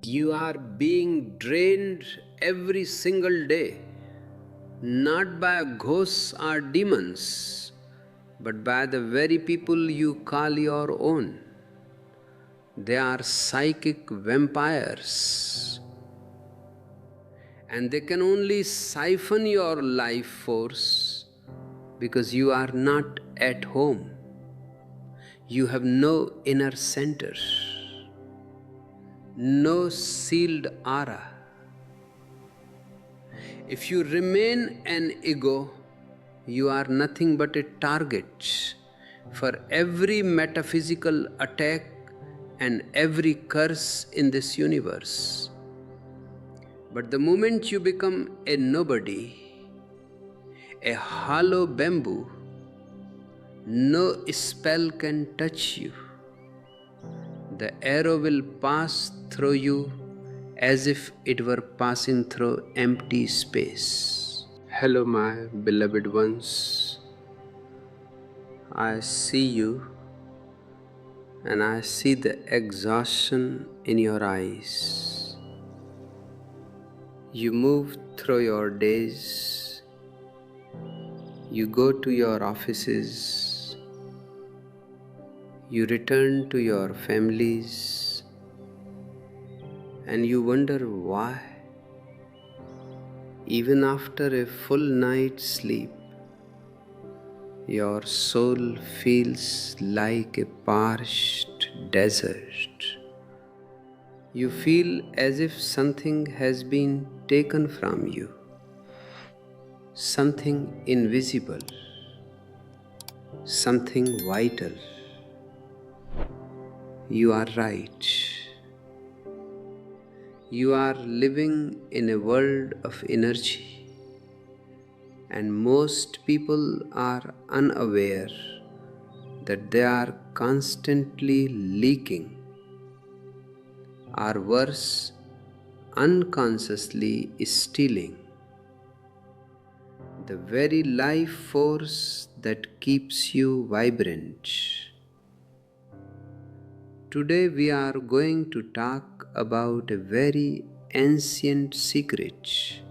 You are being drained every single day, not by ghosts or demons, but by the very people you call your own. They are psychic vampires, and they can only siphon your life force because you are not at home. You have no inner center, no sealed aura. If you remain an ego, you are nothing but a target for every metaphysical attack and every curse in this universe. But the moment you become a nobody, a hollow bamboo, no spell can touch you. The arrow will pass through you as if it were passing through empty space. Hello, my beloved ones. I see you and I see the exhaustion in your eyes. You move through your days, you go to your offices, you return to your families, and you wonder why. Even after a full night's sleep, your soul feels like a parched desert. You feel as if something has been taken from you, something invisible, something vital. You are right. You are living in a world of energy, and most people are unaware that they are constantly leaking, or worse, unconsciously stealing the very life force that keeps you vibrant. Today we are going to talk about a very ancient secret,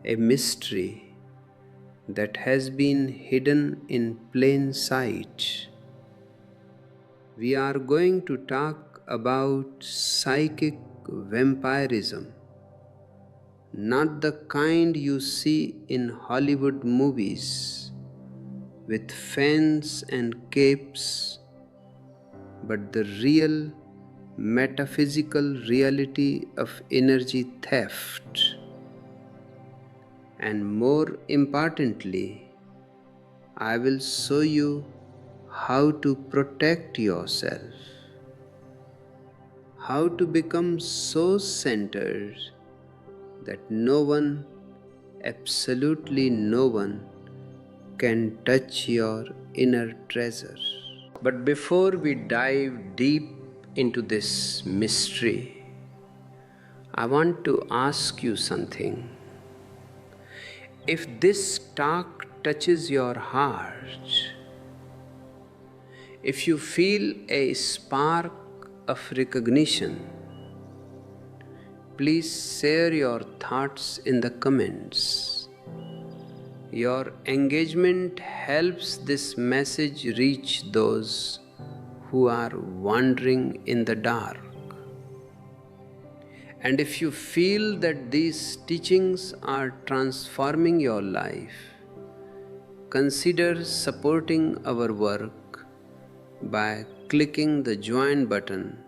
a mystery that has been hidden in plain sight. We are going to talk about psychic vampirism, not the kind you see in Hollywood movies with fans and capes, but the real metaphysical reality of energy theft. And more importantly, I will show you how to protect yourself, how to become so centered that no one, absolutely no one, can touch your inner treasure. But before we dive deep into this mystery, I want to ask you something. If this talk touches your heart, if you feel a spark of recognition, please share your thoughts in the comments. Your engagement helps this message reach those who are wandering in the dark. And if you feel that these teachings are transforming your life, consider supporting our work by clicking the join button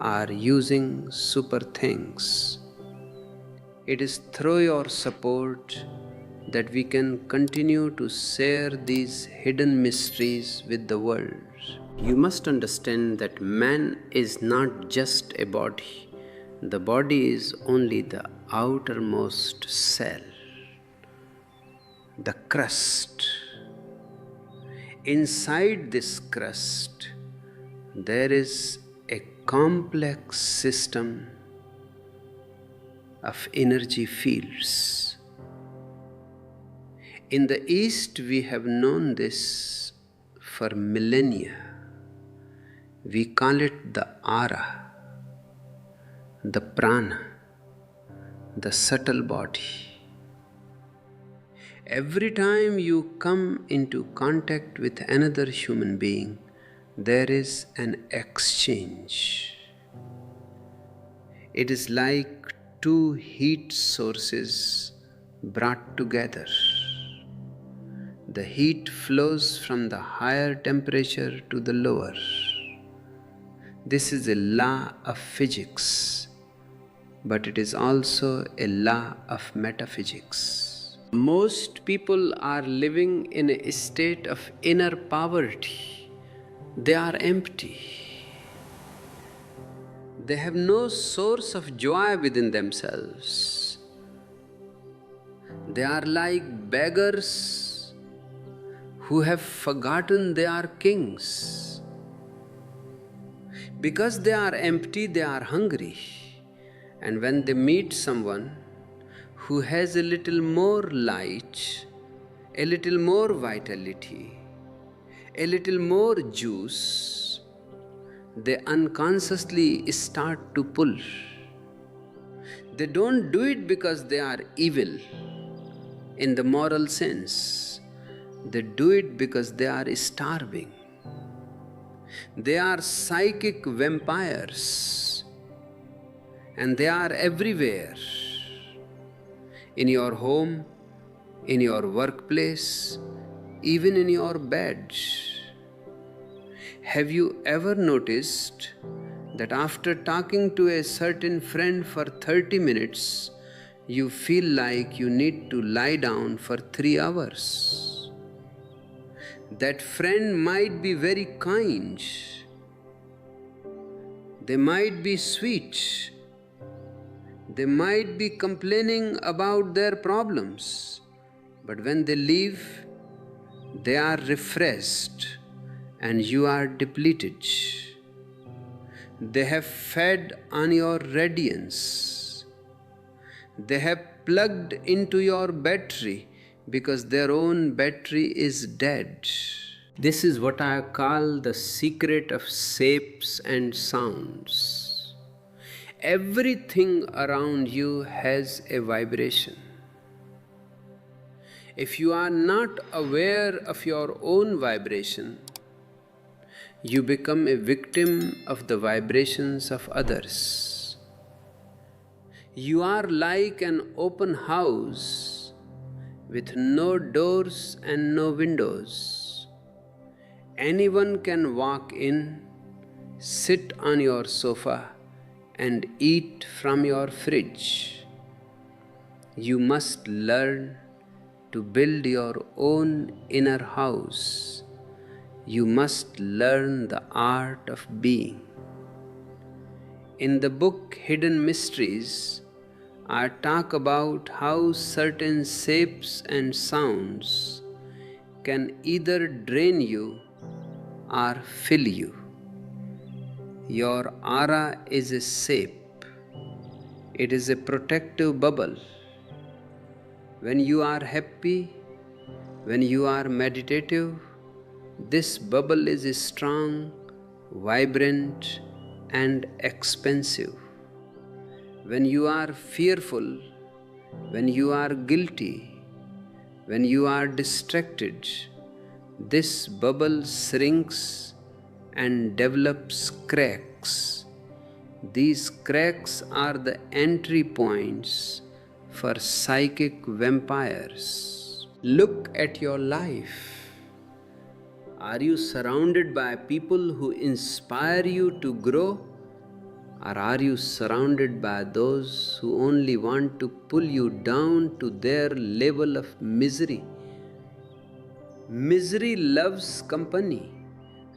or using super thanks. It is through your support that we can continue to share these hidden mysteries with the world. You must understand that man is not just a body. The body is only the outermost cell, the crust. Inside this crust, there is a complex system of energy fields. In the East, we have known this for millennia. We call it the aura, the prana, the subtle body. Every time you come into contact with another human being, there is an exchange. It is like two heat sources brought together. The heat flows from the higher temperature to the lower. This is a law of physics, but it is also a law of metaphysics. Most people are living in a state of inner poverty. They are empty. They have no source of joy within themselves. They are like beggars who have forgotten they are kings. Because they are empty, they are hungry. And when they meet someone who has a little more light, a little more vitality, a little more juice, they unconsciously start to pull. They don't do it because they are evil in the moral sense. They do it because they are starving. They are psychic vampires, and they are everywhere. In your home, in your workplace, even in your bed. Have you ever noticed that after talking to a certain friend for 30 minutes, you feel like you need to lie down for 3 hours? That friend might be very kind. They might be sweet. They might be complaining about their problems. But when they leave, they are refreshed and you are depleted. They have fed on your radiance. They have plugged into your battery because their own battery is dead. This is what I call the secret of shapes and sounds. Everything around you has a vibration. If you are not aware of your own vibration, you become a victim of the vibrations of others. You are like an open house with no doors and no windows. Anyone can walk in, sit on your sofa, and eat from your fridge. You must learn to build your own inner house. You must learn the art of being. In the book Hidden Mysteries, I talk about how certain shapes and sounds can either drain you or fill you. Your aura is a shape. It is a protective bubble. When you are happy, when you are meditative, this bubble is strong, vibrant, and expansive. When you are fearful, when you are guilty, when you are distracted, this bubble shrinks and develops cracks. These cracks are the entry points for psychic vampires. Look at your life. Are you surrounded by people who inspire you to grow? Or are you surrounded by those who only want to pull you down to their level of misery? Misery loves company,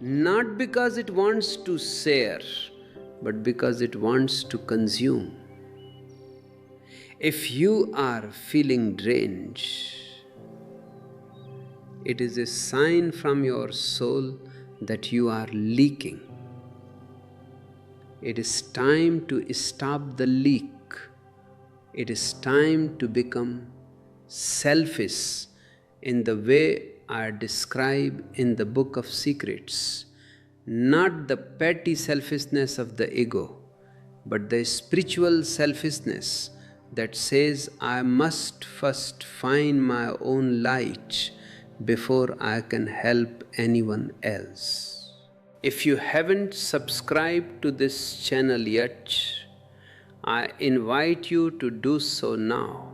not because it wants to share, but because it wants to consume. If you are feeling drained, it is a sign from your soul that you are leaking. It is time to stop the leak. It is time to become selfish in the way I describe in the Book of Secrets. Not the petty selfishness of the ego, but the spiritual selfishness that says, I must first find my own light before I can help anyone else. If you haven't subscribed to this channel yet, I invite you to do so now.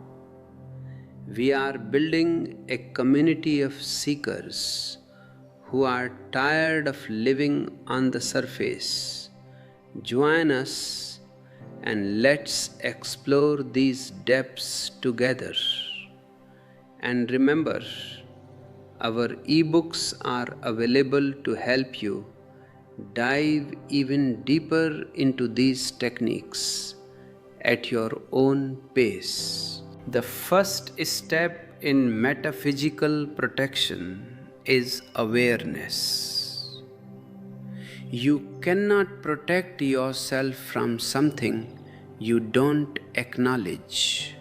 We are building a community of seekers who are tired of living on the surface. Join us and let's explore these depths together. And remember, our ebooks are available to help you dive even deeper into these techniques at your own pace. The first step in metaphysical protection is awareness. You cannot protect yourself from something you don't acknowledge.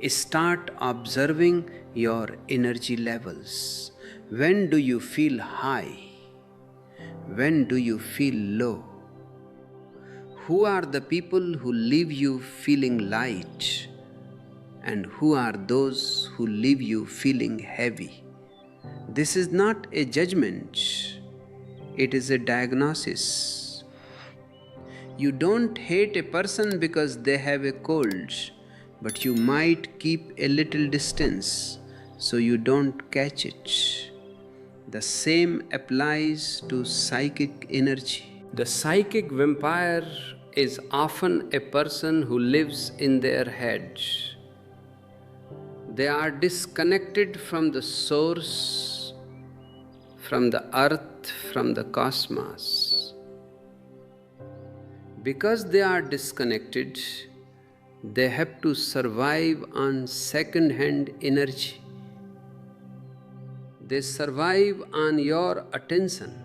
Start observing your energy levels. When do you feel high? When do you feel low? Who are the people who leave you feeling light? And who are those who leave you feeling heavy? This is not a judgment, it is a diagnosis. You don't hate a person because they have a cold, but you might keep a little distance so you don't catch it. The same applies to psychic energy. The psychic vampire is often a person who lives in their head. They are disconnected from the source, from the earth, from the cosmos. Because they are disconnected, they have to survive on second-hand energy. They survive on your attention.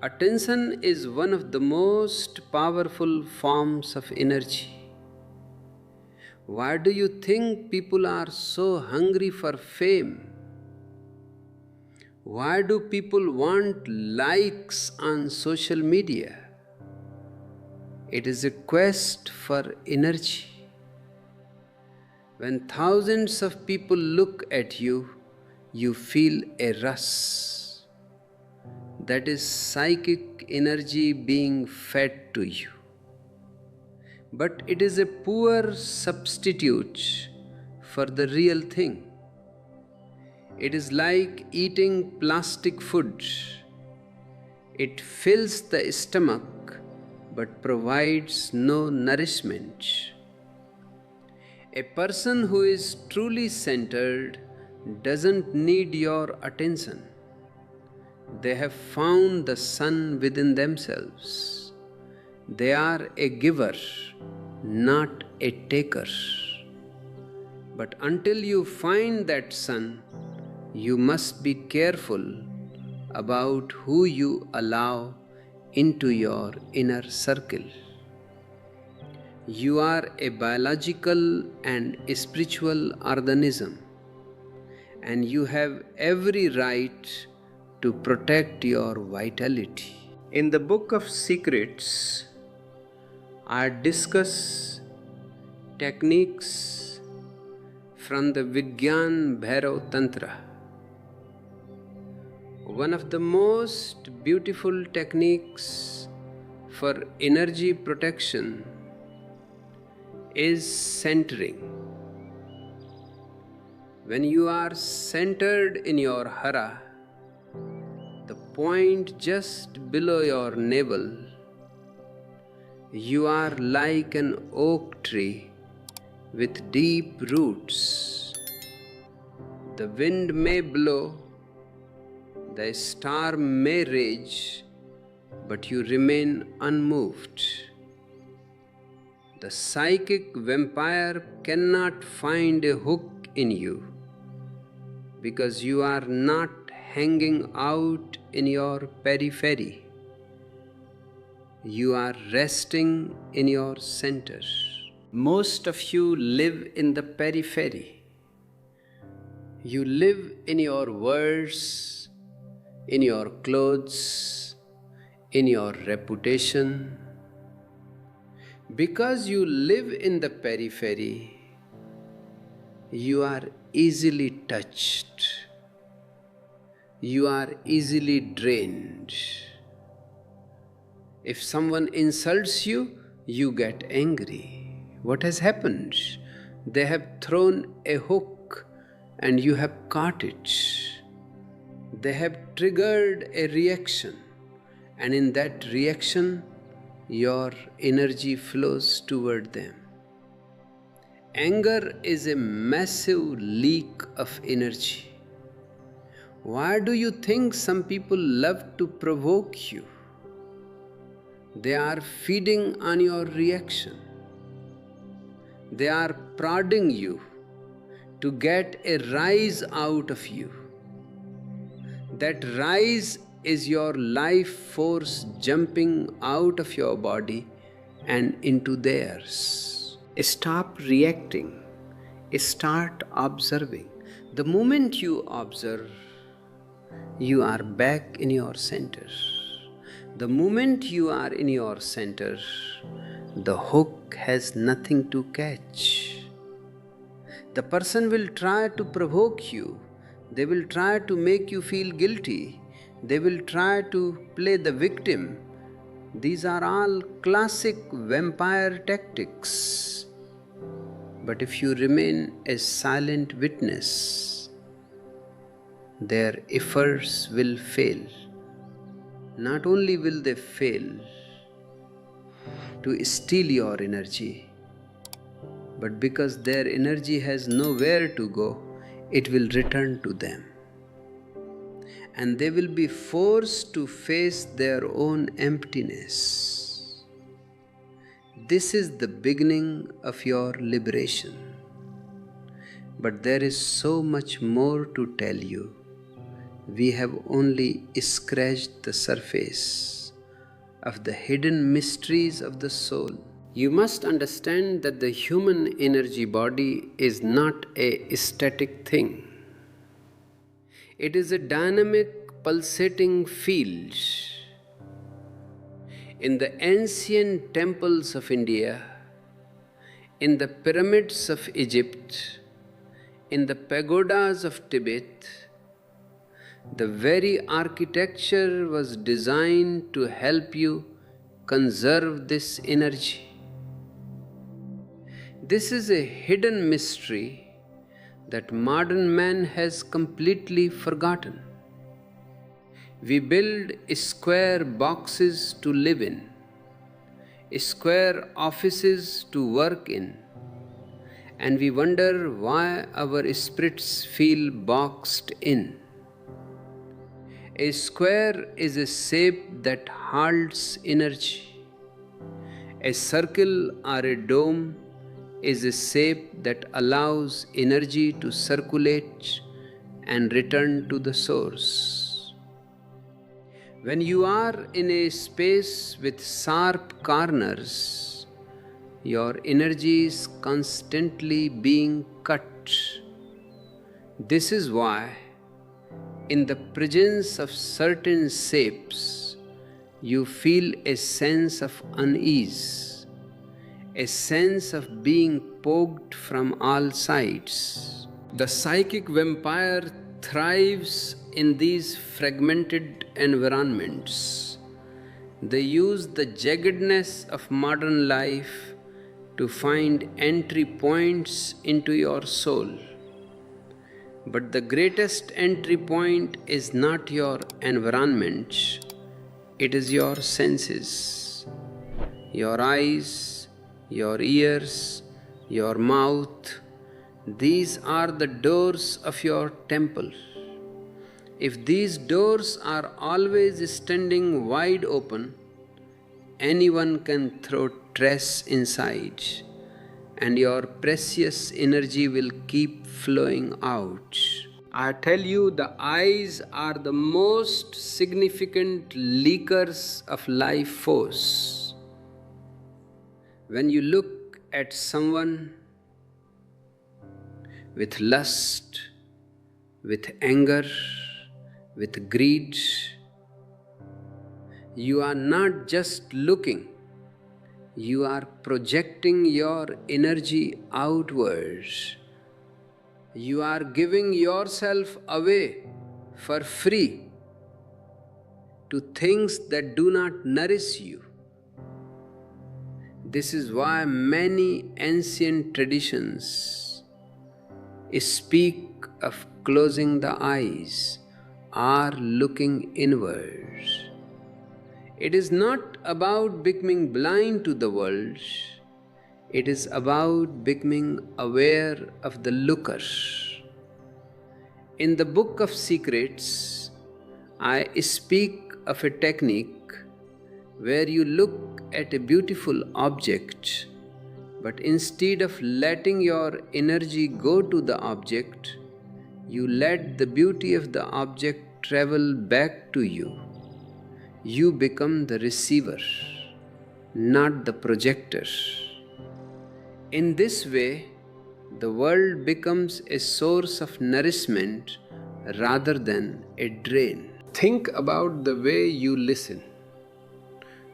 Attention is one of the most powerful forms of energy. Why do you think people are so hungry for fame? Why do people want likes on social media? It is a quest for energy. When thousands of people look at you, you feel a rush. That is psychic energy being fed to you. But it is a poor substitute for the real thing. It is like eating plastic food. It fills the stomach but provides no nourishment. A person who is truly centered doesn't need your attention. They have found the sun within themselves. They are a giver, not a taker. But until you find that sun, you must be careful about who you allow into your inner circle. You are a biological and spiritual organism, and you have every right to protect your vitality. In the Book of Secrets, I discuss techniques from the Vigyan Bhairav Tantra. One of the most beautiful techniques for energy protection is centering. When you are centered in your hara, the point just below your navel, you are like an oak tree with deep roots. The wind may blow, the storm may rage, but you remain unmoved. The psychic vampire cannot find a hook in you because you are not hanging out in your periphery. You are resting in your center. Most of you live in the periphery. You live in your words, in your clothes, in your reputation. Because you live in the periphery, you are easily touched. You are easily drained. If someone insults you, you get angry. What has happened? They have thrown a hook and you have caught it. They have triggered a reaction, and in that reaction, your energy flows toward them. Anger is a massive leak of energy. Why do you think some people love to provoke you? They are feeding on your reaction. They are prodding you to get a rise out of you. That rise is your life force jumping out of your body and into theirs. Stop reacting. Start observing. The moment you observe, you are back in your center. The moment you are in your center, the hook has nothing to catch. The person will try to provoke you. They will try to make you feel guilty. They will try to play the victim. These are all classic vampire tactics. But if you remain a silent witness, their efforts will fail. Not only will they fail to steal your energy, but because their energy has nowhere to go, it will return to them. And they will be forced to face their own emptiness. This is the beginning of your liberation. But there is so much more to tell you. We have only scratched the surface of the hidden mysteries of the soul. You must understand that the human energy body is not a static thing. It is a dynamic, pulsating field. In the ancient temples of India, in the pyramids of Egypt, in the pagodas of Tibet, the very architecture was designed to help you conserve this energy. This is a hidden mystery that modern man has completely forgotten. We build square boxes to live in, square offices to work in, and we wonder why our spirits feel boxed in. A square is a shape that holds energy. A circle or a dome is a shape that allows energy to circulate and return to the source. When you are in a space with sharp corners, your energy is constantly being cut. This is why, in the presence of certain shapes, you feel a sense of unease, a sense of being poked from all sides. The psychic vampire thrives in these fragmented environments. They use the jaggedness of modern life to find entry points into your soul. But the greatest entry point is not your environment, it is your senses, your eyes, your ears, your mouth. These are the doors of your temple. If these doors are always standing wide open, anyone can throw trash inside, and your precious energy will keep flowing out. I tell you, the eyes are the most significant leakers of life force. When you look at someone with lust, with anger, with greed, You are not just looking, you are projecting your energy outwards. You are giving yourself away for free to things that do not nourish you. This is why many ancient traditions speak of closing the eyes or looking inwards. It is not about becoming blind to the world, it is about becoming aware of the looker. In the Book of Secrets, I speak of a technique where you look at a beautiful object, but instead of letting your energy go to the object, you let the beauty of the object travel back to you. You become the receiver, not the projector. In this way, the world becomes a source of nourishment rather than a drain. Think about the way you listen.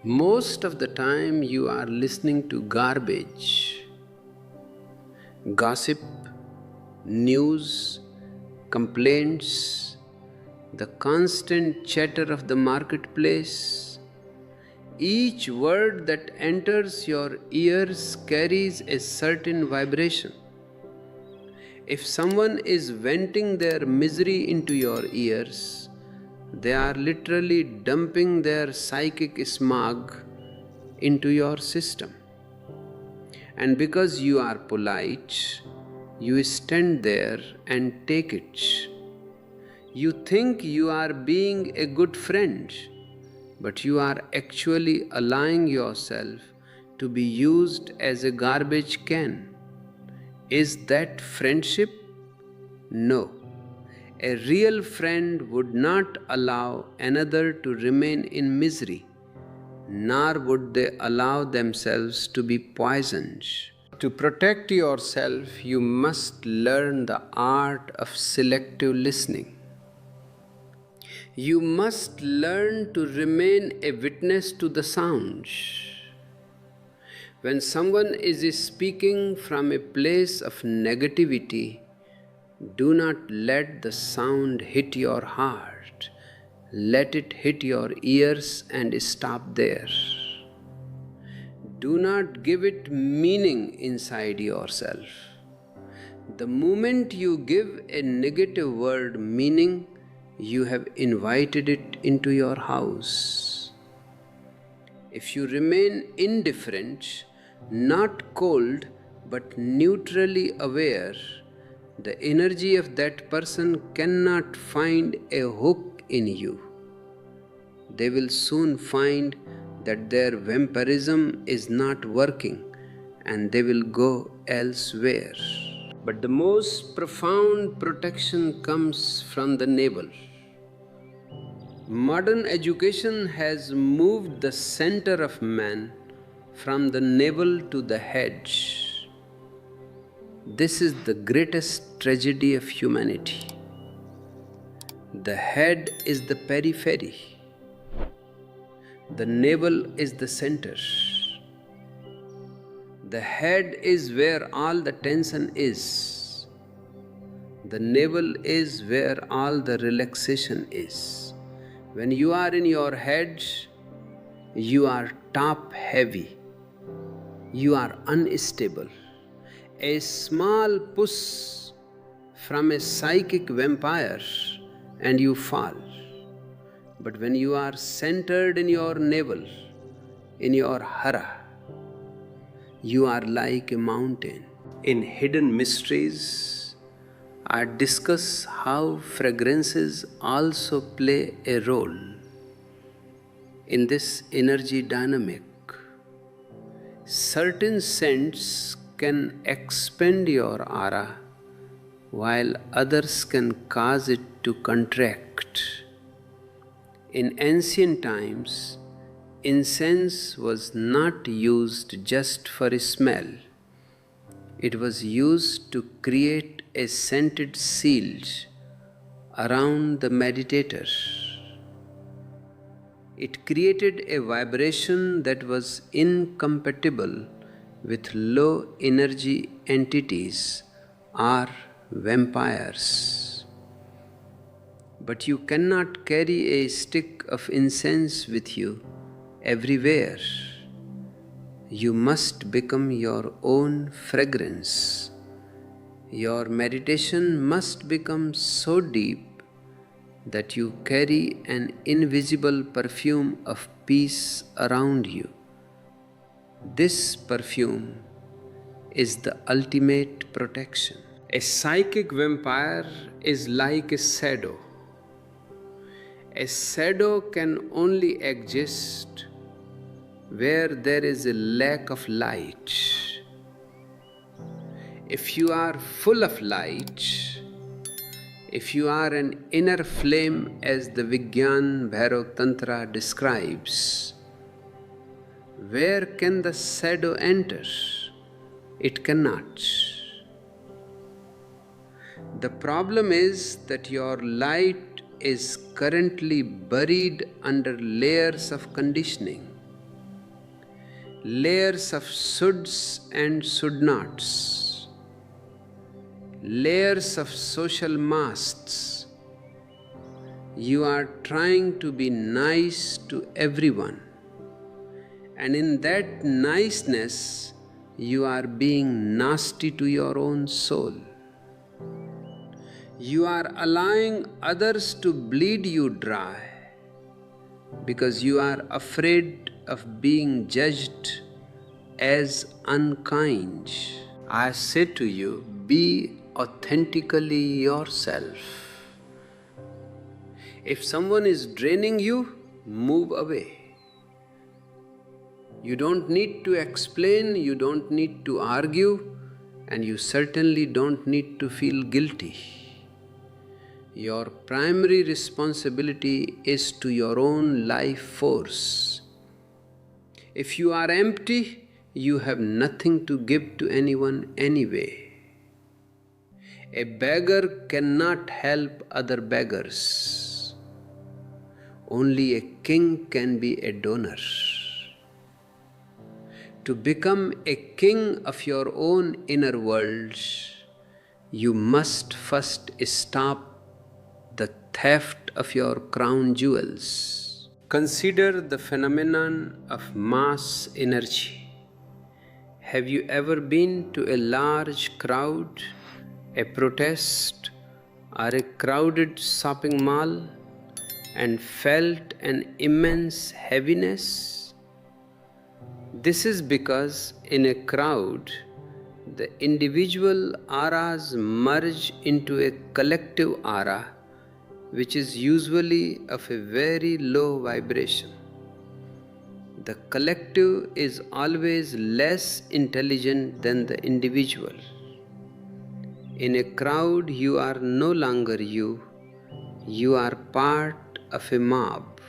Most of the time, you are listening to garbage, gossip, news, complaints, the constant chatter of the marketplace. Each word that enters your ears carries a certain vibration. If someone is venting their misery into your ears, they are literally dumping their psychic smog into your system. And because you are polite, you stand there and take it. You think you are being a good friend, but you are actually allowing yourself to be used as a garbage can. Is that friendship? No. A real friend would not allow another to remain in misery, nor would they allow themselves to be poisoned. To protect yourself, you must learn the art of selective listening. You must learn to remain a witness to the sounds. When someone is speaking from a place of negativity, do not let the sound hit your heart. Let it hit your ears and stop there. Do not give it meaning inside yourself. The moment you give a negative word meaning, you have invited it into your house. If you remain indifferent, not cold but neutrally aware, the energy of that person cannot find a hook in you. They will soon find that their vampirism is not working and they will go elsewhere. But the most profound protection comes from the navel. Modern education has moved the center of man from the navel to the head. This is the greatest tragedy of humanity. The head is the periphery. The navel is the center. The head is where all the tension is. The navel is where all the relaxation is. When you are in your head, you are top heavy. You are unstable. A small push from a psychic vampire and you fall. But when you are centered in your navel, in your hara, you are like a mountain. In Hidden Mysteries, I discuss how fragrances also play a role in this energy dynamic. Certain scents can expand your aura, while others can cause it to contract. In ancient times, incense was not used just for smell. It was used to create a scented shield around the meditator. It created a vibration that was incompatible with low energy entities or vampires. But you cannot carry a stick of incense with you everywhere. You must become your own fragrance. Your meditation must become so deep that you carry an invisible perfume of peace around you. This perfume is the ultimate protection. A psychic vampire is like a shadow. A shadow can only exist where there is a lack of light. If you are full of light, if you are an inner flame as the Vigyan Bhairav Tantra describes, where can the shadow enter? It cannot. The problem is that your light is currently buried under layers of conditioning, layers of shoulds and should nots, layers of social masks. You are trying to be nice to everyone, and in that niceness, you are being nasty to your own soul. You are allowing others to bleed you dry because you are afraid of being judged as unkind. I say to you, be authentically yourself. If someone is draining you, move away. You don't need to explain, you don't need to argue, and you certainly don't need to feel guilty. Your primary responsibility is to your own life force. If you are empty, you have nothing to give to anyone anyway. A beggar cannot help other beggars. Only a king can be a donor. To become a king of your own inner world, you must first stop the theft of your crown jewels. Consider the phenomenon of mass energy. Have you ever been to a large crowd, a protest, or a crowded shopping mall and felt an immense heaviness? This is because in a crowd, the individual auras merge into a collective aura, which is usually of a very low vibration. The collective is always less intelligent than the individual. In a crowd, you are no longer you are part of a mob.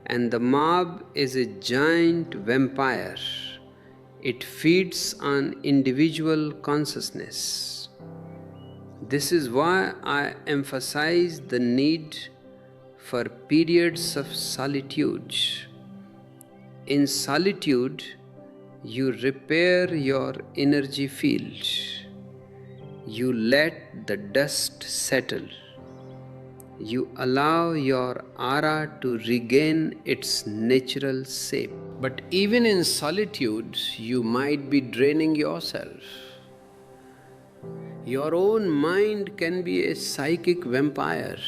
And the mob is a giant vampire. It feeds on individual consciousness. This is why I emphasize the need for periods of solitude. In solitude, you repair your energy field. You let the dust settle. You allow your aura to regain its natural shape. But even in solitude, you might be draining yourself. Your own mind can be a psychic vampire.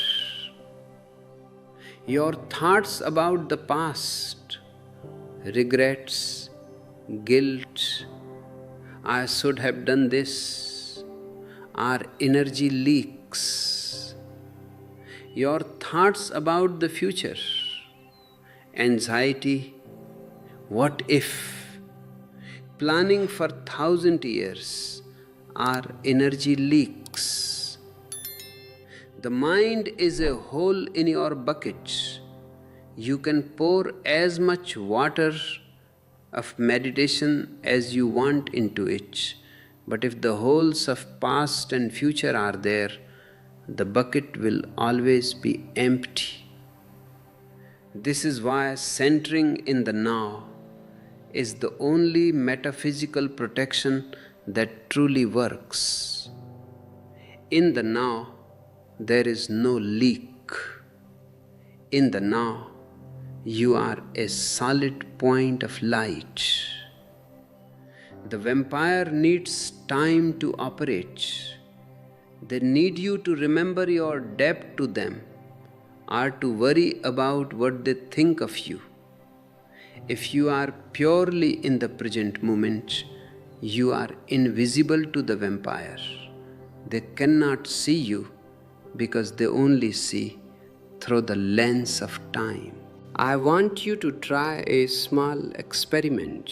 Your thoughts about the past, regrets, guilt, I should have done this, are energy leaks. Your thoughts about the future, anxiety, what if, planning for 1,000 years are energy leaks. The mind is a hole in your bucket. You can pour as much water of meditation as you want into it, but if the holes of past and future are there, the bucket will always be empty. This is why centering in the now is the only metaphysical protection that truly works. In the now, there is no leak. In the now, you are a solid point of light. The vampire needs time to operate. They need you to remember your debt to them, or to worry about what they think of you. If you are purely in the present moment, you are invisible to the vampire. They cannot see you because they only see through the lens of time. I want you to try a small experiment.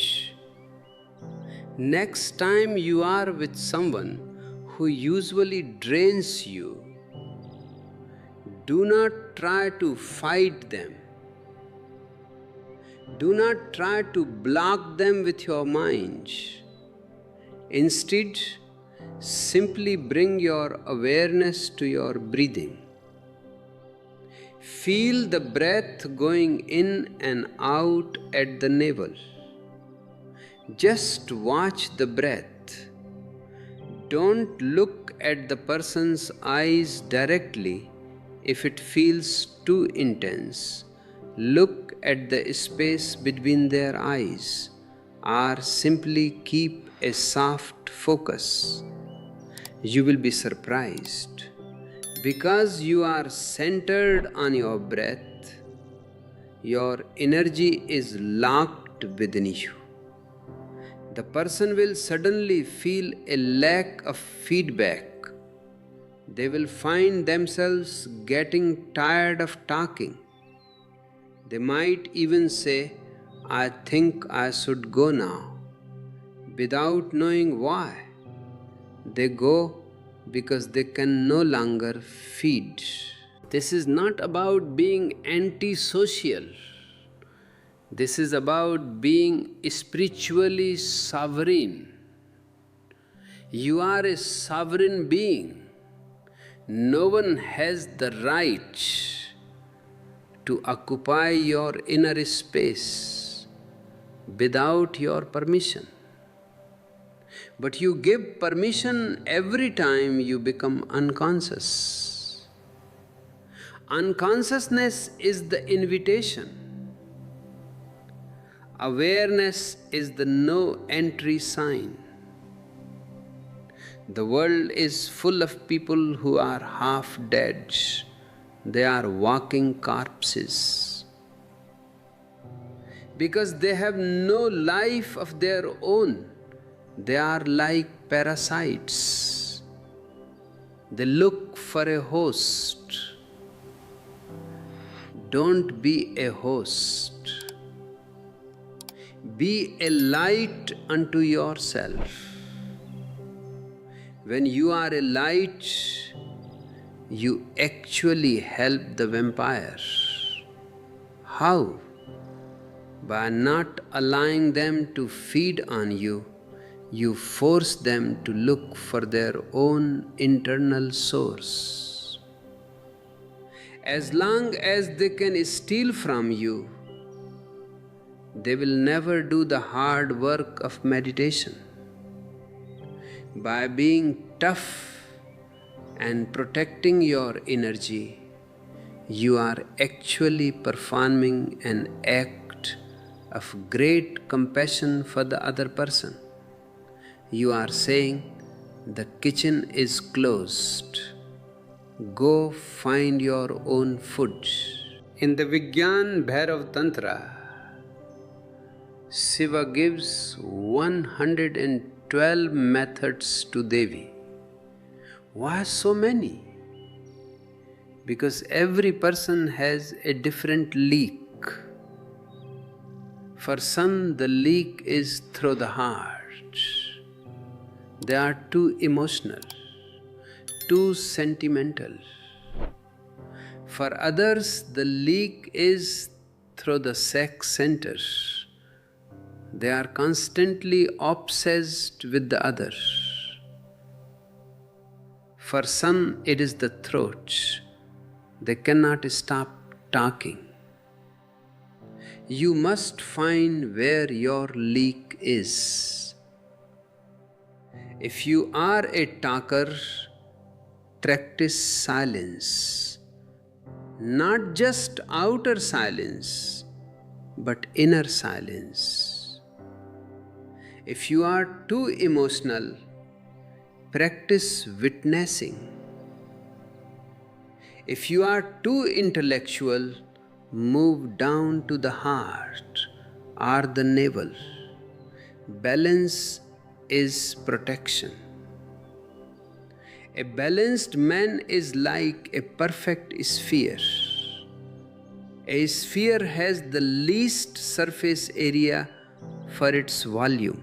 Next time you are with someone who usually drains you, do not try to fight them. Do not try to block them with your mind. Instead, simply bring your awareness to your breathing. Feel the breath going in and out at the navel. Just watch the breath. Don't look at the person's eyes directly if it feels too intense. Look at the space between their eyes, or simply keep a soft focus. You will be surprised. Because you are centered on your breath, your energy is locked within you. The person will suddenly feel a lack of feedback. They will find themselves getting tired of talking. They might even say, "I think I should go now," without knowing why. They go because they can no longer feed. This is not about being antisocial. This is about being spiritually sovereign. You are a sovereign being. No one has the right to occupy your inner space without your permission. But you give permission every time you become unconscious. Unconsciousness is the invitation. Awareness is the no entry sign. The world is full of people who are half dead. They are walking corpses. Because they have no life of their own. They are like parasites. They look for a host. Don't be a host. Be a light unto yourself. When you are a light, you actually help the vampire. How? By not allowing them to feed on you, you force them to look for their own internal source. As long as they can steal from you, they will never do the hard work of meditation. By being tough and protecting your energy, you are actually performing an act of great compassion for the other person. You are saying, "The kitchen is closed. Go find your own food." In the Vigyan Bhairav Tantra, Shiva gives 112 methods to Devi. Why so many? Because every person has a different leak. For some, the leak is through the heart. They are too emotional, too sentimental. For others, the leak is through the sex center. They are constantly obsessed with the other. For some, it is the throat. They cannot stop talking. You must find where your leak is. If you are a talker, practice silence. Not just outer silence, but inner silence. If you are too emotional, practice witnessing. If you are too intellectual, move down to the heart or the navel. Balance is protection. A balanced man is like a perfect sphere. A sphere has the least surface area for its volume,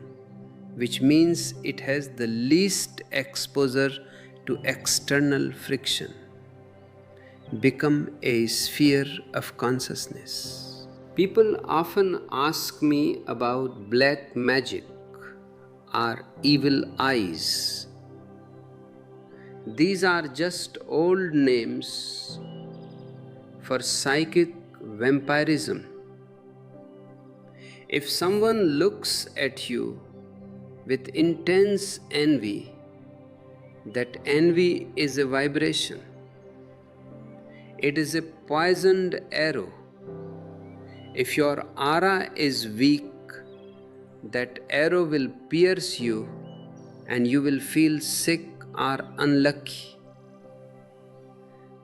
which means it has the least exposure to external friction. Become a sphere of consciousness. People often ask me about black magic or evil eyes. These are just old names for psychic vampirism. If someone looks at you with intense envy, that envy is a vibration. It is a poisoned arrow. If your aura is weak, that arrow will pierce you and you will feel sick or unlucky.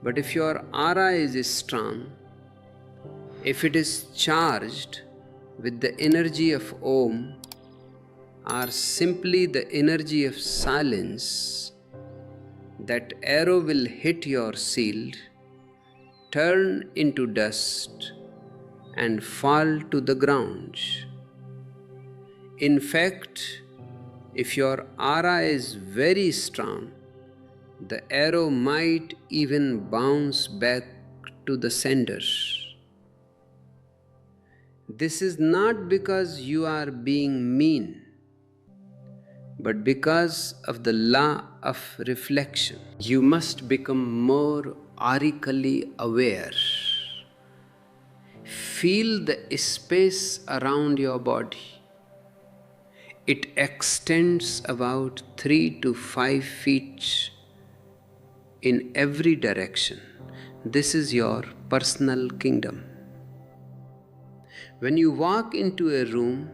But if your aura is strong, if it is charged with the energy of Om or simply the energy of silence, that arrow will hit your shield, turn into dust, and fall to the ground. In fact, if your aura is very strong, the arrow might even bounce back to the sender. This is not because you are being mean, but because of the law of reflection. You must become more aurically aware. Feel the space around your body. It extends about 3 to 5 feet in every direction. This is your personal kingdom. When you walk into a room,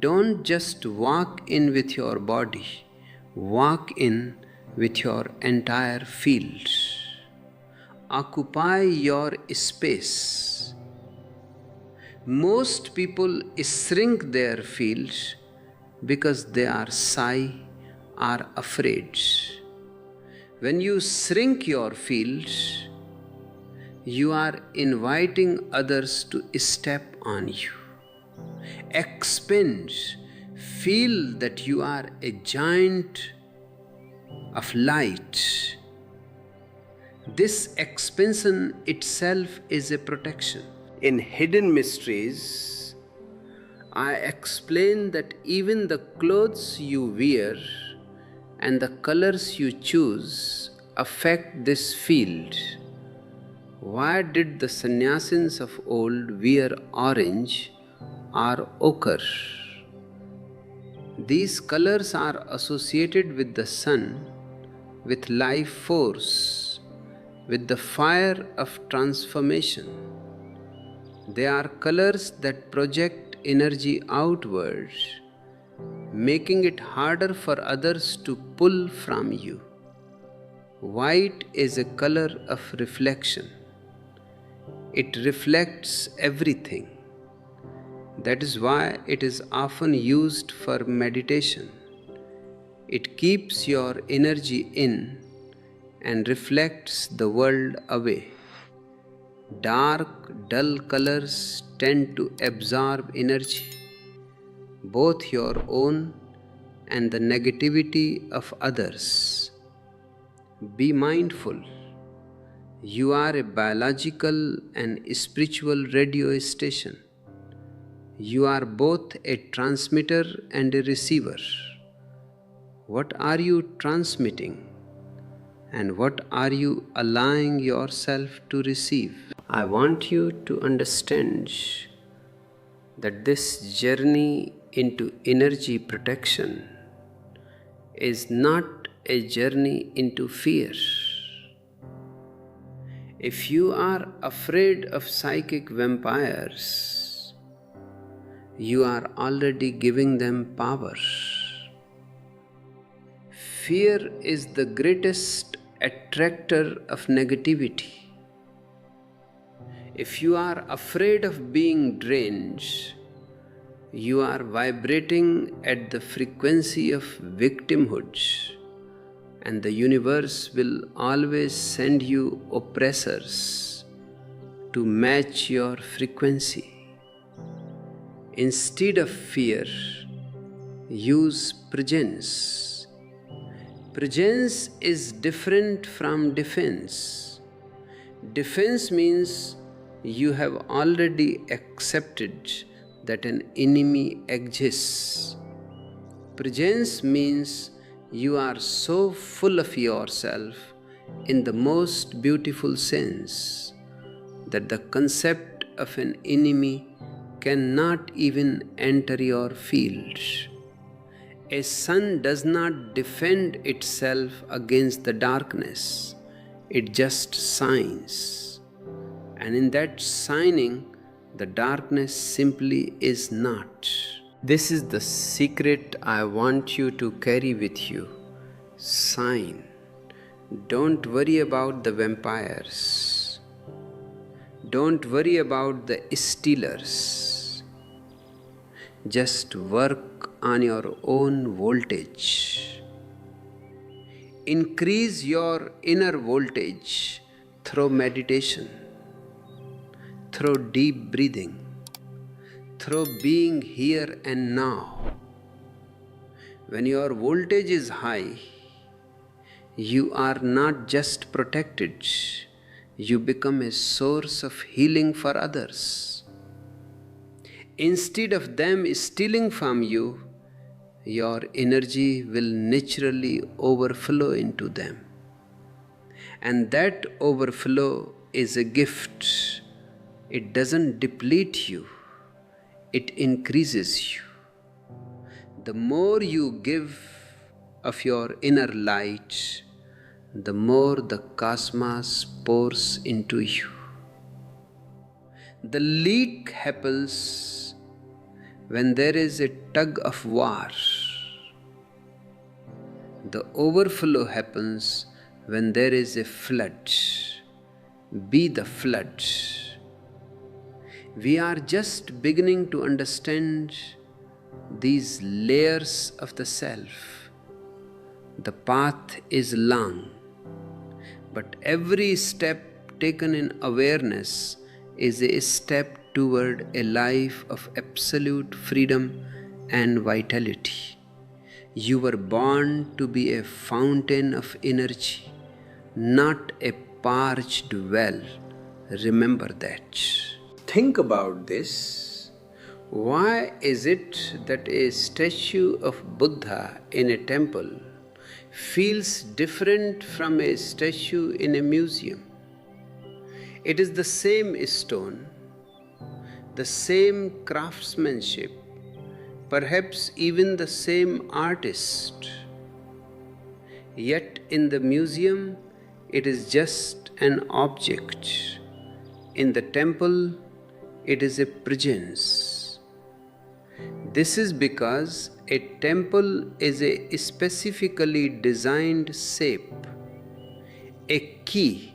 don't just walk in with your body, walk in with your entire field. Occupy your space. Most people shrink their fields because they are shy or afraid. When you shrink your fields, you are inviting others to step on you. Expand. Feel that you are a giant of light. This expansion itself is a protection. In Hidden Mysteries, I explain that even the clothes you wear and the colors you choose affect this field. Why did the sannyasins of old wear orange or ochre? These colors are associated with the sun, with life force, with the fire of transformation. They are colors that project energy outwards, making it harder for others to pull from you. White is a color of reflection. It reflects everything. That is why it is often used for meditation. It keeps your energy in and reflects the world away. Dark, dull colors tend to absorb energy, both your own and the negativity of others. Be mindful. You are a biological and spiritual radio station. You are both a transmitter and a receiver. What are you transmitting? And what are you allowing yourself to receive? I want you to understand that this journey into energy protection is not a journey into fear. If you are afraid of psychic vampires, you are already giving them power. Fear is the greatest attractor of negativity. If you are afraid of being drained, you are vibrating at the frequency of victimhood, and the universe will always send you oppressors to match your frequency. Instead of fear, use presence. Presence is different from defense. Defense means you have already accepted that an enemy exists. Presence means you are so full of yourself in the most beautiful sense that the concept of an enemy cannot even enter your field. A sun does not defend itself against the darkness, it just shines. And in that shining, the darkness simply is not. This is the secret I want you to carry with you. Shine. Don't worry about the vampires. Don't worry about the stealers. Just work on your own voltage. Increase your inner voltage through meditation, through deep breathing, through being here and now. When your voltage is high, you are not just protected, you become a source of healing for others. Instead of them stealing from you, your energy will naturally overflow into them. And that overflow is a gift. It doesn't deplete you, it increases you. The more you give of your inner light, the more the cosmos pours into you. The leak happens when there is a tug of war. The overflow happens when there is a flood. Be the flood. We are just beginning to understand these layers of the self. The path is long, but every step taken in awareness is a step toward a life of absolute freedom and vitality. You were born to be a fountain of energy, not a parched well. Remember that. Think about this. Why is it that a statue of Buddha in a temple feels different from a statue in a museum? It is the same stone, the same craftsmanship, perhaps even the same artist. Yet in the museum, it is just an object. In the temple, it is a presence. This is because a temple is a specifically designed shape, a key,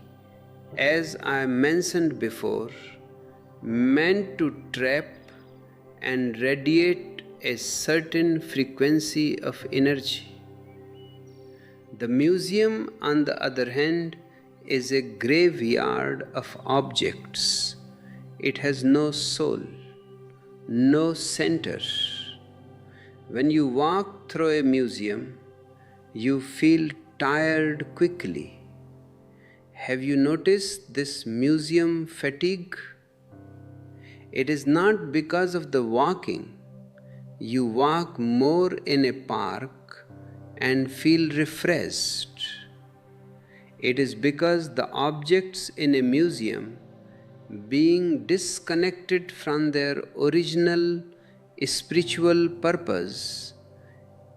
as I mentioned before, meant to trap and radiate a certain frequency of energy. The museum, on the other hand, is a graveyard of objects. It has no soul, no center. When you walk through a museum, you feel tired quickly. Have you noticed this museum fatigue? It is not because of the walking. You walk more in a park and feel refreshed. It is because the objects in a museum being disconnected from their original spiritual purpose,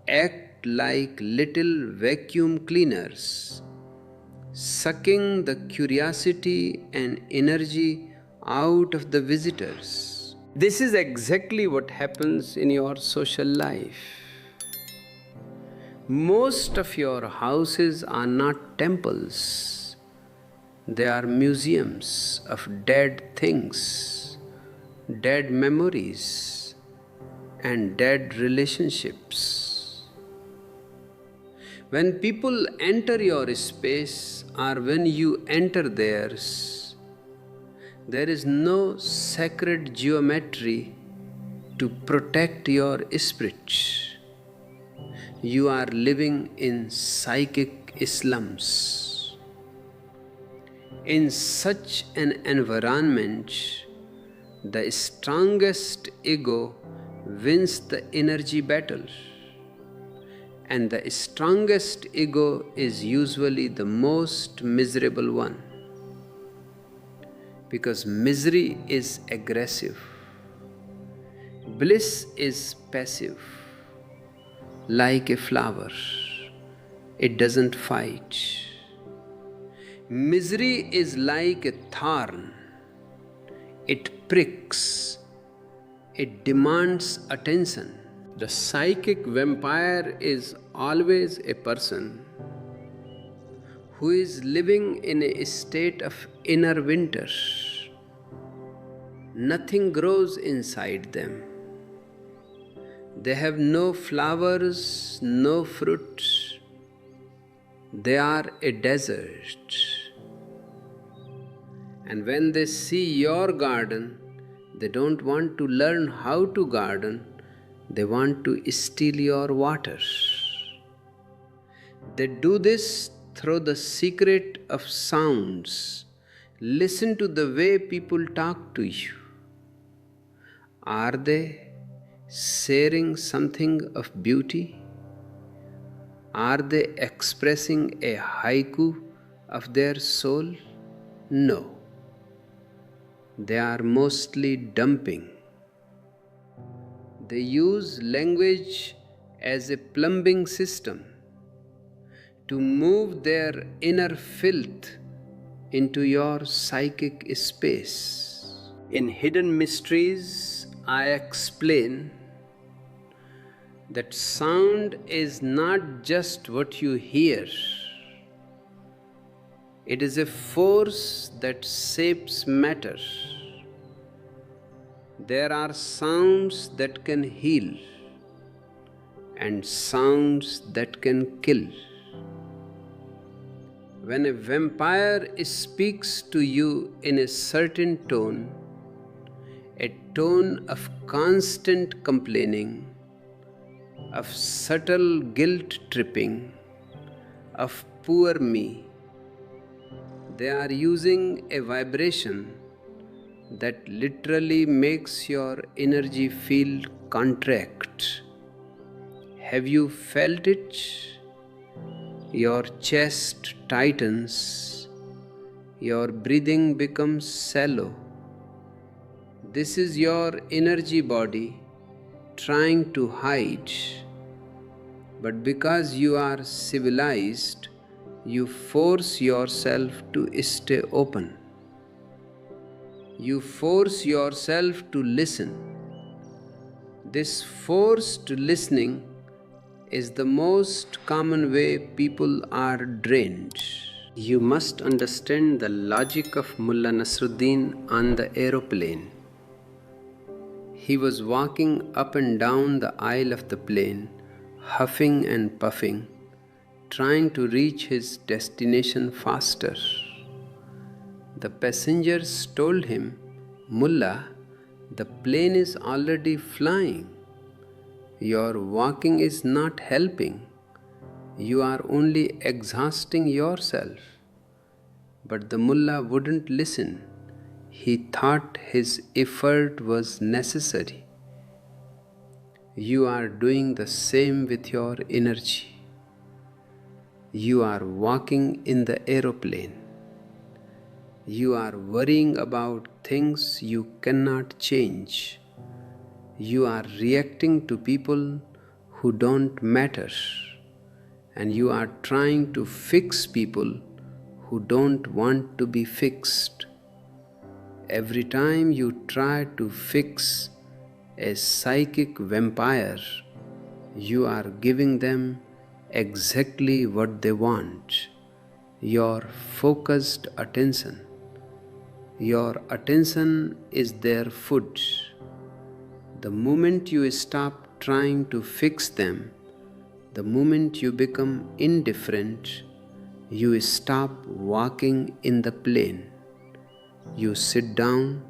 act like little vacuum cleaners, sucking the curiosity and energy out of the visitors. This is exactly what happens in your social life. Most of your houses are not temples. They are museums of dead things, dead memories, and dead relationships. When people enter your space or when you enter theirs, there is no sacred geometry to protect your spirit. You are living in psychic slums. In such an environment, the strongest ego wins the energy battle. And the strongest ego is usually the most miserable one. Because misery is aggressive. Bliss is passive. Like a flower, it doesn't fight. Misery is like a thorn. It pricks. It demands attention. The psychic vampire is always a person who is living in a state of inner winter. Nothing grows inside them. They have no flowers, no fruit. They are a desert. And when they see your garden, they don't want to learn how to garden. They want to steal your water. They do this through the secret of sounds. Listen to the way people talk to you. Are they sharing something of beauty? Are they expressing a haiku of their soul? No. They are mostly dumping. They use language as a plumbing system to move their inner filth into your psychic space. In Hidden Mysteries, I explain that sound is not just what you hear. It is a force that shapes matter. There are sounds that can heal and sounds that can kill. When a vampire speaks to you in a certain tone, a tone of constant complaining, of subtle guilt tripping, of poor me, they are using a vibration that literally makes your energy field contract. Have you felt it? Your chest tightens, your breathing becomes shallow. This is your energy body trying to hide. But because you are civilized, you force yourself to stay open. You force yourself to listen. This forced listening is the most common way people are drained. You must understand the logic of Mullah Nasruddin on the aeroplane. He was walking up and down the aisle of the plane, huffing and puffing, trying to reach his destination faster. The passengers told him, "Mullah, the plane is already flying. Your walking is not helping. You are only exhausting yourself." But the mullah wouldn't listen. He thought his effort was necessary. You are doing the same with your energy. You are walking in the aeroplane. You are worrying about things you cannot change. You are reacting to people who don't matter. And you are trying to fix people who don't want to be fixed. Every time you try to fix a psychic vampire, you are giving them exactly what they want: your focused attention. Your attention is their food. The moment you stop trying to fix them, the moment you become indifferent, you stop walking in the plane. You sit down,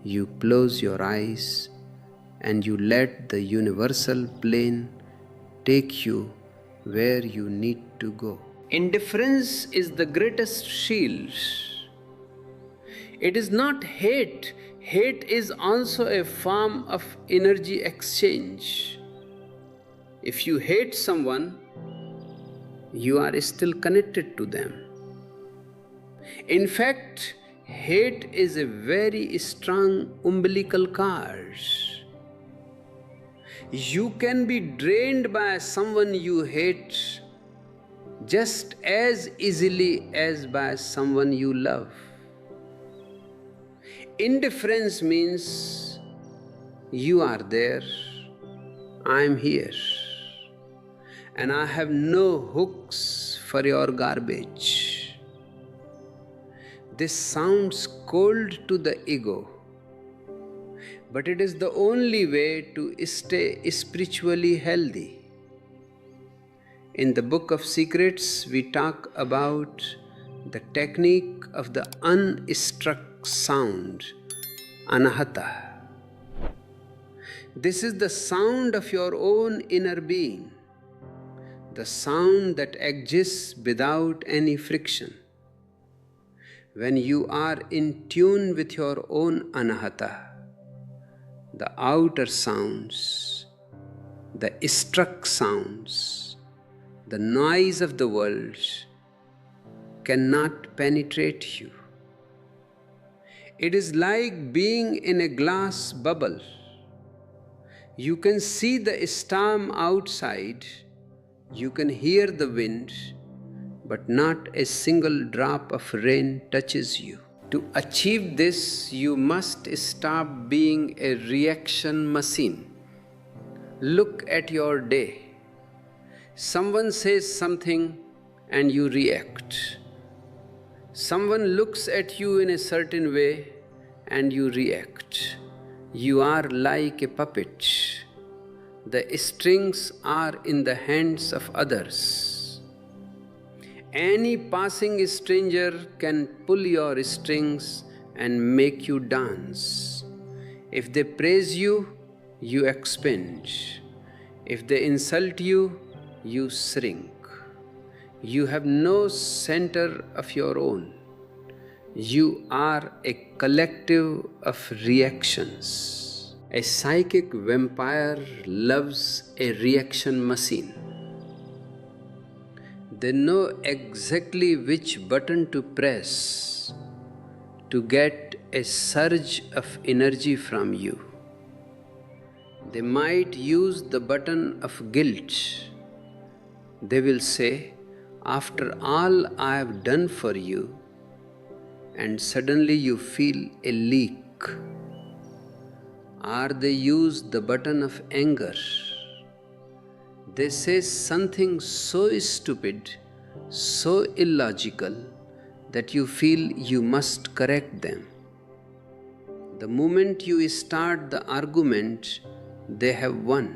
you close your eyes, and you let the universal plane take you where you need to go. Indifference is the greatest shield. It is not hate. Hate is also a form of energy exchange. If you hate someone, you are still connected to them. In fact, hate is a very strong umbilical cord. You can be drained by someone you hate just as easily as by someone you love. Indifference means you are there, I am here, and I have no hooks for your garbage. This sounds cold to the ego, but it is the only way to stay spiritually healthy. In the Book of Secrets, we talk about the technique of the unstruck sound, anahata. This is the sound of your own inner being, the sound that exists without any friction. When you are in tune with your own anahata, the outer sounds, the struck sounds, the noise of the world cannot penetrate you. It is like being in a glass bubble. You can see the storm outside, you can hear the wind, but not a single drop of rain touches you. To achieve this, you must stop being a reaction machine. Look at your day. Someone says something and you react. Someone looks at you in a certain way and you react. You are like a puppet. The strings are in the hands of others. Any passing stranger can pull your strings and make you dance. If they praise you, you expand. If they insult you, you shrink. You have no center of your own. You are a collective of reactions. A psychic vampire loves a reaction machine. They know exactly which button to press to get a surge of energy from you. They might use the button of guilt. They will say, "After all I have done for you," and suddenly you feel a leak. Or they use the button of anger. They say something so stupid, so illogical, that you feel you must correct them. The moment you start the argument, they have won.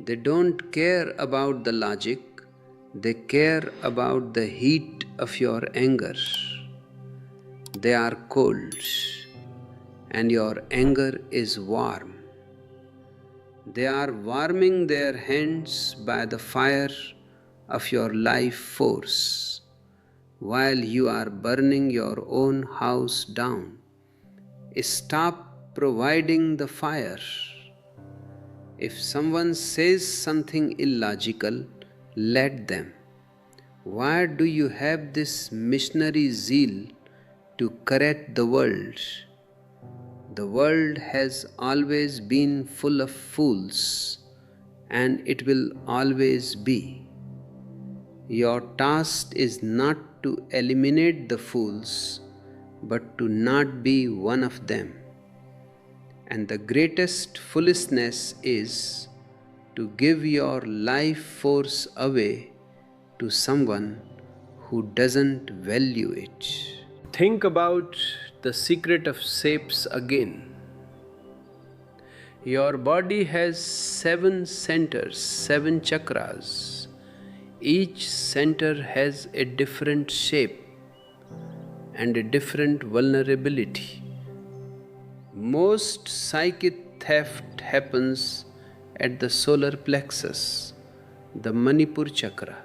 They don't care about the logic, they care about the heat of your anger. They are cold, and your anger is warm. They are warming their hands by the fire of your life force, while you are burning your own house down. Stop providing the fire. If someone says something illogical, let them. Why do you have this missionary zeal to correct the world. The world has always been full of fools, and it will always be. Your task is not to eliminate the fools, but to not be one of them. And the greatest foolishness is to give your life force away to someone who doesn't value it. Think about the secret of shapes again. Your body has 7 centers, 7 chakras. Each center has a different shape and a different vulnerability. Most psychic theft happens at the solar plexus, the Manipur chakra,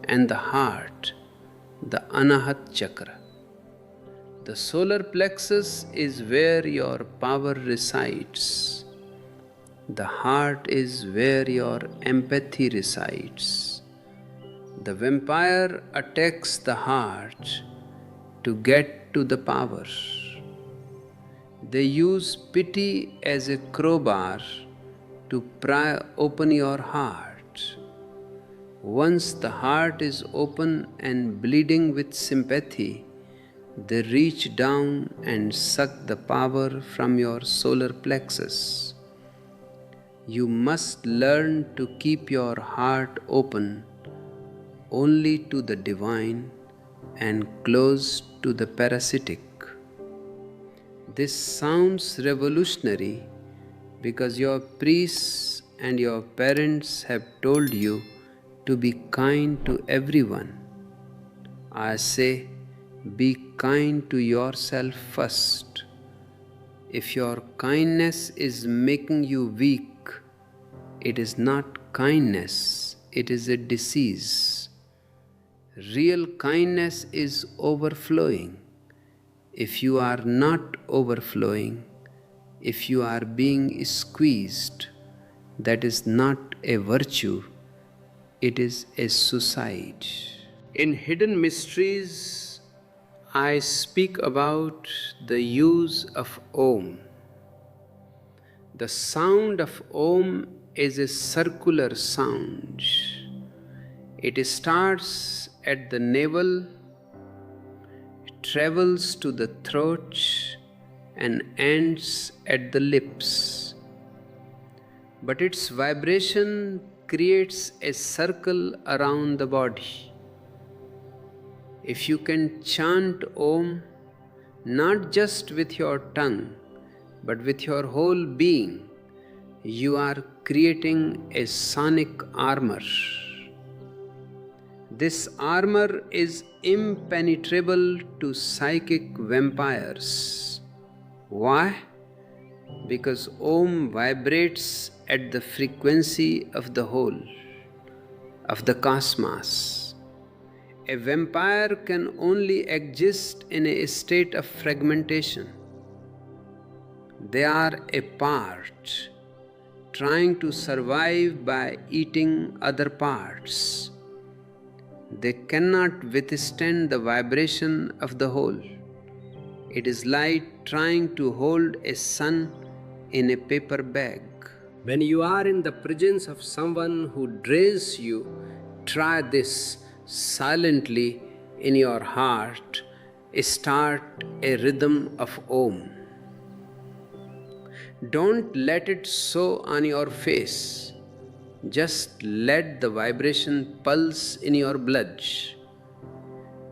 and the heart, the Anahat chakra. The solar plexus is where your power resides. The heart is where your empathy resides. The vampire attacks the heart to get to the power. They use pity as a crowbar to pry open your heart. Once the heart is open and bleeding with sympathy, they reach down and suck the power from your solar plexus. You must learn to keep your heart open only to the divine and close to the parasitic. This sounds revolutionary because your priests and your parents have told you to be kind to everyone. I say, be kind to yourself first. If your kindness is making you weak, it is not kindness, it is a disease. Real kindness is overflowing. If you are not overflowing, if you are being squeezed, that is not a virtue, it is a suicide. In Hidden Mysteries, I speak about the use of Om. The sound of Om is a circular sound. It starts at the navel, travels to the throat, and ends at the lips. But its vibration creates a circle around the body. If you can chant Om, not just with your tongue, but with your whole being, you are creating a sonic armor. This armor is impenetrable to psychic vampires. Why? Because Om vibrates at the frequency of the whole, of the cosmos. A vampire can only exist in a state of fragmentation. They are a part, trying to survive by eating other parts. They cannot withstand the vibration of the whole. It is like trying to hold a sun in a paper bag. When you are in the presence of someone who drains you, try this silently in your heart. Start a rhythm of Om. Don't let it show on your face. Just let the vibration pulse in your blood.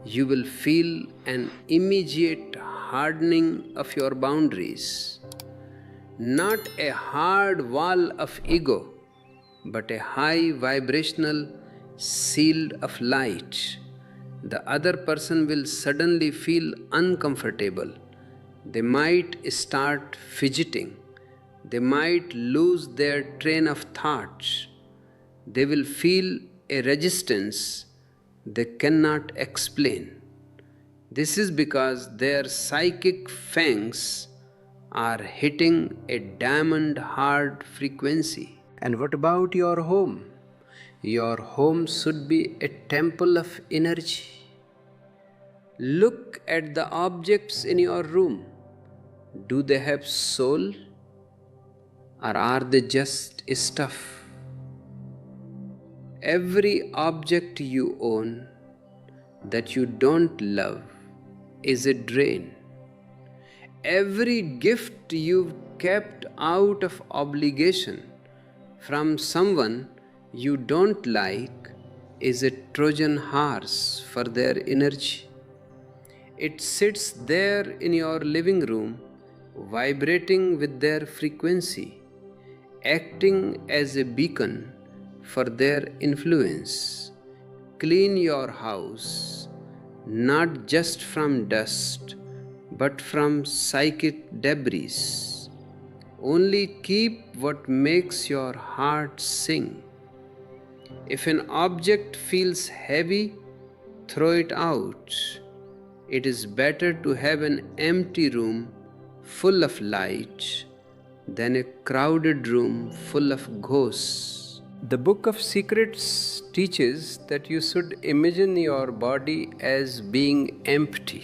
You will feel an immediate hardening of your boundaries. Not a hard wall of ego, but a high vibrational shield of light. The other person will suddenly feel uncomfortable. They might start fidgeting. They might lose their train of thought. They will feel a resistance they cannot explain. This is because their psychic fangs are hitting a diamond hard frequency. And what about your home? Your home should be a temple of energy. Look at the objects in your room. Do they have soul, or are they just stuff? Every object you own that you don't love is a drain. Every gift you've kept out of obligation from someone you don't like is a Trojan horse for their energy. It sits there in your living room, vibrating with their frequency, acting as a beacon for their influence. Clean your house, not just from dust, but from psychic debris. Only keep what makes your heart sing. If an object feels heavy, throw it out. It is better to have an empty room full of light than a crowded room full of ghosts. The Book of Secrets teaches that you should imagine your body as being empty.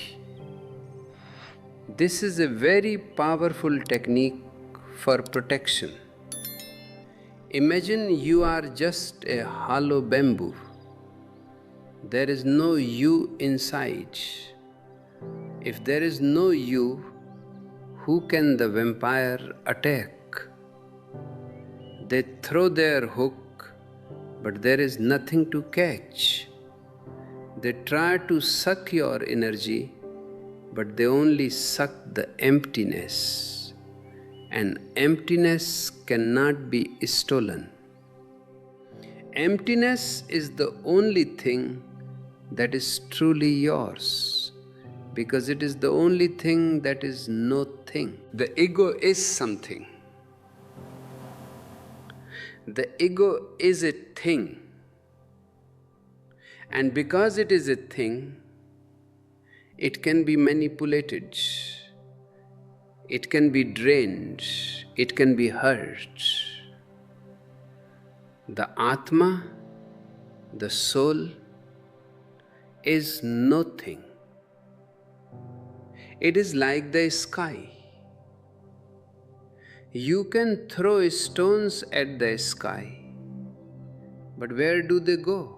This is a very powerful technique for protection. Imagine you are just a hollow bamboo. There is no you inside. If there is no you, who can the vampire attack? They throw their hook, but there is nothing to catch. They try to suck your energy, but they only suck the emptiness. And emptiness cannot be stolen. Emptiness is the only thing that is truly yours, because it is the only thing that is no thing. The ego is something. The ego is a thing. And because it is a thing, it can be manipulated, it can be drained, it can be hurt. The Atma, the soul, is nothing. It is like the sky. You can throw stones at the sky, but where do they go?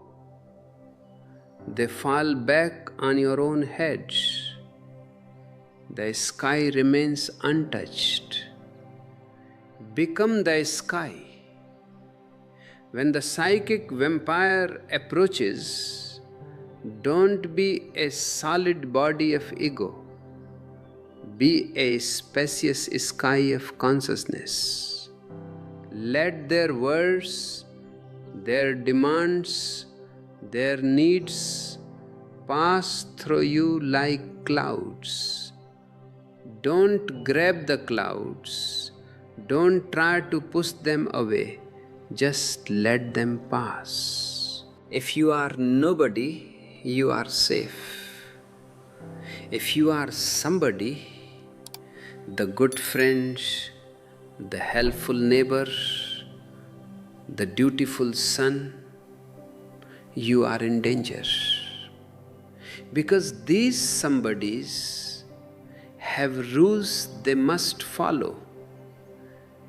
They fall back on your own head. The sky remains untouched. Become the sky. When the psychic vampire approaches, don't be a solid body of ego. Be a spacious sky of consciousness. Let their words, their demands, their needs pass through you like clouds. Don't grab the clouds. Don't try to push them away. Just let them pass. If you are nobody, you are safe. If you are somebody, the good friend, the helpful neighbor, the dutiful son, you are in danger. Because these somebodies have rules they must follow,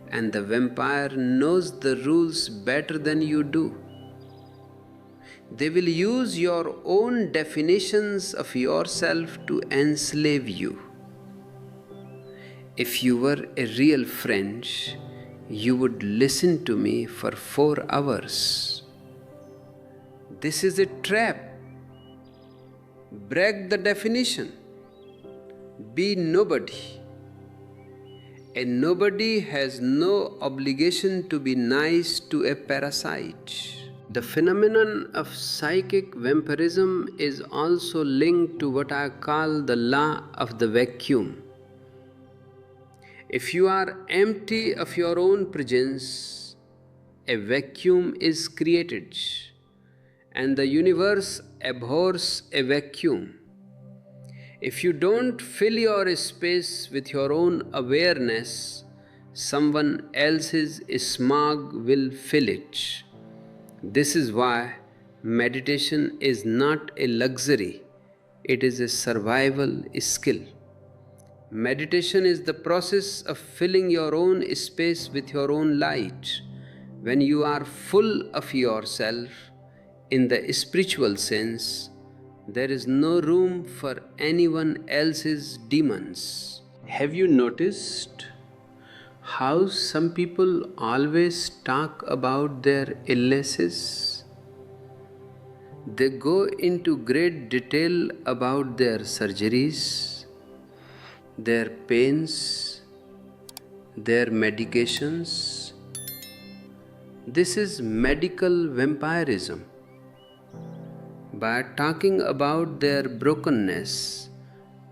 and the vampire knows the rules better than you do. They will use your own definitions of yourself to enslave you. If you were a real friend, you would listen to me for 4 hours. This is a trap. Break the definition. Be nobody. A nobody has no obligation to be nice to a parasite. The phenomenon of psychic vampirism is also linked to what I call the law of the vacuum. If you are empty of your own presence, a vacuum is created, and the universe abhors a vacuum. If you don't fill your space with your own awareness, someone else's ismog will fill it. This is why meditation is not a luxury, It is a survival skill. Meditation is the process of filling your own space with your own light. When you are full of yourself, in the spiritual sense, there is no room for anyone else's demons. Have you noticed how some people always talk about their illnesses? They go into great detail about their surgeries, their pains, their medications. This is medical vampirism. By talking about their brokenness,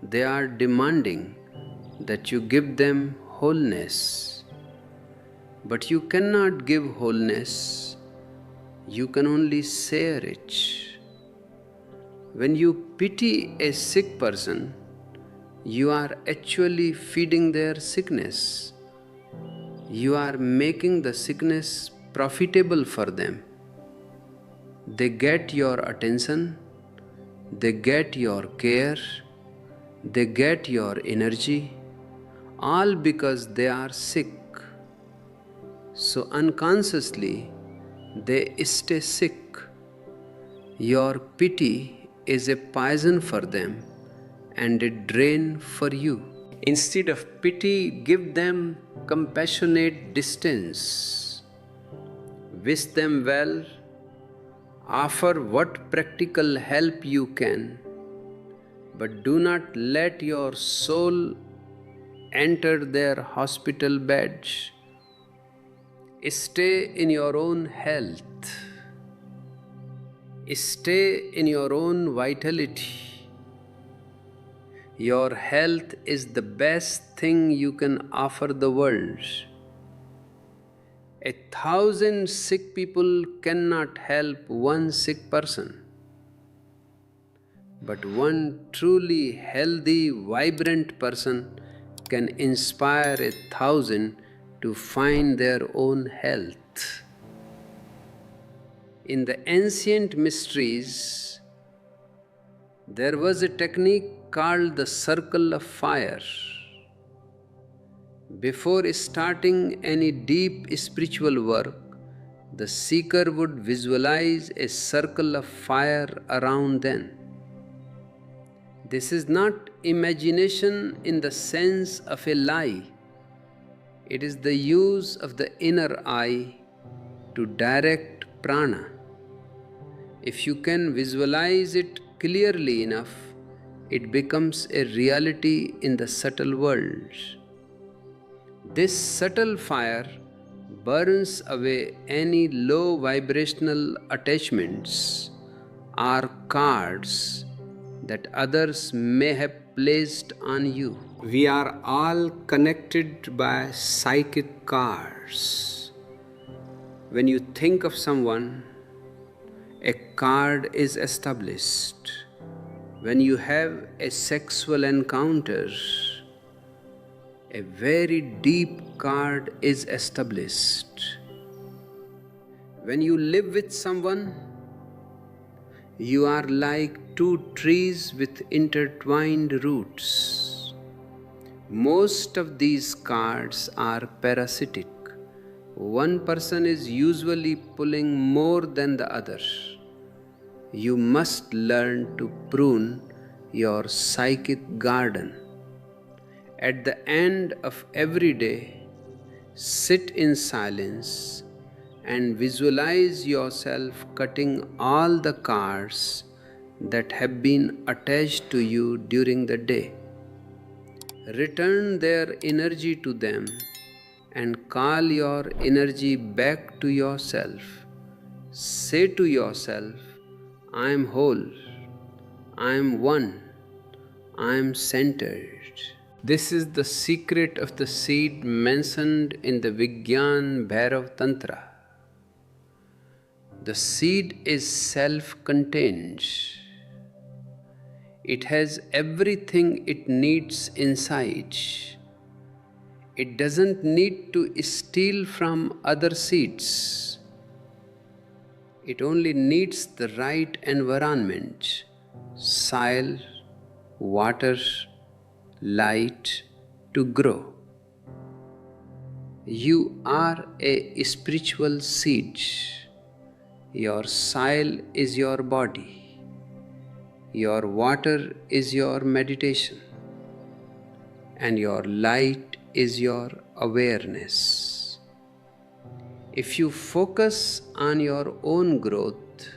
they are demanding that you give them wholeness. But you cannot give wholeness, you can only share it. When you pity a sick person, you are actually feeding their sickness. You are making the sickness profitable for them. They get your attention, they get your care, they get your energy, all because they are sick. So unconsciously, they stay sick. Your pity is a poison for them and a drain for you. Instead of pity, give them compassionate distance. Wish them well, offer what practical help you can, but do not let your soul enter their hospital bed. Stay in your own health. Stay in your own vitality. Your health is the best thing you can offer the world. 1,000 sick people cannot help one sick person. But one truly healthy, vibrant person can inspire 1,000 to find their own health. In the ancient mysteries, there was a technique called the circle of fire. Before starting any deep spiritual work, the seeker would visualize a circle of fire around them. This is not imagination in the sense of a lie. It is the use of the inner eye to direct prana. If you can visualize it clearly enough, it becomes a reality in the subtle world. This subtle fire burns away any low vibrational attachments or cards that others may have placed on you. We are all connected by psychic cards. When you think of someone, a card is established. When you have a sexual encounter, a very deep card is established. When you live with someone, you are like two trees with intertwined roots. Most of these cards are parasitic. One person is usually pulling more than the other. You must learn to prune your psychic garden. At the end of every day, sit in silence and visualize yourself cutting all the cards that have been attached to you during the day. Return their energy to them and call your energy back to yourself. Say to yourself, I am whole, I am one, I am centered. This is the secret of the seed mentioned in the Vigyan Bhairav Tantra. The seed is self-contained. It has everything it needs inside. It doesn't need to steal from other seeds. It only needs the right environment, soil, water, light to grow. You are a spiritual seed. Your soil is your body. Your water is your meditation. And your light is your awareness. If you focus on your own growth,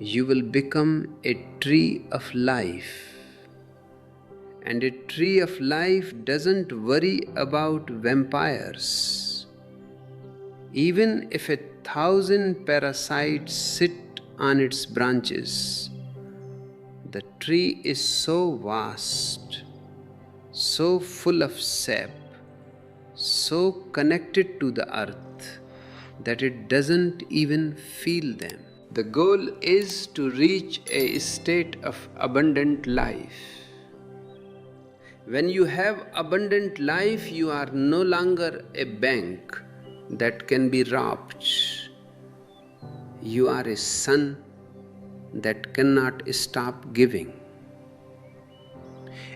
you will become a tree of life. And a tree of life doesn't worry about vampires. Even if 1,000 parasites sit on its branches, the tree is so vast, so full of sap, so connected to the earth that it doesn't even feel them. The goal is to reach a state of abundant life. When you have abundant life, you are no longer a bank that can be robbed. You are a sun that cannot stop giving.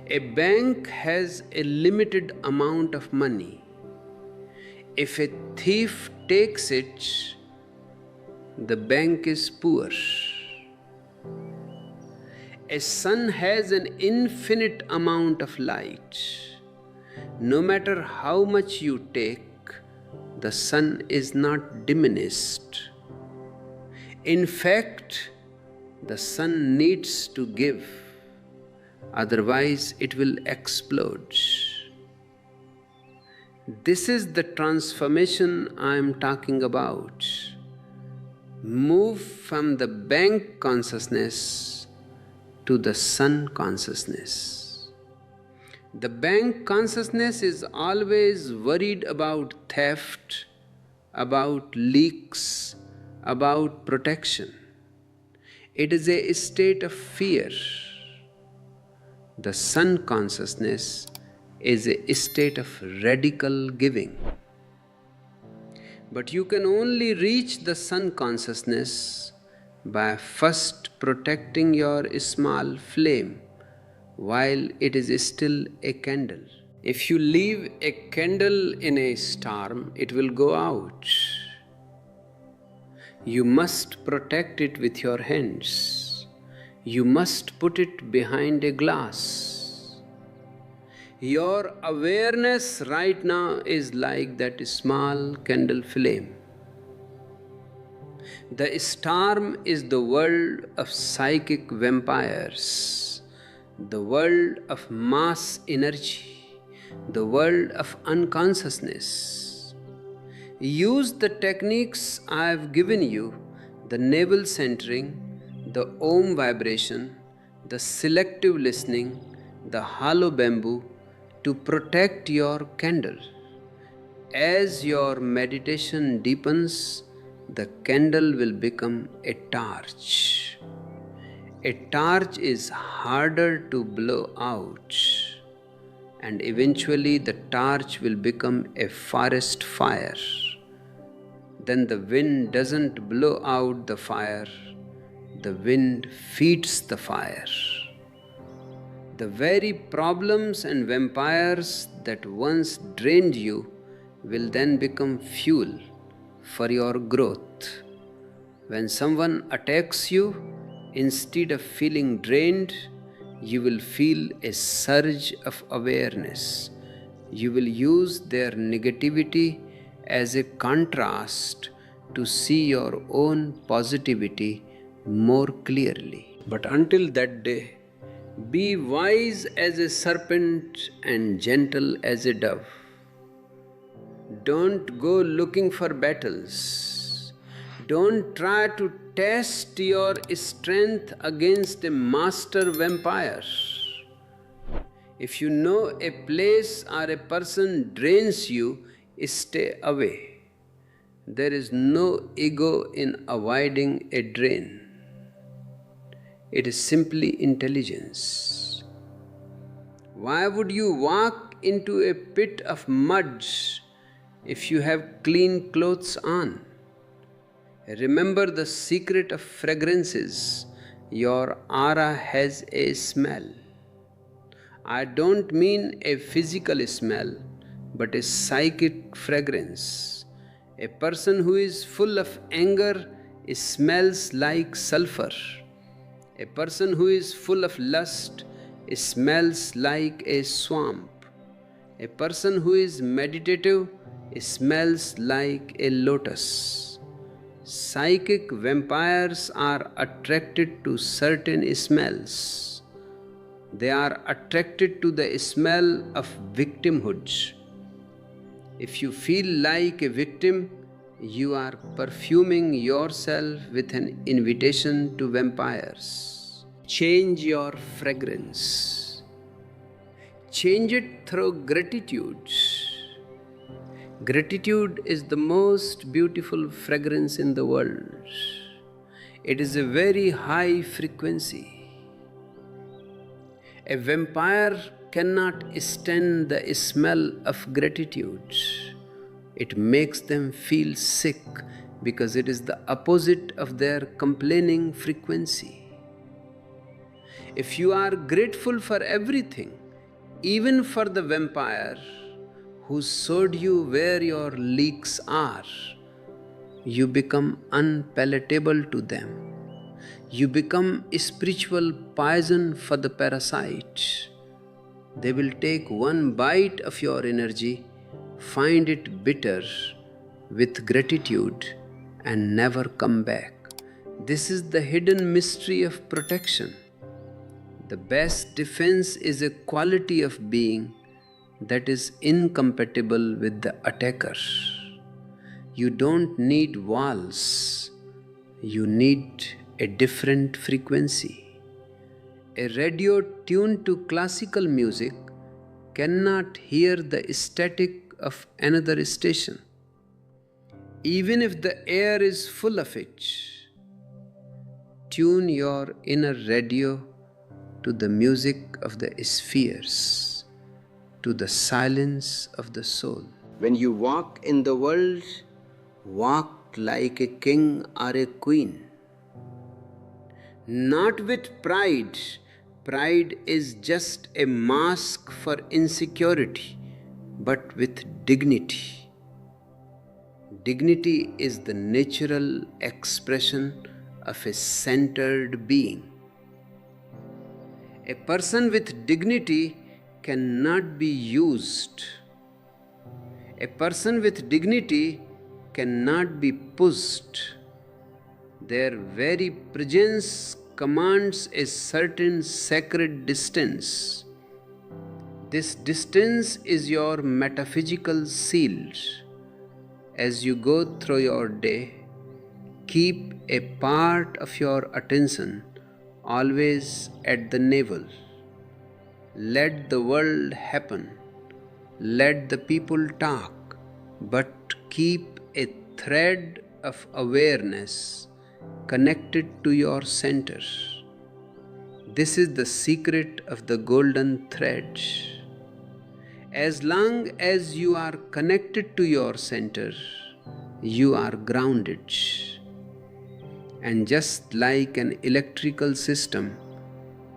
A bank has a limited amount of money. If a thief takes it, the bank is poor. A sun has an infinite amount of light. No matter how much you take, the sun is not diminished. In fact, the sun needs to give, otherwise it will explode. This is the transformation I am talking about. Move from the bank consciousness to the sun consciousness. The bank consciousness is always worried about theft, about leaks, about protection. It is a state of fear. The sun consciousness is a state of radical giving. But you can only reach the sun consciousness by first protecting your small flame while it is still a candle. If you leave a candle in a storm, it will go out. You must protect it with your hands. You must put it behind a glass. Your awareness right now is like that small candle flame. The storm is the world of psychic vampires, the world of mass energy, the world of unconsciousness. Use the techniques I have given you, the navel centering, the Om vibration, the selective listening, the hollow bamboo to protect your candle. As your meditation deepens, the candle will become a torch. A torch is harder to blow out, and eventually the torch will become a forest fire. Then the wind doesn't blow out the fire, the wind feeds the fire. The very problems and vampires that once drained you will then become fuel for your growth. When someone attacks you, instead of feeling drained, you will feel a surge of awareness. You will use their negativity as a contrast to see your own positivity more clearly. But until that day, be wise as a serpent and gentle as a dove. Don't go looking for battles. Don't try to test your strength against a master vampire. If you know a place or a person drains you, stay away. There is no ego in avoiding a drain. It is simply intelligence. Why would you walk into a pit of mud if you have clean clothes on? Remember the secret of fragrances. Your aura has a smell. I don't mean a physical smell, but a psychic fragrance. A person who is full of anger smells like sulfur. A person who is full of lust smells like a swamp. A person who is meditative smells like a lotus. Psychic vampires are attracted to certain smells. They are attracted to the smell of victimhood. If you feel like a victim, you are perfuming yourself with an invitation to vampires. Change your fragrance. Change it through gratitude. Gratitude is the most beautiful fragrance in the world. It is a very high frequency. A vampire cannot stand the smell of gratitude. It makes them feel sick because it is the opposite of their complaining frequency. If you are grateful for everything, even for the vampire who showed you where your leaks are, you become unpalatable to them. You become spiritual poison for the parasites. They will take one bite of your energy, find it bitter with gratitude, and never come back. This is the hidden mystery of protection. The best defense is a quality of being that is incompatible with the attacker. You don't need walls, you need a different frequency. A radio tuned to classical music cannot hear the static of another station, even if the air is full of it. Tune your inner radio to the music of the spheres, to the silence of the soul. When you walk in the world, walk like a king or a queen. Not with pride. Pride is just a mask for insecurity, but with dignity. Dignity is the natural expression of a centered being. A person with dignity cannot be used. A person with dignity cannot be pushed. Their very presence commands a certain sacred distance. This distance is your metaphysical shield. As you go through your day, keep a part of your attention always at the navel. Let the world happen. Let the people talk, but keep a thread of awareness connected to your center. This is the secret of the golden thread. As long as you are connected to your center, you are grounded. And just like an electrical system,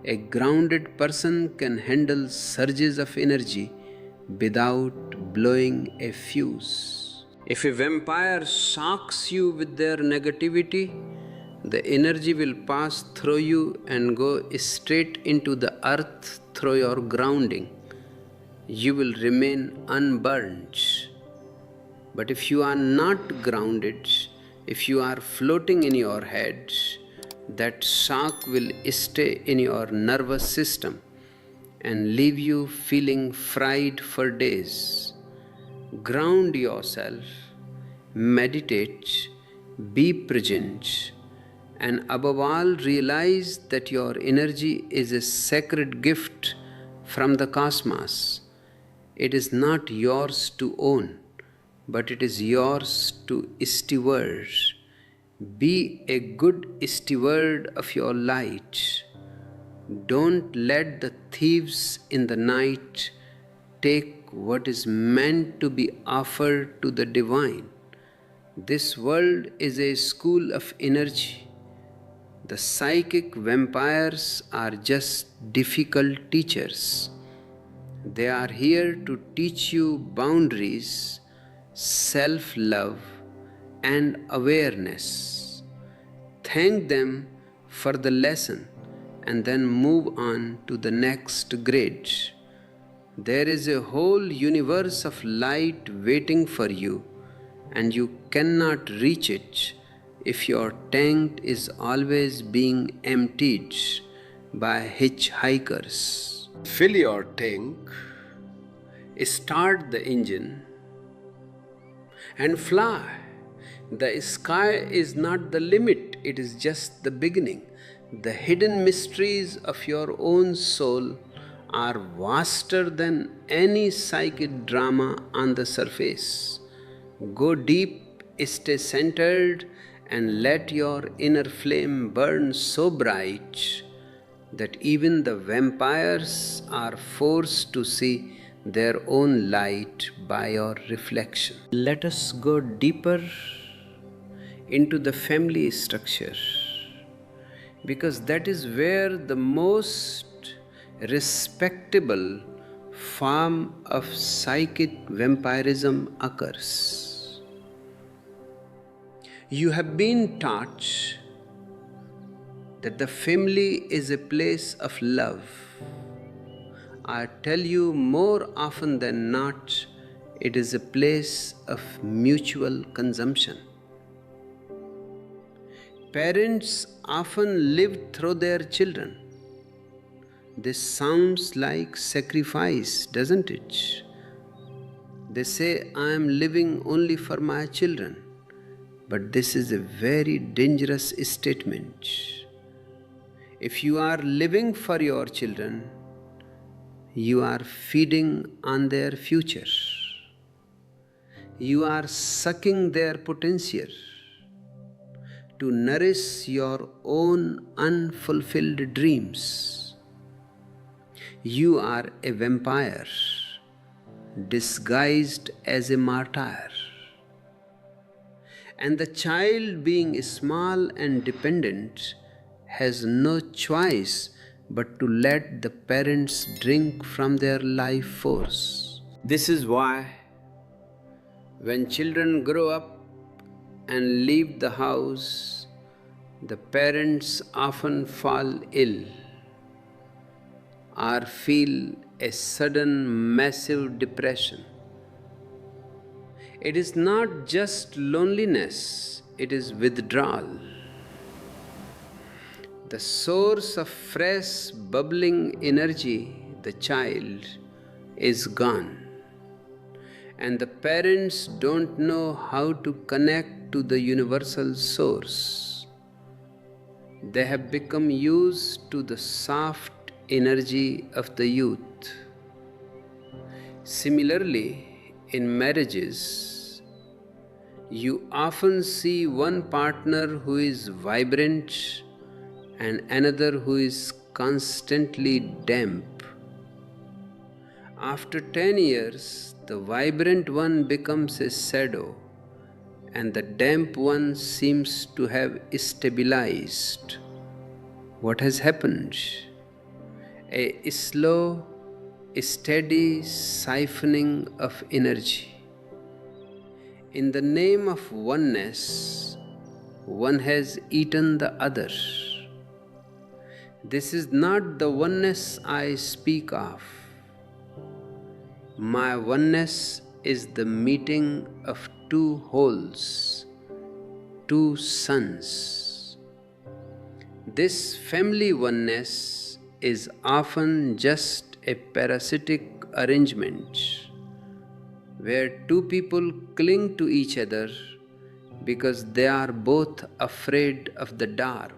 a grounded person can handle surges of energy without blowing a fuse. If a vampire shocks you with their negativity, the energy will pass through you and go straight into the earth through your grounding. You will remain unburned. But if you are not grounded, if you are floating in your head, that shock will stay in your nervous system and leave you feeling fried for days. Ground yourself, meditate, be present, and above all realize that your energy is a sacred gift from the cosmos. It is not yours to own, but it is yours to steward. Be a good steward of your light. Don't let the thieves in the night take what is meant to be offered to the divine. This world is a school of energy. The psychic vampires are just difficult teachers. They are here to teach you boundaries, self-love, and awareness. Thank them for the lesson and then move on to the next grade. There is a whole universe of light waiting for you, and you cannot reach it if your tank is always being emptied by hitchhikers. Fill your tank, start the engine, and fly. The sky is not the limit, it is just the beginning. The hidden mysteries of your own soul are vaster than any psychic drama on the surface. Go deep, stay centered, and let your inner flame burn so bright that even the vampires are forced to see their own light by your reflection. Let us go deeper into the family structure, because that is where the most respectable form of psychic vampirism occurs. You have been taught that the family is a place of love. I tell you, more often than not, it is a place of mutual consumption. Parents often live through their children. This sounds like sacrifice, doesn't it? They say, I am living only for my children. But this is a very dangerous statement. If you are living for your children, you are feeding on their future. You are sucking their potential to nourish your own unfulfilled dreams. You are a vampire disguised as a martyr. And the child, being small and dependent, has no choice but to let the parents drink from their life force. This is why when children grow up and leave the house, the parents often fall ill or feel a sudden massive depression. It is not just loneliness, it is withdrawal. The source of fresh, bubbling energy, the child, is gone. And the parents don't know how to connect to the universal source. They have become used to the soft energy of the youth. Similarly, in marriages, you often see one partner who is vibrant and another who is constantly damp. After 10 years, the vibrant one becomes a shadow and the damp one seems to have stabilized. What has happened? A slow, steady siphoning of energy. In the name of oneness, one has eaten the other. This is not the oneness I speak of. My oneness is the meeting of two wholes, two suns. This family oneness is often just a parasitic arrangement where two people cling to each other because they are both afraid of the dark.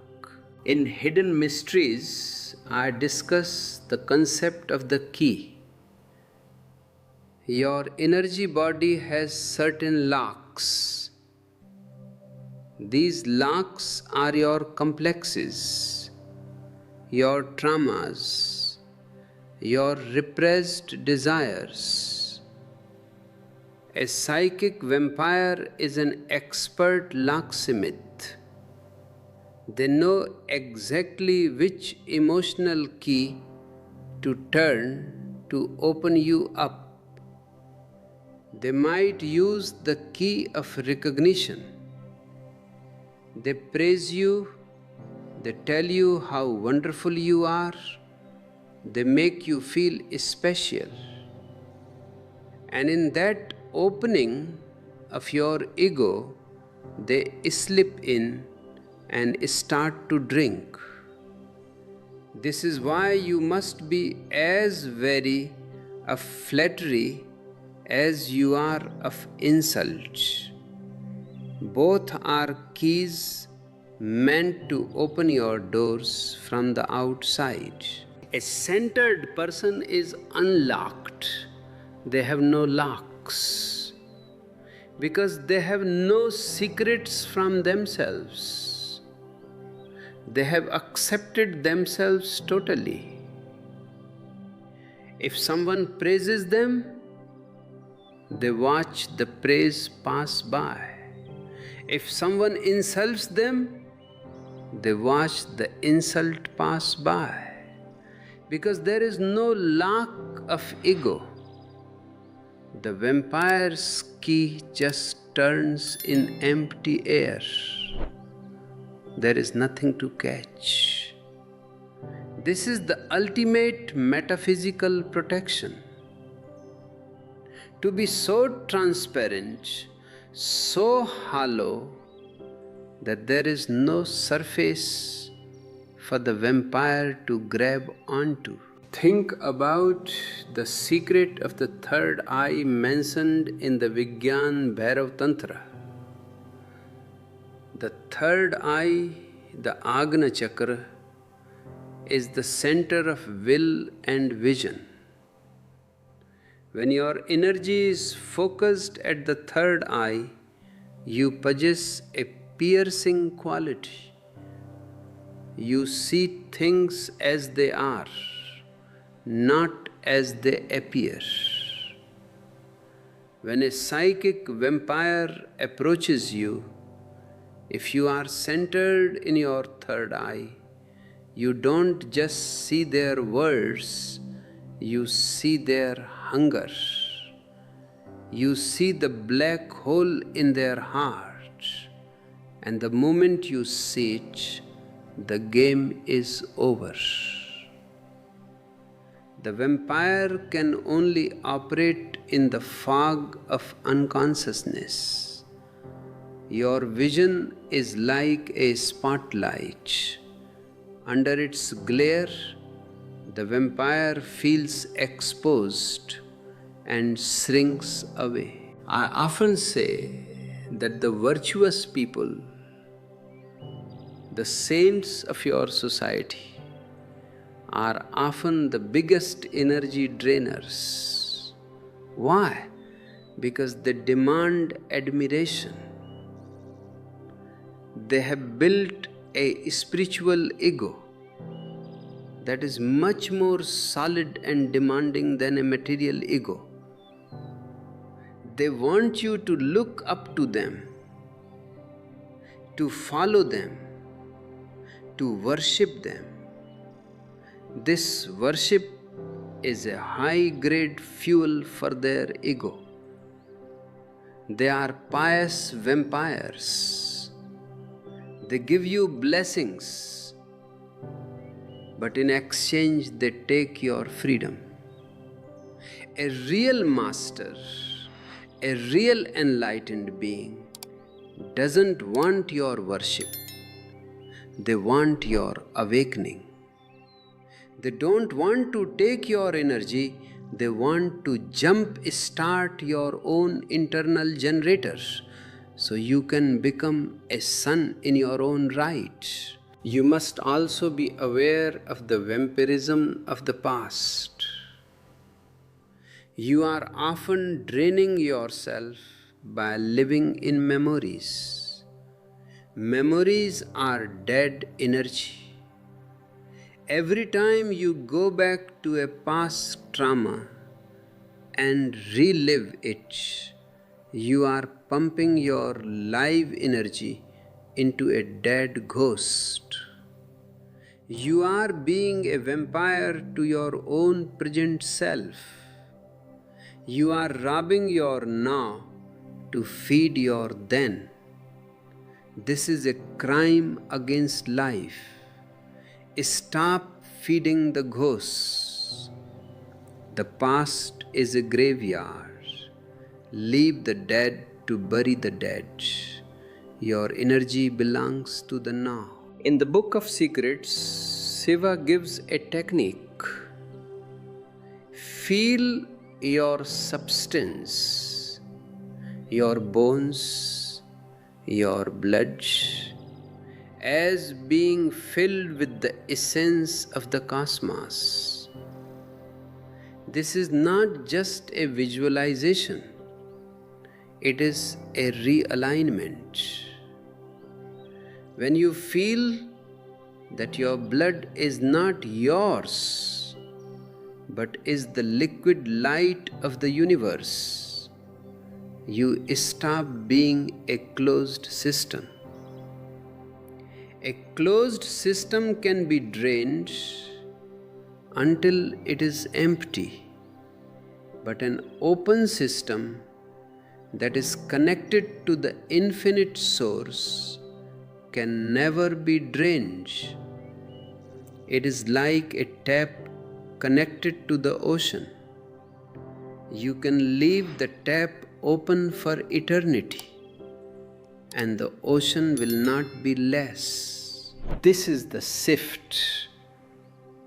In Hidden Mysteries, I discuss the concept of the key. Your energy body has certain locks. These locks are your complexes, your traumas, your repressed desires. A psychic vampire is an expert locksmith. They know exactly which emotional key to turn to to open you up. They might use the key of recognition. They praise you, they tell you how wonderful you are, they make you feel special. And in that opening of your ego, they slip in and start to drink. This is why you must be as wary of flattery as you are of insult. Both are keys meant to open your doors from the outside. A centered person is unlocked. They have no locks because they have no secrets from themselves. They have accepted themselves totally. If someone praises them, they watch the praise pass by. If someone insults them, they watch the insult pass by. Because there is no lack of ego. The vampire's key just turns in empty air. There is nothing to catch. This is the ultimate metaphysical protection. To be so transparent, so hollow, that there is no surface for the vampire to grab onto. Think about the secret of the third eye mentioned in the Vigyan Bhairav Tantra. The third eye, the Agna Chakra, is the center of will and vision. When your energy is focused at the third eye, you possess a piercing quality. You see things as they are, not as they appear. When a psychic vampire approaches you, if you are centered in your third eye, you don't just see their words, you see their hunger. You see the black hole in their heart, and the moment you see it, the game is over. The vampire can only operate in the fog of unconsciousness. Your vision is like a spotlight. Under its glare, the vampire feels exposed and shrinks away. I often say that the virtuous people, the saints of your society, are often the biggest energy drainers. Why? Because they demand admiration. They have built a spiritual ego that is much more solid and demanding than a material ego. They want you to look up to them, to follow them, to worship them. This worship is a high-grade fuel for their ego. They are pious vampires. They give you blessings, but in exchange they take your freedom. A real master, a real enlightened being doesn't want your worship. They want your awakening. They don't want to take your energy, they want to jump-start your own internal generator so you can become a sun in your own right. You must also be aware of the vampirism of the past. You are often draining yourself by living in memories. Memories are dead energy. Every time you go back to a past trauma and relive it, you are pumping your live energy into a dead ghost. You are being a vampire to your own present self. You are robbing your now to feed your then. This is a crime against life. Stop feeding the ghosts. The past is a graveyard. Leave the dead to bury the dead. Your energy belongs to the now. In the Book of Secrets, Shiva gives a technique. Feel your substance, your bones, your blood, as being filled with the essence of the cosmos. This is not just a visualization, it is a realignment. When you feel that your blood is not yours, but is the liquid light of the universe, you stop being a closed system. A closed system can be drained until it is empty, but an open system that is connected to the infinite source can never be drained. It is like a tap connected to the ocean. You can leave the tap open for eternity, and the ocean will not be less. This is the shift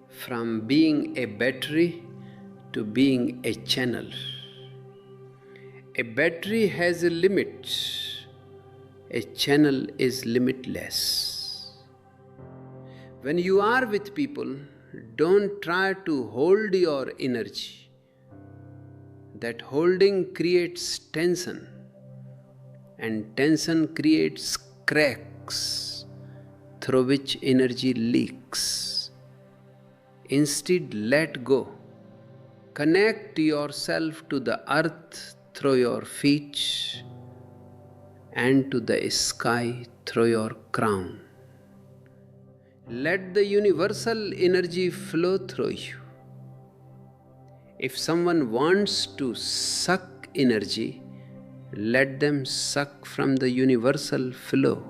from being a battery to being a channel. A battery has a limit. A channel is limitless. When you are with people, don't try to hold your energy. That holding creates tension, and tension creates cracks through which energy leaks. Instead, let go. Connect yourself to the earth through your feet and to the sky through your crown. Let the universal energy flow through you. If someone wants to suck energy, let them suck from the universal flow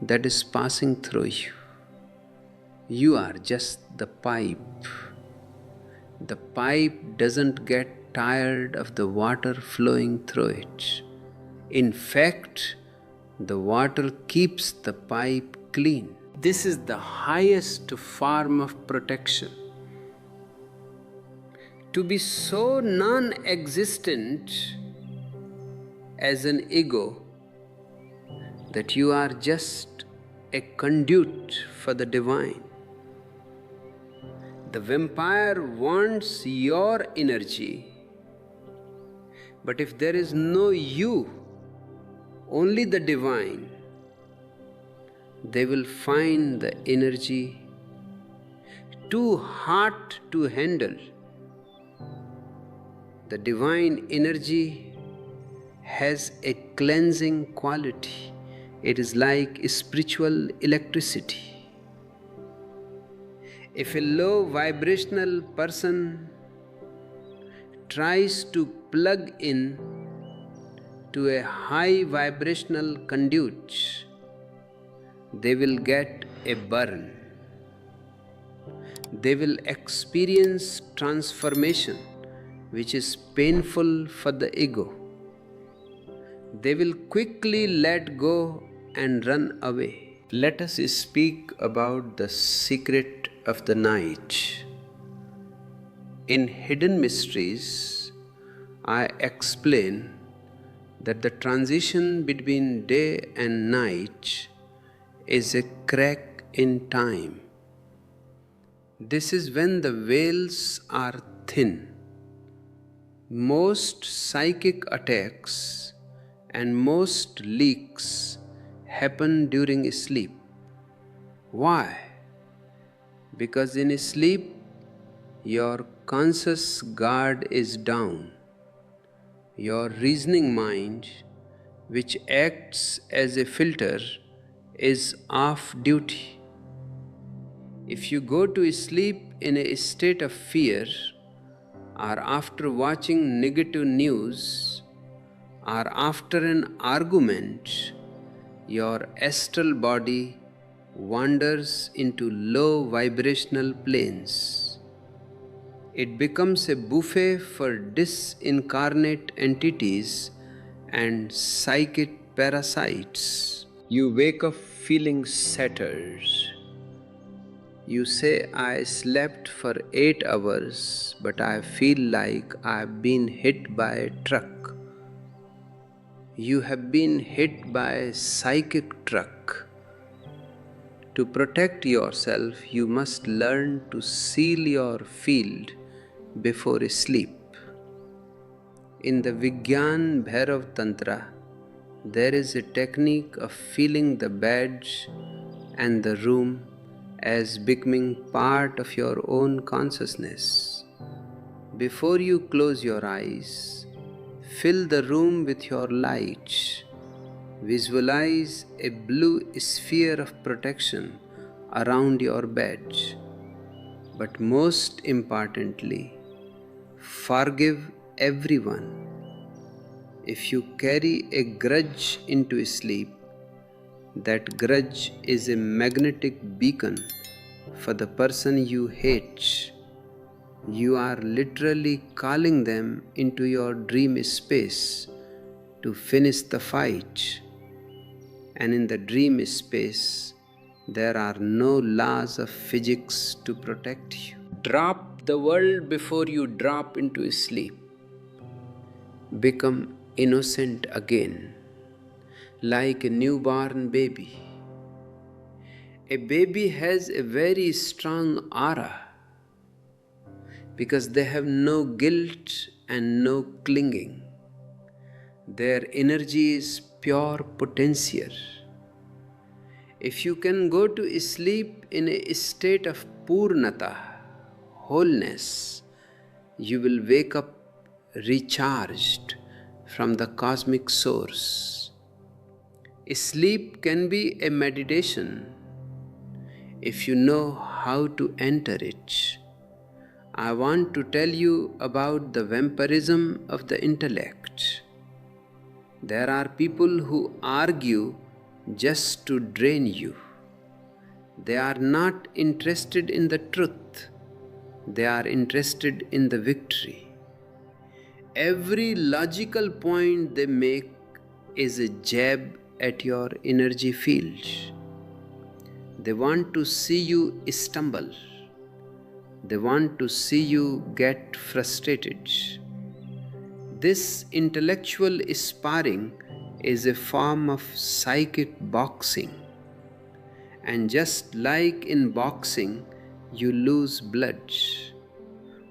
that is passing through you. You are just the pipe. The pipe doesn't get tired of the water flowing through it. In fact, the water keeps the pipe clean. This is the highest form of protection. To be so non-existent as an ego that you are just a conduit for the divine. The vampire wants your energy, but if there is no you, only the divine, they will find the energy too hard to handle. The divine energy has a cleansing quality. It is like spiritual electricity. If a low vibrational person tries to plug in to a high vibrational conduit, they will get a burn. They will experience transformation, which is painful for the ego. They will quickly let go and run away. Let us speak about the secret of the night. In Hidden Mysteries, I explain that the transition between day and night is a crack in time. This is when the veils are thin. Most psychic attacks and most leaks happen during sleep. Why? Because in sleep, your conscious guard is down. Your reasoning mind, which acts as a filter, is off duty. If you go to sleep in a state of fear, or after watching negative news, or after an argument, your astral body wanders into low vibrational planes. It becomes a buffet for disincarnate entities and psychic parasites. You wake up feeling shattered. You say, I slept for 8 hours, but I feel like I've been hit by a truck. You have been hit by a psychic truck. To protect yourself, you must learn to seal your field before sleep. In the Vigyan Bhairav Tantra, there is a technique of feeling the bed and the room as becoming part of your own consciousness. Before you close your eyes, fill the room with your light. Visualize a blue sphere of protection around your bed. But most importantly, forgive everyone. If you carry a grudge into sleep, that grudge is a magnetic beacon for the person you hate. You are literally calling them into your dream space to finish the fight. And in the dream space, there are no laws of physics to protect you. Drop the world before you drop into sleep. Become innocent again, like a newborn baby. A baby has a very strong aura because they have no guilt and no clinging. Their energy is pure potential. If you can go to sleep in a state of purnata, wholeness, you will wake up recharged from the cosmic source. Sleep can be a meditation if you know how to enter it. I want to tell you about the vampirism of the intellect. There are people who argue just to drain you. They are not interested in the truth. They are interested in the victory. Every logical point they make is a jab at your energy field. They want to see you stumble. They want to see you get frustrated. This intellectual sparring is a form of psychic boxing. And just like in boxing, you lose blood.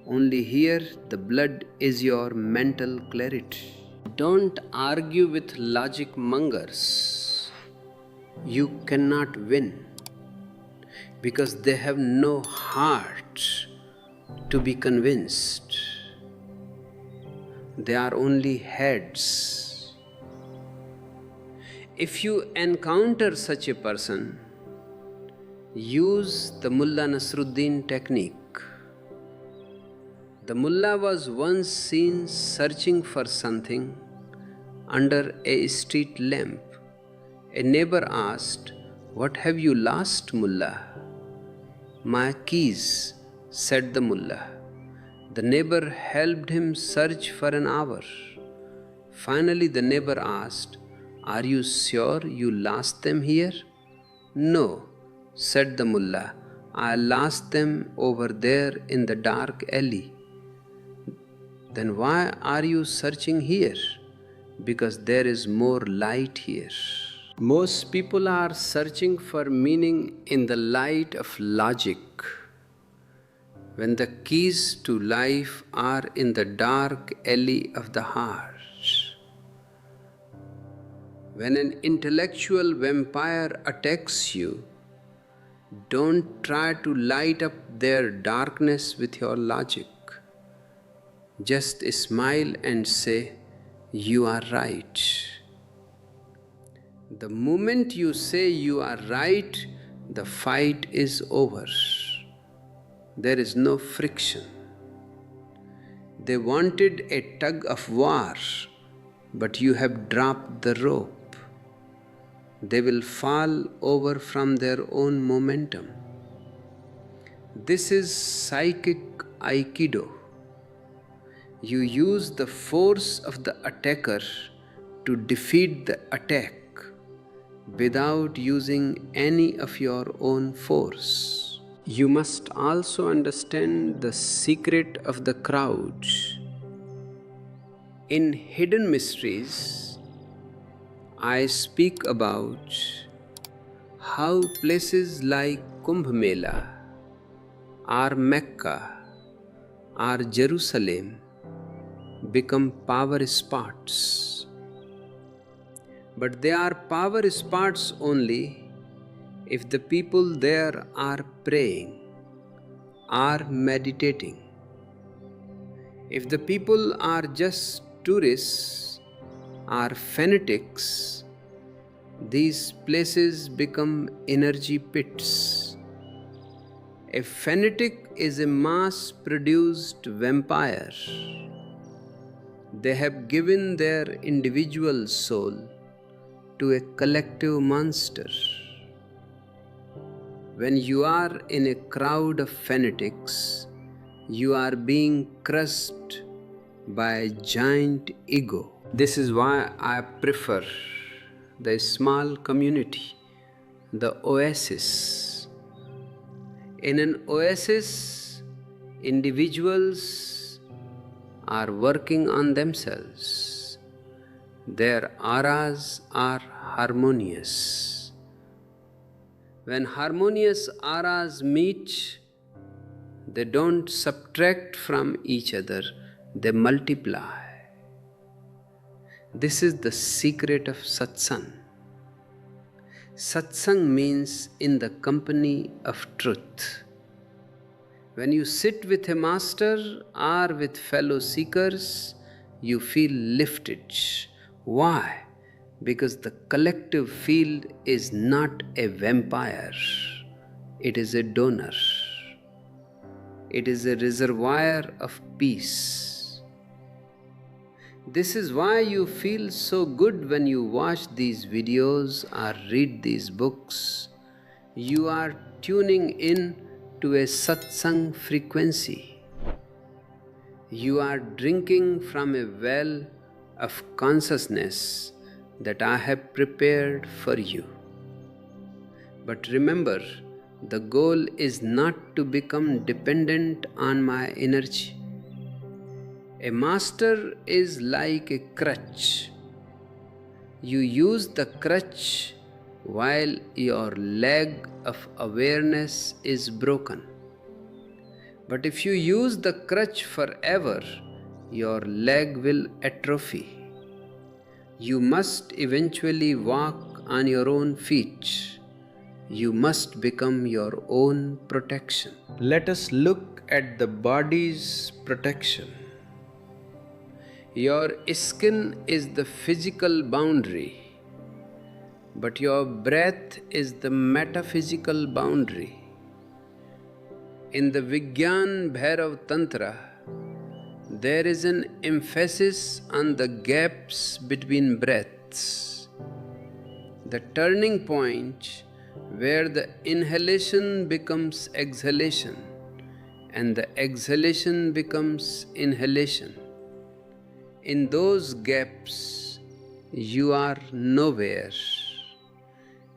Only here the blood is your mental clarity. Don't argue with logic mongers. You cannot win because they have no heart to be convinced. They are only heads. If you encounter such a person, use the Mullah Nasruddin technique. The mullah was once seen searching for something under a street lamp. A neighbor asked, "What have you lost, mullah?" "My keys," said the mullah. The neighbor helped him search for an hour. Finally, the neighbor asked, "Are you sure you lost them here?" "No," said the mullah. "I lost them over there in the dark alley." "Then why are you searching here?" "Because there is more light here." Most people are searching for meaning in the light of logic, when the keys to life are in the dark alley of the heart. When an intellectual vampire attacks you, don't try to light up their darkness with your logic. Just smile and say, "You are right." The moment you say you are right, the fight is over. There is no friction. They wanted a tug of war, but you have dropped the rope. They will fall over from their own momentum. This is psychic aikido. You use the force of the attacker to defeat the attack without using any of your own force. You must also understand the secret of the crowd. In Hidden Mysteries, I speak about how places like Kumbh Mela, or Mecca, or Jerusalem become power spots. But they are power spots only if the people there are praying or meditating. If the people are just tourists or fanatics, these places become energy pits. A fanatic is a mass-produced vampire. They have given their individual soul to a collective monster. When you are in a crowd of fanatics, you are being crushed by a giant ego. This is why I prefer the small community, the oasis. In an oasis, individuals are working on themselves. Their auras are harmonious. When harmonious auras meet, they don't subtract from each other, they multiply. This is the secret of satsang. Satsang means in the company of truth. When you sit with a master or with fellow seekers, you feel lifted. Why? Because the collective field is not a vampire, it is a donor. It is a reservoir of peace. This is why you feel so good when you watch these videos or read these books. You are tuning in to a satsang frequency. You are drinking from a well of consciousness that I have prepared for you. But remember, the goal is not to become dependent on my energy. A master is like a crutch. You use the crutch while your leg of awareness is broken. But if you use the crutch forever, your leg will atrophy. You must eventually walk on your own feet. You must become your own protection. Let us look at the body's protection. Your skin is the physical boundary, but your breath is the metaphysical boundary. In the Vigyan Bhairav Tantra, there is an emphasis on the gaps between breaths. The turning point where the inhalation becomes exhalation and the exhalation becomes inhalation. In those gaps, you are nowhere.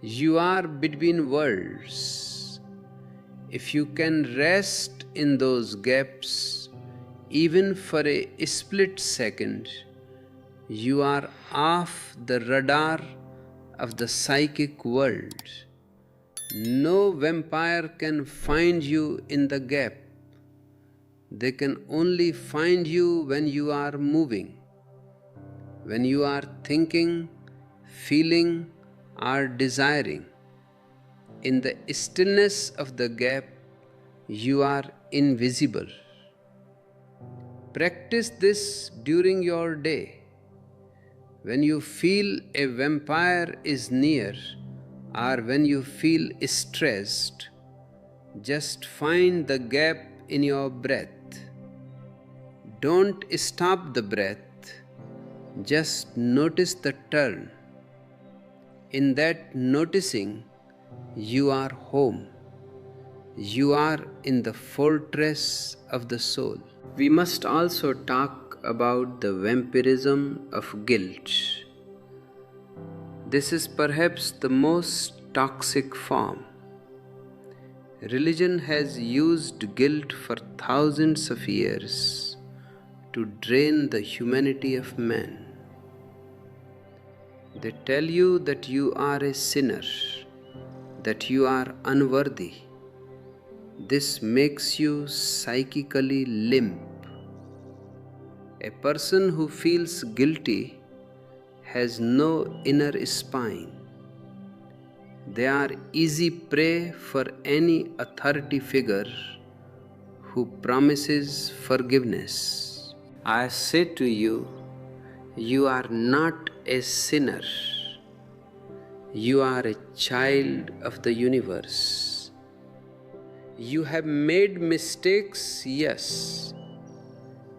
You are between worlds. If you can rest in those gaps, even for a split second, you are off the radar of the psychic world. No vampire can find you in the gap. They can only find you when you are moving, when you are thinking, feeling, or desiring. In the stillness of the gap, you are invisible. Practice this during your day. When you feel a vampire is near, or when you feel stressed, Just find the gap in your breath. Don't stop the breath, just notice the turn. In that noticing, you are home. You are in the fortress of the soul. We must also talk about the vampirism of guilt. This is perhaps the most toxic form. Religion has used guilt for thousands of years to drain the humanity of man. They tell you that you are a sinner, that you are unworthy. This makes you psychically limp. A person who feels guilty has no inner spine. They are easy prey for any authority figure who promises forgiveness. I say to you, you are not a sinner. You are a child of the universe. You have made mistakes, yes,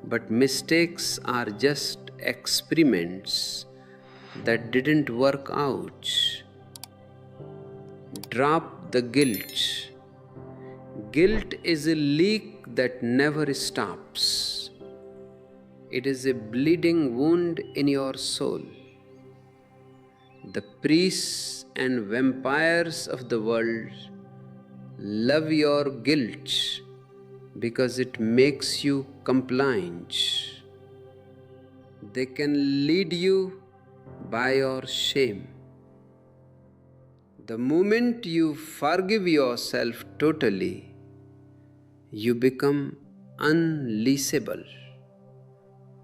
but mistakes are just experiments that didn't work out. Drop the guilt. Guilt is a leak that never stops. It is a bleeding wound in your soul. The priests and vampires of the world love your guilt because it makes you compliant. They can lead you by your shame. The moment you forgive yourself totally, you become unleashable.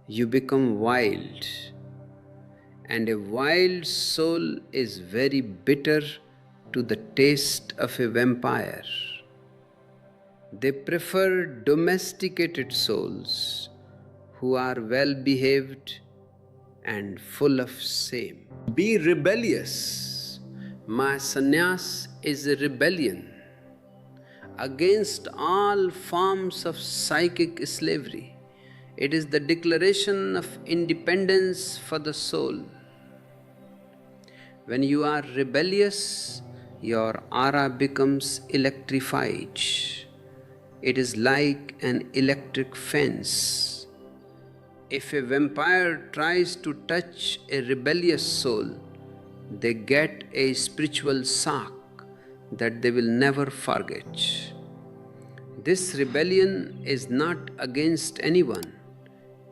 You become wild. And a wild soul is very bitter to the taste of a vampire. They prefer domesticated souls who are well behaved and full of shame. Be rebellious. My sannyas is a rebellion against all forms of psychic slavery. It is the declaration of independence for the soul. When you are rebellious, your aura becomes electrified. It is like an electric fence. If a vampire tries to touch a rebellious soul, they get a spiritual shock that they will never forget. This rebellion is not against anyone.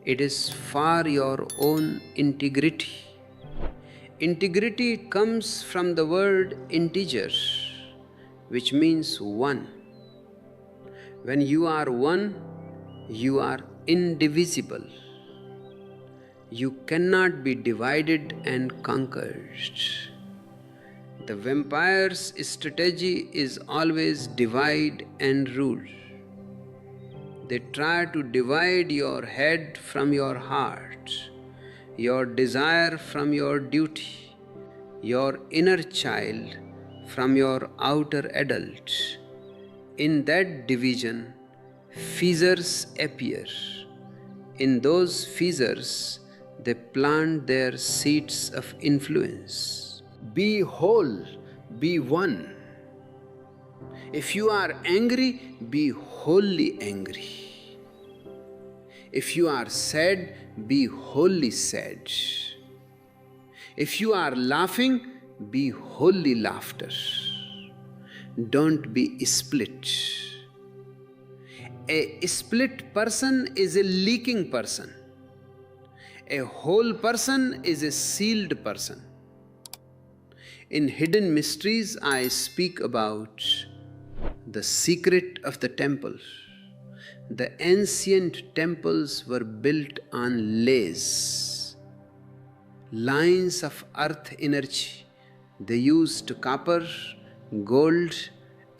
It is for your own integrity. Integrity comes from the word integer, which means one. When you are one, you are indivisible. You cannot be divided and conquered. The vampire's strategy is always divide and rule. They try to divide your head from your heart, your desire from your duty, your inner child from your outer adult. In that division, fissures appear. In those fissures, they plant their seeds of influence. Be whole, be one. If you are angry, be wholly angry. If you are sad, be wholly sad. If you are laughing, be wholly laughter. Don't be split. A split person is a leaking person. A whole person is a sealed person. In Hidden Mysteries, I speak about the secret of the temple. The ancient temples were built on lays, lines of earth energy. They used copper, gold,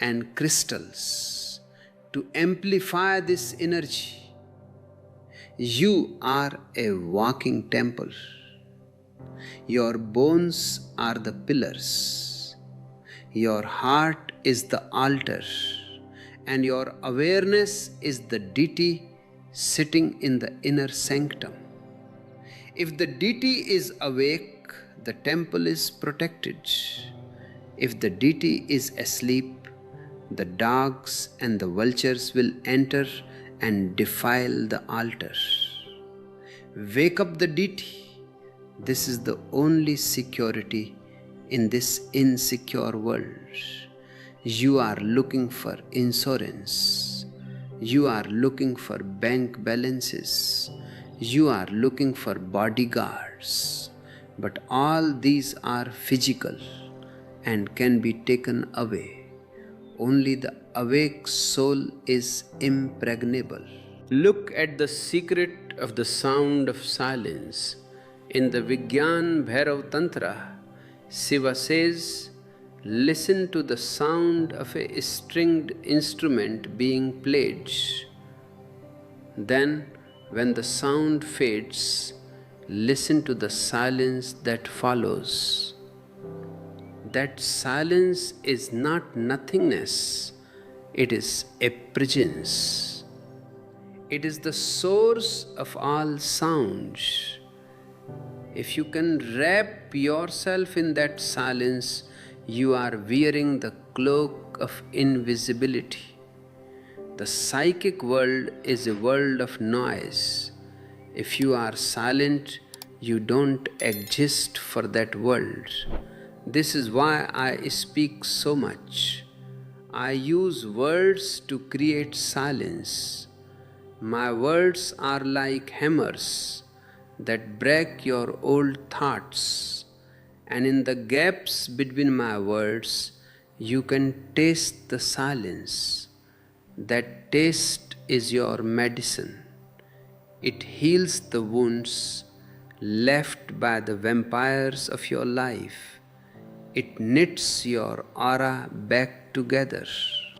and crystals to amplify this energy. You are a walking temple. Your bones are the pillars. Your heart is the altar. and your awareness is the deity sitting in the inner sanctum. If the deity is awake, the temple is protected. If the deity is asleep, the dogs and the vultures will enter and defile the altar. Wake up the deity. This is the only security in this insecure world. You are looking for insurance. You are looking for bank balances. You are looking for bodyguards. But all these are physical and can be taken away. Only the awake soul is impregnable. Look at the secret of the sound of silence. In the Vigyan Bhairav Tantra, Shiva says, listen to the sound of a stringed instrument being played. Then, when the sound fades, listen to the silence that follows. That silence is not nothingness, it is a presence. It is the source of all sounds. If you can wrap yourself in that silence, you are wearing the cloak of invisibility. The psychic world is a world of noise. If you are silent, you don't exist for that world. This is why I speak so much. I use words to create silence. My words are like hammers that break your old thoughts, and in the gaps between my words, you can taste the silence. That taste is your medicine. It heals the wounds left by the vampires of your life. It knits your aura back together.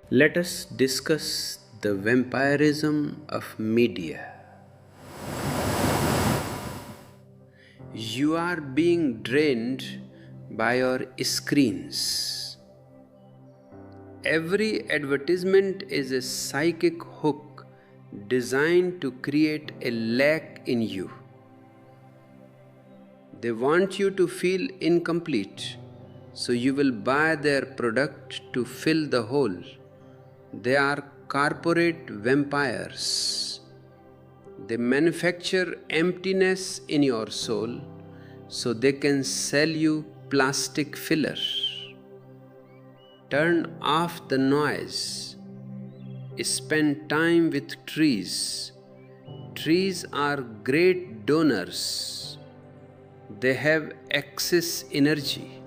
Let us discuss the vampirism of media. You are being drained by your screens. Every advertisement is a psychic hook designed to create a lack in you. They want you to feel incomplete, so you will buy their product to fill the hole. They are corporate vampires. They manufacture emptiness in your soul so they can sell you plastic filler. Turn off the noise. Spend time with trees. Trees are great donors. They have excess energy.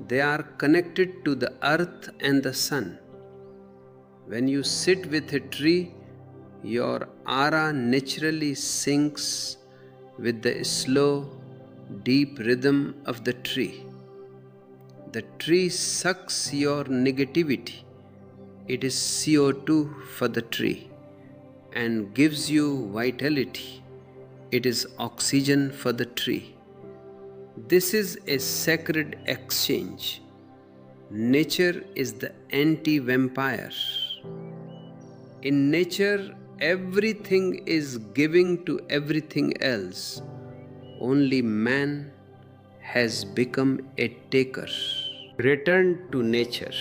They are connected to the earth and the sun. When you sit with a tree, your aura naturally syncs with the slow, deep rhythm of the tree. The tree sucks your negativity. It is CO2 for the tree and gives you vitality. It is oxygen for the tree. This is a sacred exchange. Nature is the anti-vampire. In nature, everything is giving to everything else. Only man has become a taker. Return to nature.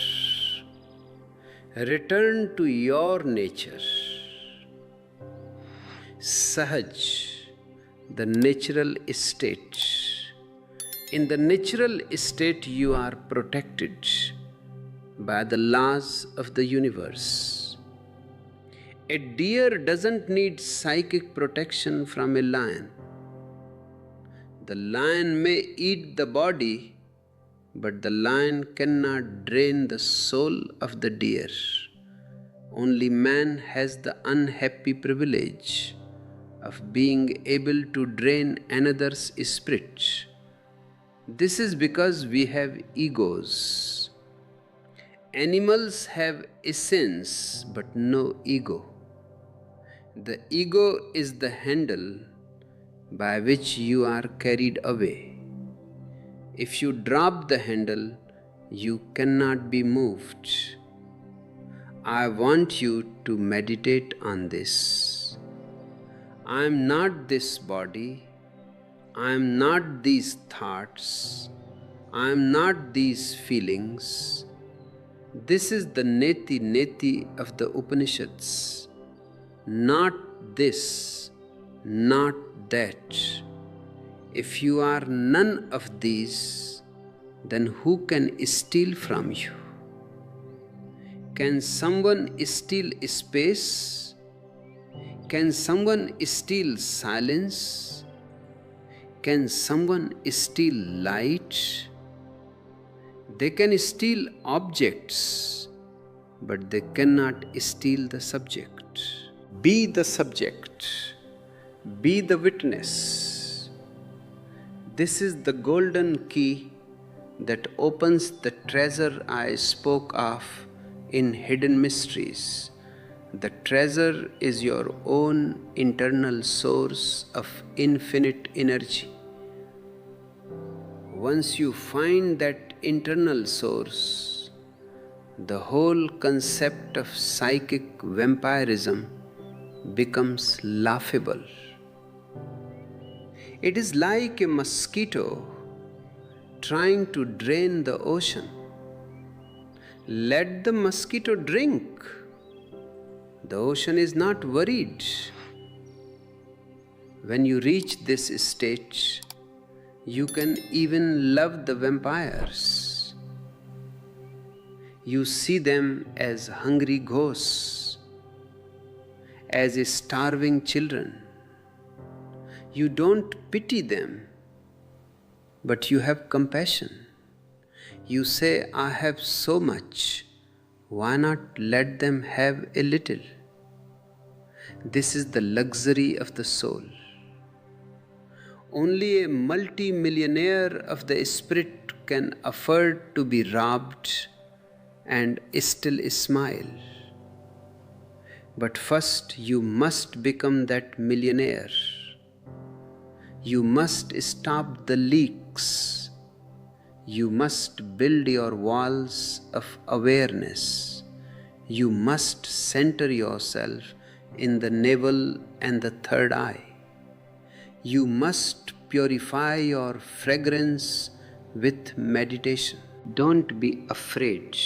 Return to your nature. Sahaj, the natural state. In the natural state, you are protected by the laws of the universe. A deer doesn't need psychic protection from a lion. The lion may eat the body, but the lion cannot drain the soul of the deer. Only man has the unhappy privilege of being able to drain another's spirit. This is because we have egos. Animals have essence but no ego. The ego is the handle by which you are carried away. If you drop the handle, you cannot be moved. I want you to meditate on this. I am not this body. I am not these thoughts. I am not these feelings. This is the neti neti of the Upanishads. Not this, not that. If you are none of these, then who can steal from you? Can someone steal space? Can someone steal silence? Can someone steal light? They can steal objects, but they cannot steal the subject. Be the subject. Be the witness. This is the golden key that opens the treasure I spoke of in Hidden Mysteries. The treasure is your own internal source of infinite energy. Once you find that internal source, the whole concept of psychic vampirism becomes laughable. It is like a mosquito trying to drain the ocean. Let the mosquito drink. The ocean is not worried. When you reach this stage, you can even love the vampires. You see them as hungry ghosts, as starving children. You don't pity them, but you have compassion. You say, I have so much, why not let them have a little? This is the luxury of the soul. Only a multi-millionaire of the spirit can afford to be robbed and still smile. But first you must become that millionaire. You must stop the leaks. You must build your walls of awareness. You must center yourself in the navel and the third eye. You must purify your fragrance with meditation. Don't be afraid.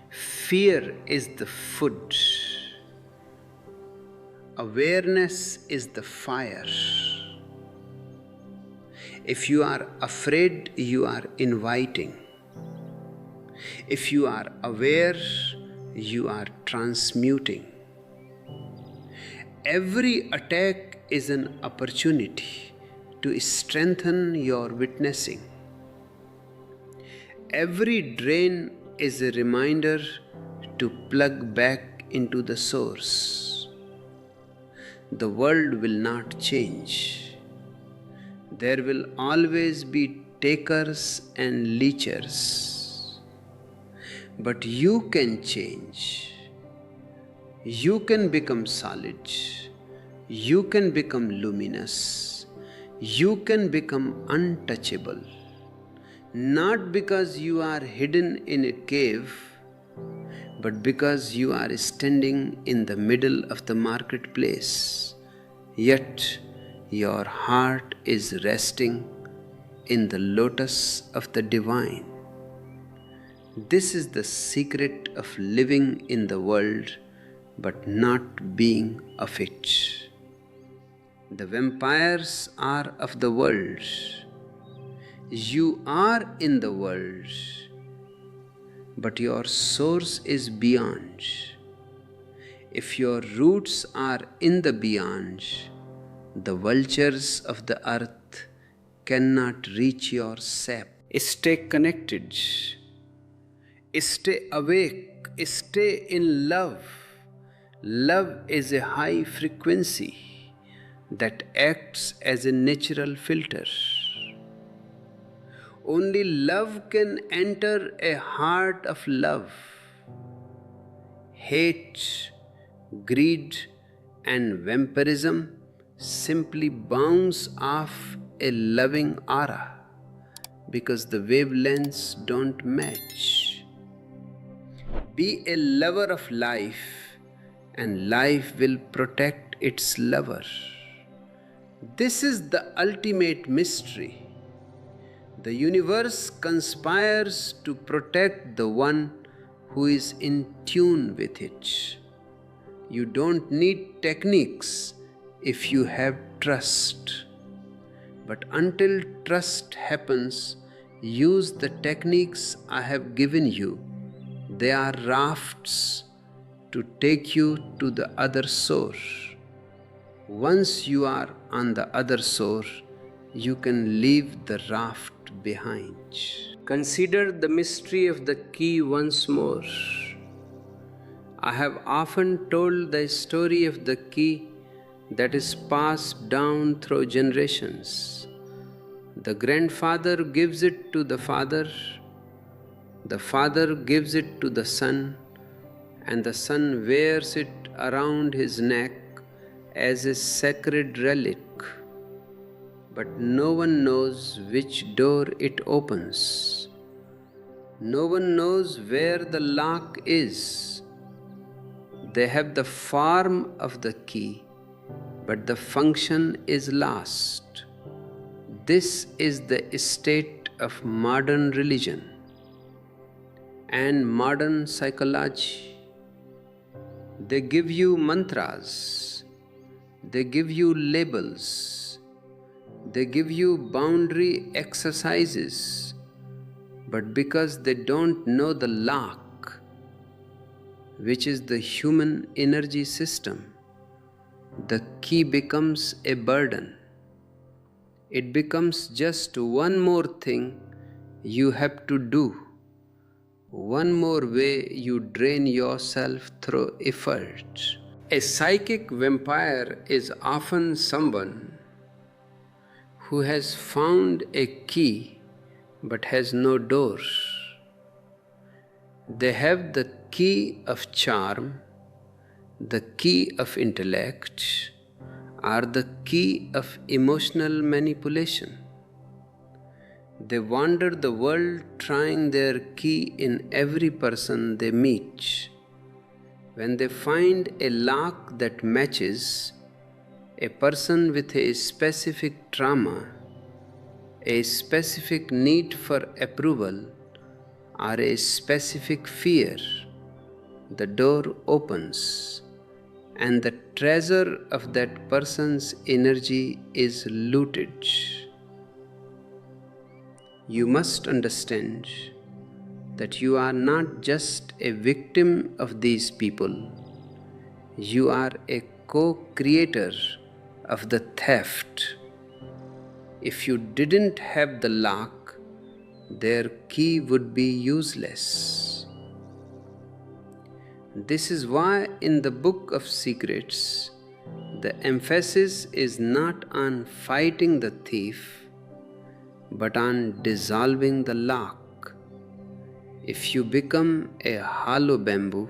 Fear is the food. Awareness is the fire. If you are afraid, you are inviting. If you are aware, you are transmuting. Every attack is an opportunity to strengthen your witnessing. Every drain is a reminder to plug back into the source. The world will not change. There will always be takers and leechers. But you can change. You can become solid. You can become luminous. You can become untouchable. Not because you are hidden in a cave, but because you are standing in the middle of the marketplace. Yet your heart is resting in the lotus of the divine. This is the secret of living in the world but not being of it. The vampires are of the world. You are in the world, but your source is beyond. If your roots are in the beyond, the vultures of the earth cannot reach your sap. Stay connected. Stay awake. Stay in love. Love is a high frequency that acts as a natural filter. Only love can enter a heart of love. Hate, greed, and vampirism simply bounce off a loving aura because the wavelengths don't match. Be a lover of life, and life will protect its lover. This is the ultimate mystery. The universe conspires to protect the one who is in tune with it. You don't need techniques if you have trust. But until trust happens, use the techniques I have given you. They are rafts to take you to the other shore. Once you are on the other shore, you can leave the raft behind. Consider the mystery of the key once more. I have often told the story of the key that is passed down through generations. The grandfather gives it to the father gives it to the son, and the son wears it around his neck as a sacred relic. But no one knows which door it opens. No one knows where the lock is. They have the form of the key, but the function is lost. This is the state of modern religion and modern psychology. They give you mantras, they give you labels, they give you boundary exercises, but because they don't know the lock, which is the human energy system, the key becomes a burden. It becomes just one more thing you have to do, one more way you drain yourself through effort. A psychic vampire is often someone who has found a key but has no door. They have the key of charm, the key of intellect, or the key of emotional manipulation. They wander the world trying their key in every person they meet. When they find a lock that matches a person with a specific trauma, a specific need for approval, or a specific fear, the door opens, and the treasure of that person's energy is looted. You must understand that you are not just a victim of these people, you are a co-creator of the theft. If you didn't have the lock, their key would be useless. This is why in the Book of Secrets, the emphasis is not on fighting the thief, but on dissolving the lock. If you become a hollow bamboo,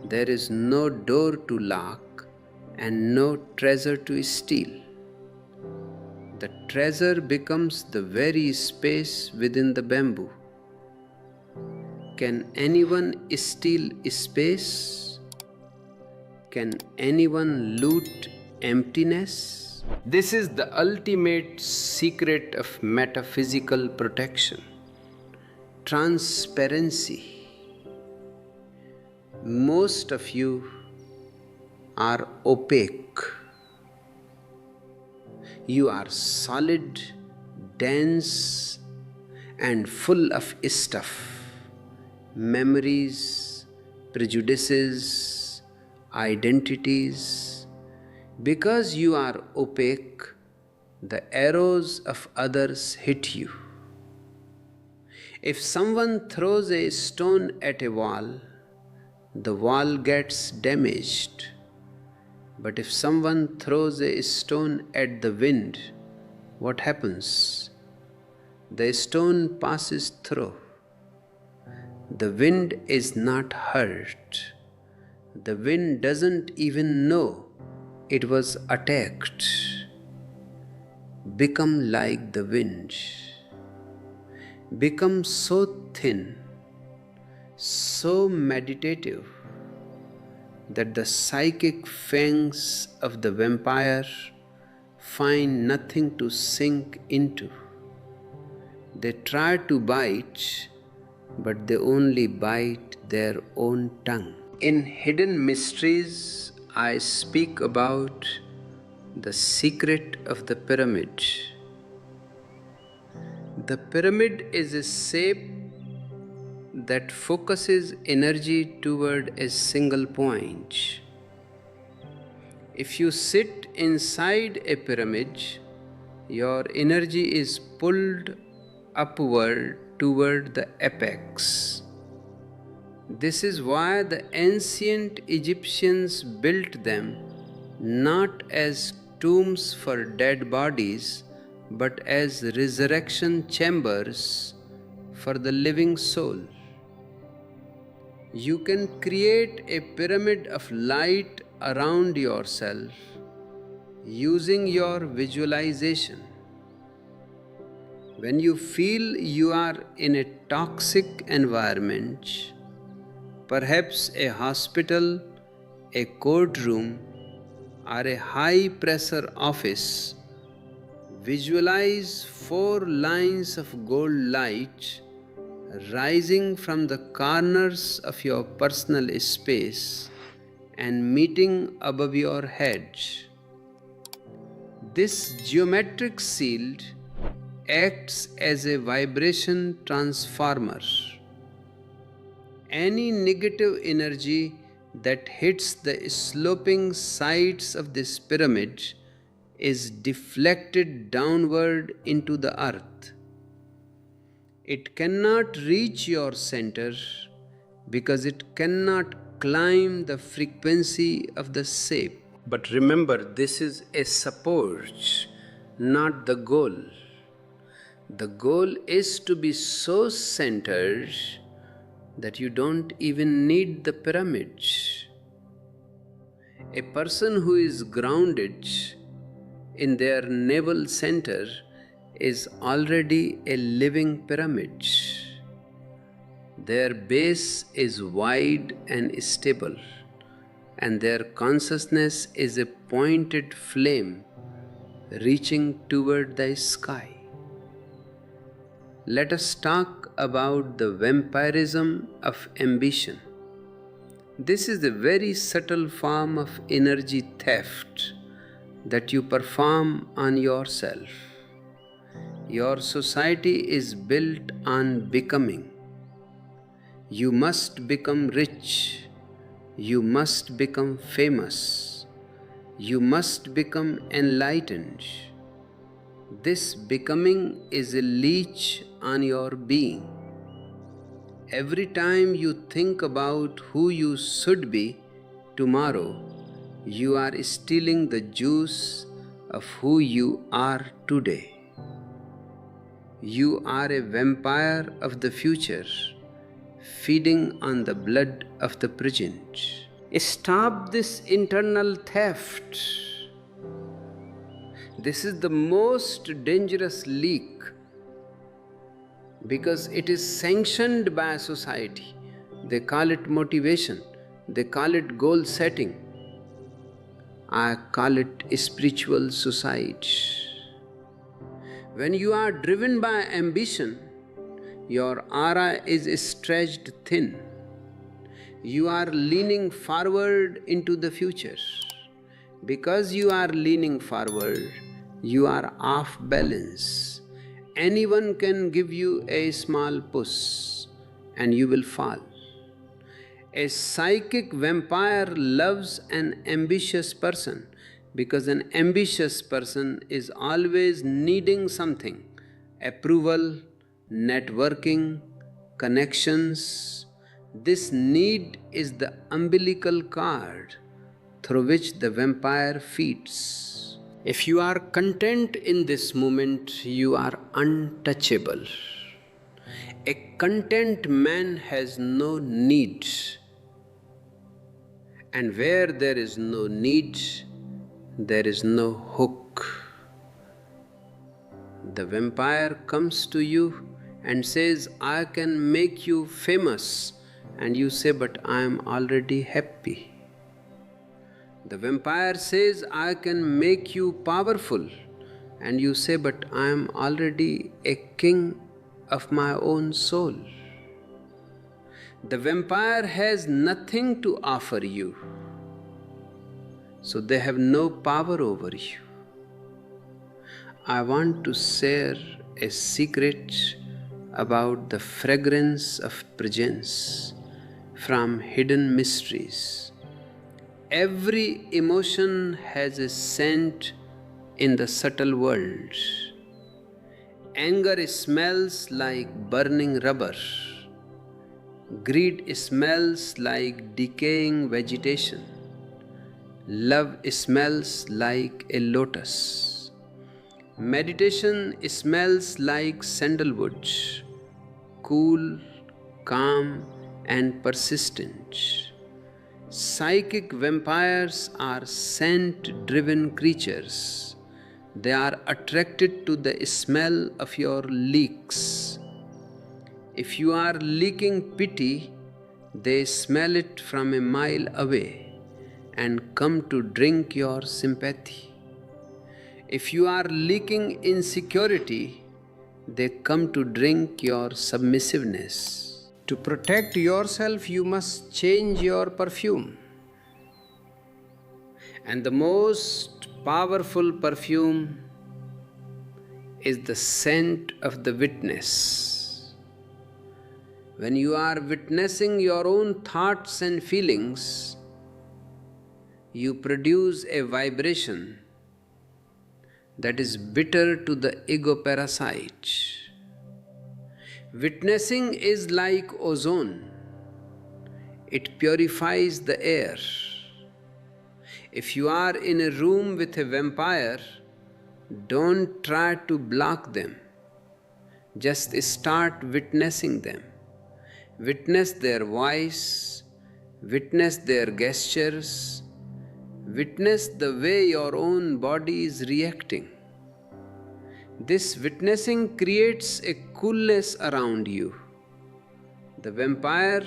there is no door to lock and no treasure to steal. The treasure becomes the very space within the bamboo. Can anyone steal space? Can anyone loot emptiness? This is the ultimate secret of metaphysical protection. Transparency. Most of you are opaque. You are solid, dense, and full of stuff. Memories, prejudices, identities. Because you are opaque, the arrows of others hit you. If someone throws a stone at a wall, the wall gets damaged. But if someone throws a stone at the wind, what happens? The stone passes through. The wind is not hurt. The wind doesn't even know it was attacked. Become like the wind. Become so thin, so meditative that the psychic fangs of the vampire find nothing to sink into. They try to bite, but they only bite their own tongue. In Hidden Mysteries, I speak about the secret of the pyramid. The pyramid is a shape that focuses energy toward a single point. If you sit inside a pyramid, your energy is pulled upward toward the apex. This is why the ancient Egyptians built them not as tombs for dead bodies, but as resurrection chambers for the living soul. You can create a pyramid of light around yourself using your visualization. When you feel you are in a toxic environment, perhaps a hospital, a courtroom, or a high-pressure office, visualize 4 lines of gold light rising from the corners of your personal space and meeting above your head. This geometric shield acts as a vibration transformer. Any negative energy that hits the sloping sides of this pyramid is deflected downward into the earth. It cannot reach your center because it cannot climb the frequency of the shape. But remember, this is a support, not the goal. The goal is to be so centered that you don't even need the pyramid. A person who is grounded in their navel center is already a living pyramid. Their base is wide and stable, and their consciousness is a pointed flame reaching toward the sky. Let us talk about the vampirism of ambition. This is a very subtle form of energy theft that you perform on yourself. Your society is built on becoming. You must become rich. You must become famous. You must become enlightened. This becoming is a leech on your being. Every time you think about who you should be tomorrow, you are stealing the juice of who you are today. You are a vampire of the future, feeding on the blood of the present. Stop this internal theft. This is the most dangerous leak because it is sanctioned by society. They call it motivation. They call it goal setting. I call it spiritual suicide. When you are driven by ambition, your aura is stretched thin. You are leaning forward into the future. Because you are leaning forward, you are off balance. Anyone can give you a small push and you will fall. A psychic vampire loves an ambitious person because an ambitious person is always needing something: approval, networking, connections. This need is the umbilical cord through which the vampire feeds. If you are content in this moment, you are untouchable. A content man has no need. And where there is no need, there is no hook. The vampire comes to you and says, I can make you famous and you say, but I am already happy. The vampire says, I can make you powerful, and you say, but I am already a king of my own soul. The vampire has nothing to offer you, so they have no power over you. I want to share a secret about the fragrance of presence from hidden mysteries. Every emotion has a scent in the subtle world. Anger smells like burning rubber. Greed smells like decaying vegetation. Love smells like a lotus. Meditation smells like sandalwood, cool, calm, and persistent. Psychic vampires are scent-driven creatures. They are attracted to the smell of your leaks. If you are leaking pity, they smell it from a mile away and come to drink your sympathy. If you are leaking insecurity, they come to drink your submissiveness. To protect yourself, you must change your perfume. And the most powerful perfume is the scent of the witness. When you are witnessing your own thoughts and feelings, you produce a vibration that is bitter to the ego parasite. Witnessing is like ozone. It purifies the air. If you are in a room with a vampire, don't try to block them. Just start witnessing them. Witness their voice, witness their gestures, witness the way your own body is reacting. This witnessing creates a coolness around you. The vampire,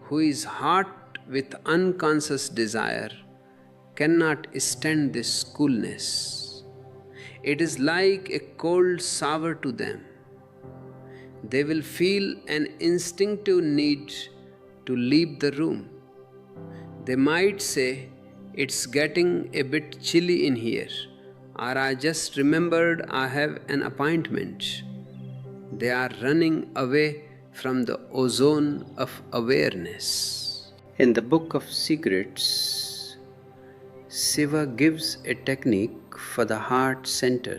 who is hot with unconscious desire, cannot stand this coolness. It is like a cold shower to them. They will feel an instinctive need to leave the room. They might say, it's getting a bit chilly in here, or I just remembered I have an appointment. They are running away from the ozone of awareness. In the Book of Secrets, Shiva gives a technique for the heart center.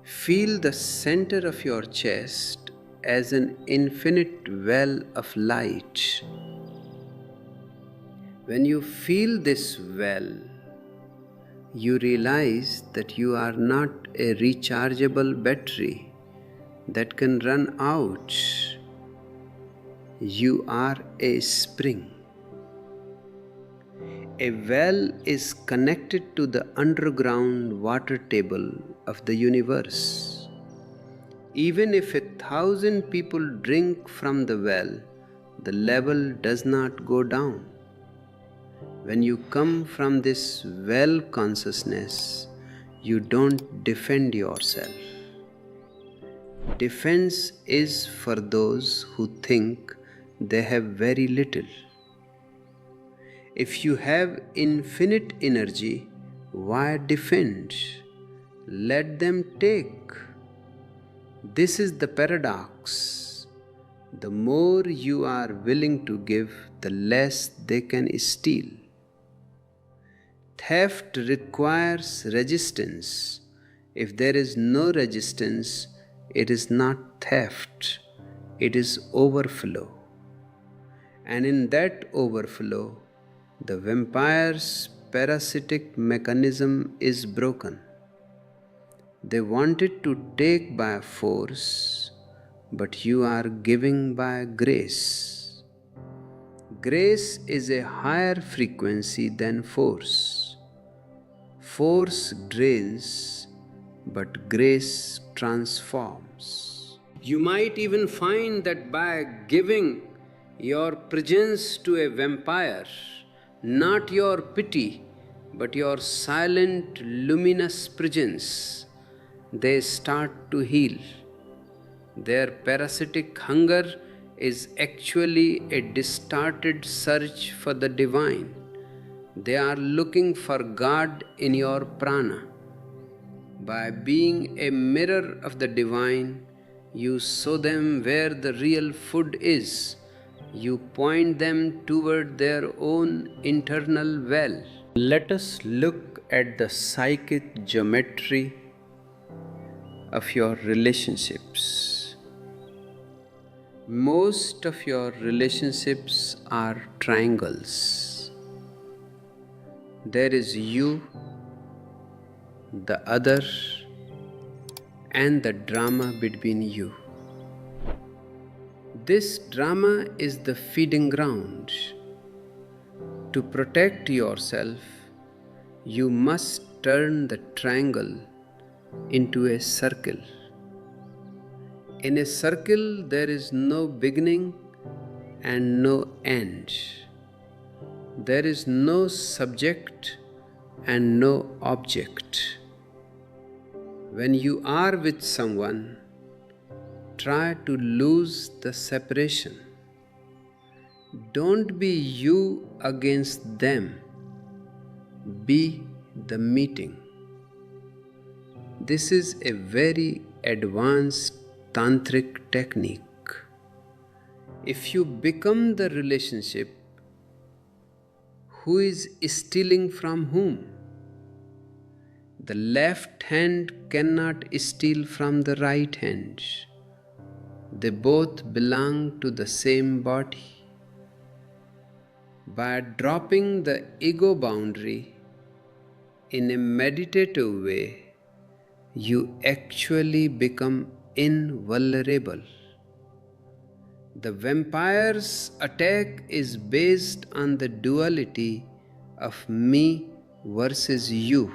Feel the center of your chest as an infinite well of light. When you feel this well, you realize that you are not a rechargeable battery that can run out. You are a spring. A well is connected to the underground water table of the universe. Even if 1,000 people drink from the well, the level does not go down. When you come from this well consciousness, you don't defend yourself. Defense is for those who think they have very little. If you have infinite energy, why defend? Let them take. This is the paradox. The more you are willing to give, the less they can steal. Theft requires resistance. If there is no resistance, it is not theft, it is overflow. And in that overflow, the vampire's parasitic mechanism is broken. They wanted to take by force, but you are giving by grace. Grace is a higher frequency than force. Force drains, but grace transforms. You might even find that by giving your presence to a vampire, not your pity, but your silent, luminous presence, they start to heal. Their parasitic hunger is actually a distorted search for the divine. They are looking for God in your prana. By being a mirror of the divine, you show them where the real food is. You point them toward their own internal well. Let us look at the psychic geometry of your relationships. Most of your relationships are triangles. There is you, the other, and the drama between you. This drama is the feeding ground. To protect yourself, you must turn the triangle into a circle. In a circle, there is no beginning and no end. There is no subject and no object. When you are with someone, try to lose the separation. Don't be you against them. Be the meeting. This is a very advanced Tantric technique. If you become the relationship, who is stealing from whom? The left hand cannot steal from the right hand. They both belong to the same body. By dropping the ego boundary in a meditative way, you actually become invulnerable. The vampire's attack is based on the duality of me versus you.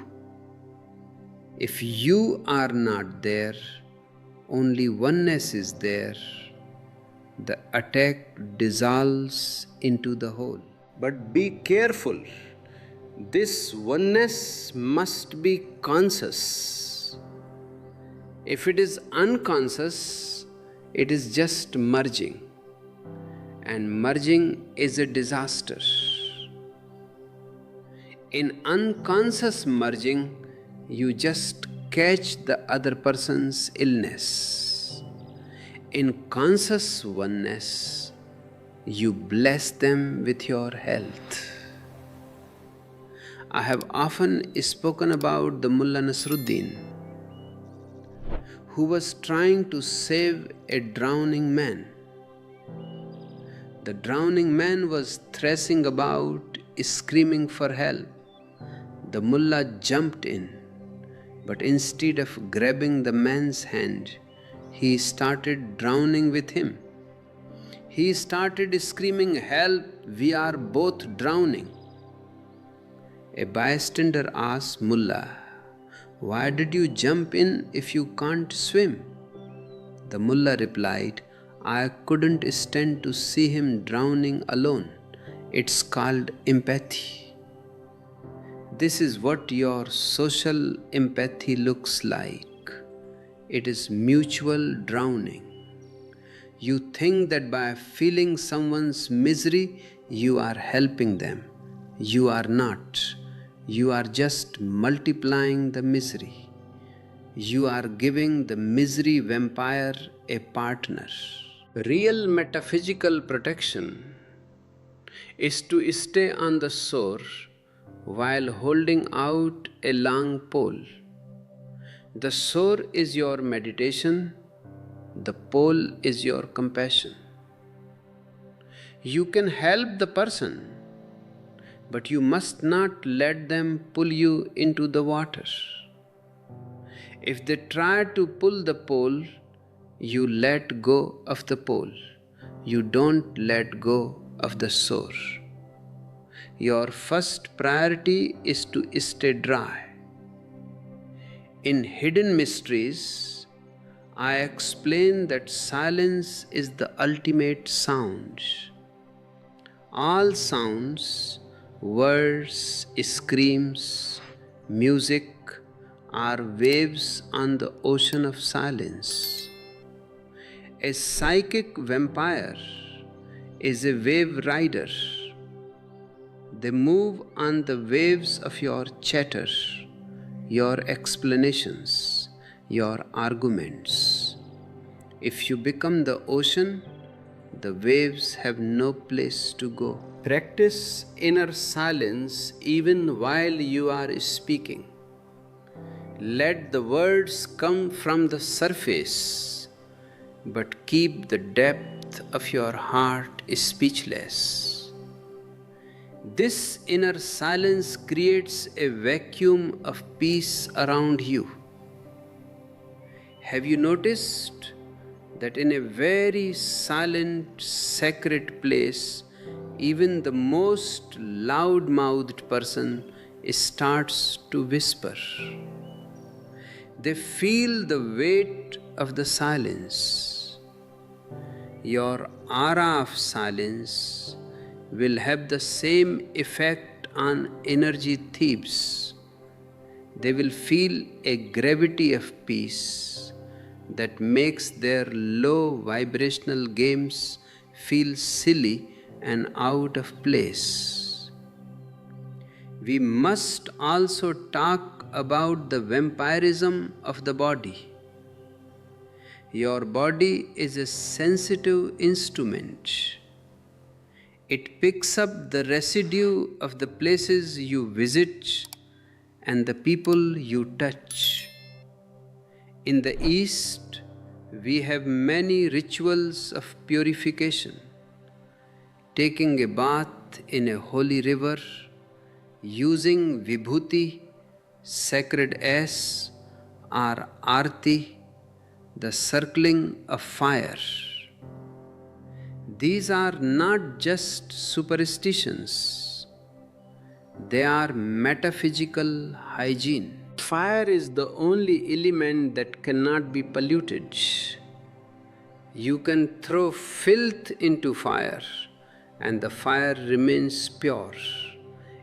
If you are not there, only oneness is there. The attack dissolves into the whole. But be careful. This oneness must be conscious. If it is unconscious, it is just merging. And merging is a disaster. In unconscious merging, you just catch the other person's illness. In conscious oneness, you bless them with your health. I have often spoken about the Mullah Nasruddin, who was trying to save a drowning man. The drowning man was thrashing about, screaming for help. The mullah jumped in, but instead of grabbing the man's hand, he started drowning with him. He started screaming, "Help, we are both drowning." A bystander asked Mullah, "Why did you jump in if you can't swim?" The mullah replied, "I couldn't stand to see him drowning alone. It's called empathy." This is what your social empathy looks like. It is mutual drowning. You think that by feeling someone's misery, you are helping them. You are not. You are just multiplying the misery. You are giving the misery vampire a partner. Real metaphysical protection is to stay on the shore while holding out a long pole. The shore is your meditation, the pole is your compassion. You can help the person, but you must not let them pull you into the water. If they try to pull the pole, you let go of the pole. You don't let go of the shore. Your first priority is to stay dry. In hidden mysteries, I explain that silence is the ultimate sound. All sounds, words, screams, music are waves on the ocean of silence. A psychic vampire is a wave rider. They move on the waves of your chatter, your explanations, your arguments. If you become the ocean, the waves have no place to go. Practice inner silence even while you are speaking. Let the words come from the surface, but keep the depth of your heart speechless. This inner silence creates a vacuum of peace around you. Have you noticed that in a very silent, sacred place, even the most loud-mouthed person starts to whisper? They feel the weight of the silence. Your aura of silence will have the same effect on energy thieves. They will feel a gravity of peace that makes their low vibrational games feel silly and out of place. We must also talk about the vampirism of the body. Your body is a sensitive instrument. It picks up the residue of the places you visit and the people you touch. In the East, we have many rituals of purification. Taking a bath in a holy river, using vibhuti, sacred ash, or arti, the circling of fire. These are not just superstitions, they are metaphysical hygiene. Fire is the only element that cannot be polluted. You can throw filth into fire and the fire remains pure.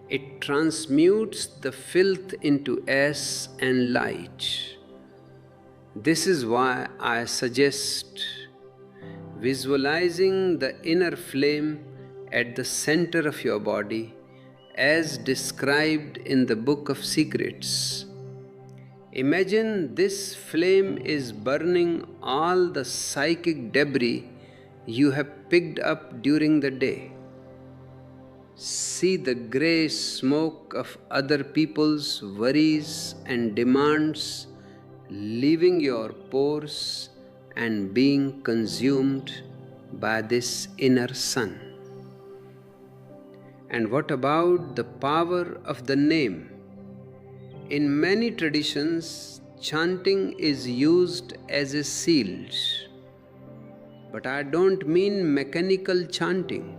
It transmutes the filth into ash and light. This is why I suggest visualizing the inner flame at the center of your body as described in the Book of Secrets. Imagine this flame is burning all the psychic debris you have picked up during the day. See the grey smoke of other people's worries and demands leaving your pores and being consumed by this inner sun. And what about the power of the name? In many traditions, chanting is used as a shield. But I don't mean mechanical chanting.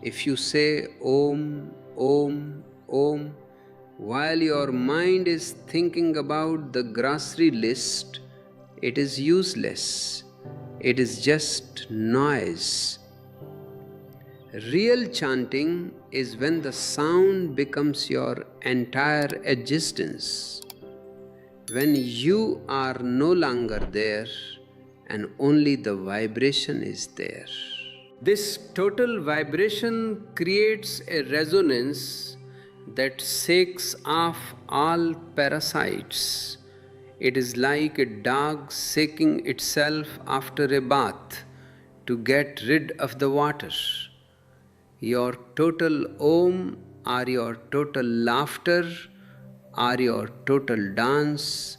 If you say Om, Om, Om, while your mind is thinking about the grocery list, it is useless. It is just noise. Real chanting is when the sound becomes your entire existence, when you are no longer there and only the vibration is there. This total vibration creates a resonance that shakes off all parasites. It is like a dog shaking itself after a bath to get rid of the water. Your total Om or your total laughter or your total dance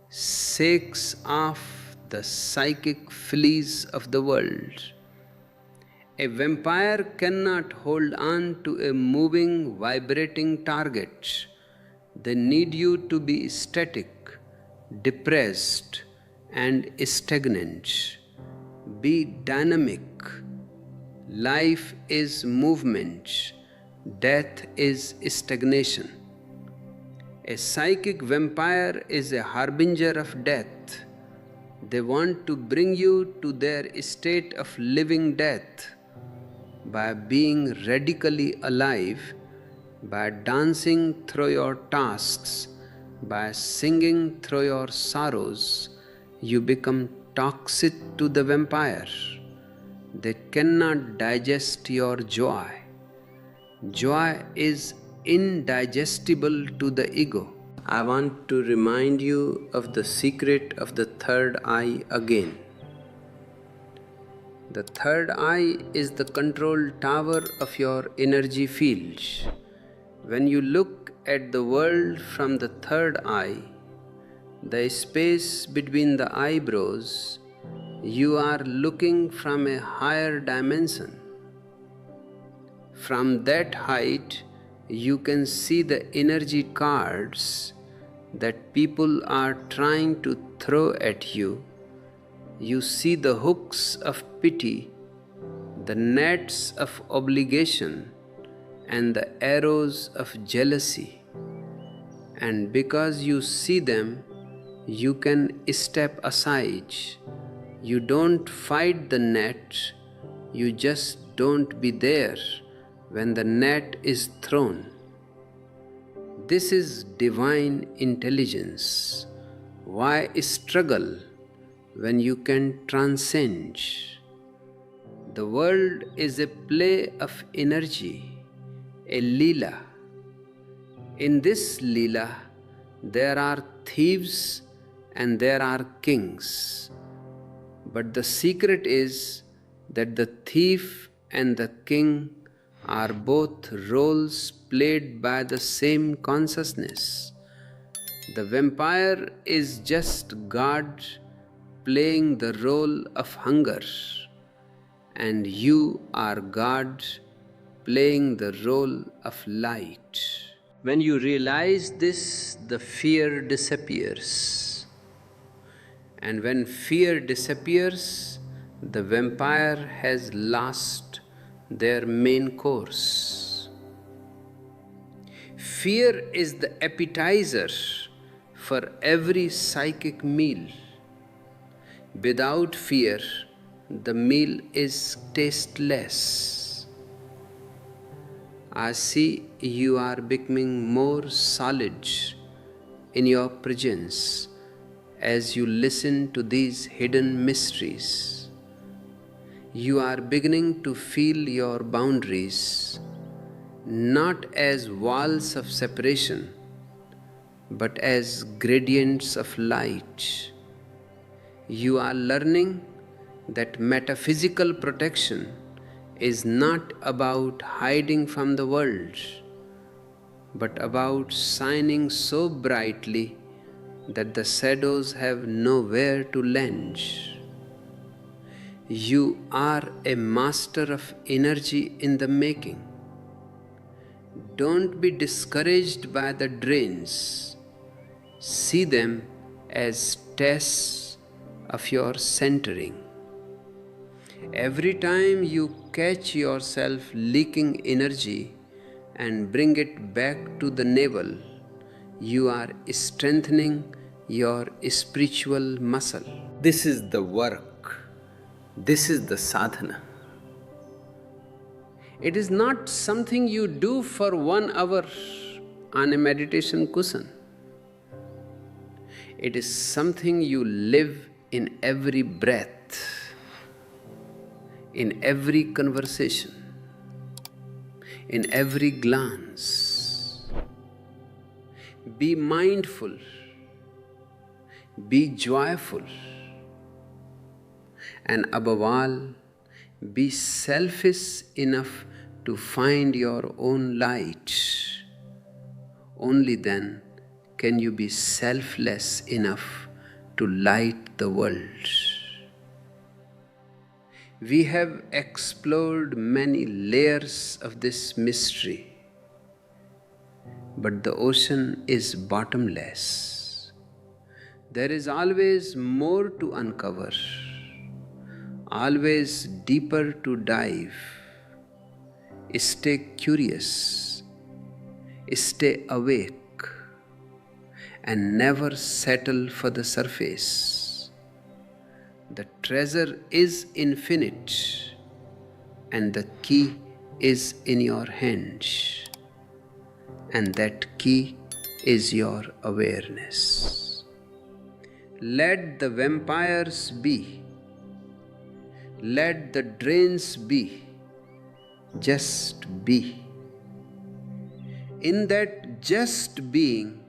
shakes off the psychic fleas of the world. A vampire cannot hold on to a moving, vibrating target. They need you to be static, depressed, and stagnant. Be dynamic. Life is movement. Death is stagnation. A psychic vampire is a harbinger of death. They want to bring you to their state of living death by being radically alive, by dancing through your tasks, by singing through your sorrows. You become toxic to the vampire. They cannot digest your joy. Joy is indigestible to the ego. I want to remind you of the secret of the third eye again. The third eye is the control tower of your energy fields. When you look at the world from the third eye, the space between the eyebrows, you are looking from a higher dimension. From that height, you can see the energy cards that people are trying to throw at you. You see the hooks of pity, the nets of obligation, and the arrows of jealousy. And because you see them, you can step aside. You don't fight the net, you just don't be there when the net is thrown. This is divine intelligence. Why struggle when you can transcend? The world is a play of energy, a Leela. In this Leela, there are thieves and there are kings. But the secret is that the thief and the king are both roles played by the same consciousness. The vampire is just God playing the role of hunger, and you are God playing the role of light. When you realize this, the fear disappears. And when fear disappears, the vampire has lost their main course. Fear is the appetizer for every psychic meal. Without fear, the meal is tasteless. I see you are becoming more solid in your presence as you listen to these hidden mysteries. You are beginning to feel your boundaries not as walls of separation, but as gradients of light. You are learning that metaphysical protection is not about hiding from the world, but about shining so brightly that the shadows have nowhere to land. You are a master of energy in the making. Don't be discouraged by the drains. See them as tests of your centering. Every time you catch yourself leaking energy and bring it back to the navel, you are strengthening your spiritual muscle. This is the work. This is the sadhana. It is not something you do for 1 hour on a meditation cushion. It is something you live in every breath, in every conversation, in every glance. Be mindful, be joyful, and above all, be selfish enough to find your own light. Only then can you be selfless enough to light the world. We have explored many layers of this mystery, but the ocean is bottomless. There is always more to uncover, always deeper to dive. Stay curious, stay awake, and never settle for the surface. The treasure is infinite, and the key is in your hands, and that key is your awareness. Let the vampires be, let the drains be, just be. In that just being,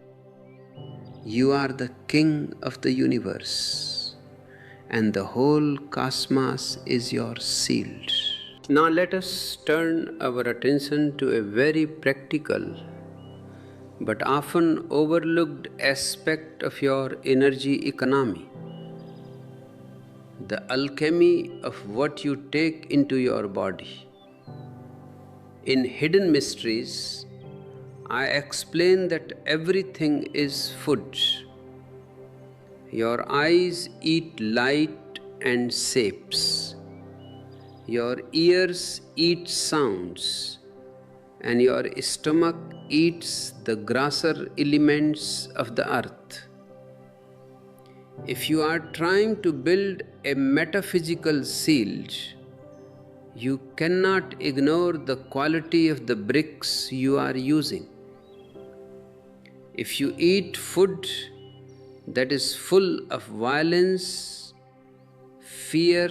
you are the king of the universe, and the whole cosmos is your shield. Now let us turn our attention to a very practical but often overlooked aspect of your energy economy, the alchemy of what you take into your body. In Hidden Mysteries, I explain that everything is food. Your eyes eat light and shapes. Your ears eat sounds, and your stomach eats the grosser elements of the earth. If you are trying to build a metaphysical shield, you cannot ignore the quality of the bricks you are using. If you eat food that is full of violence, fear,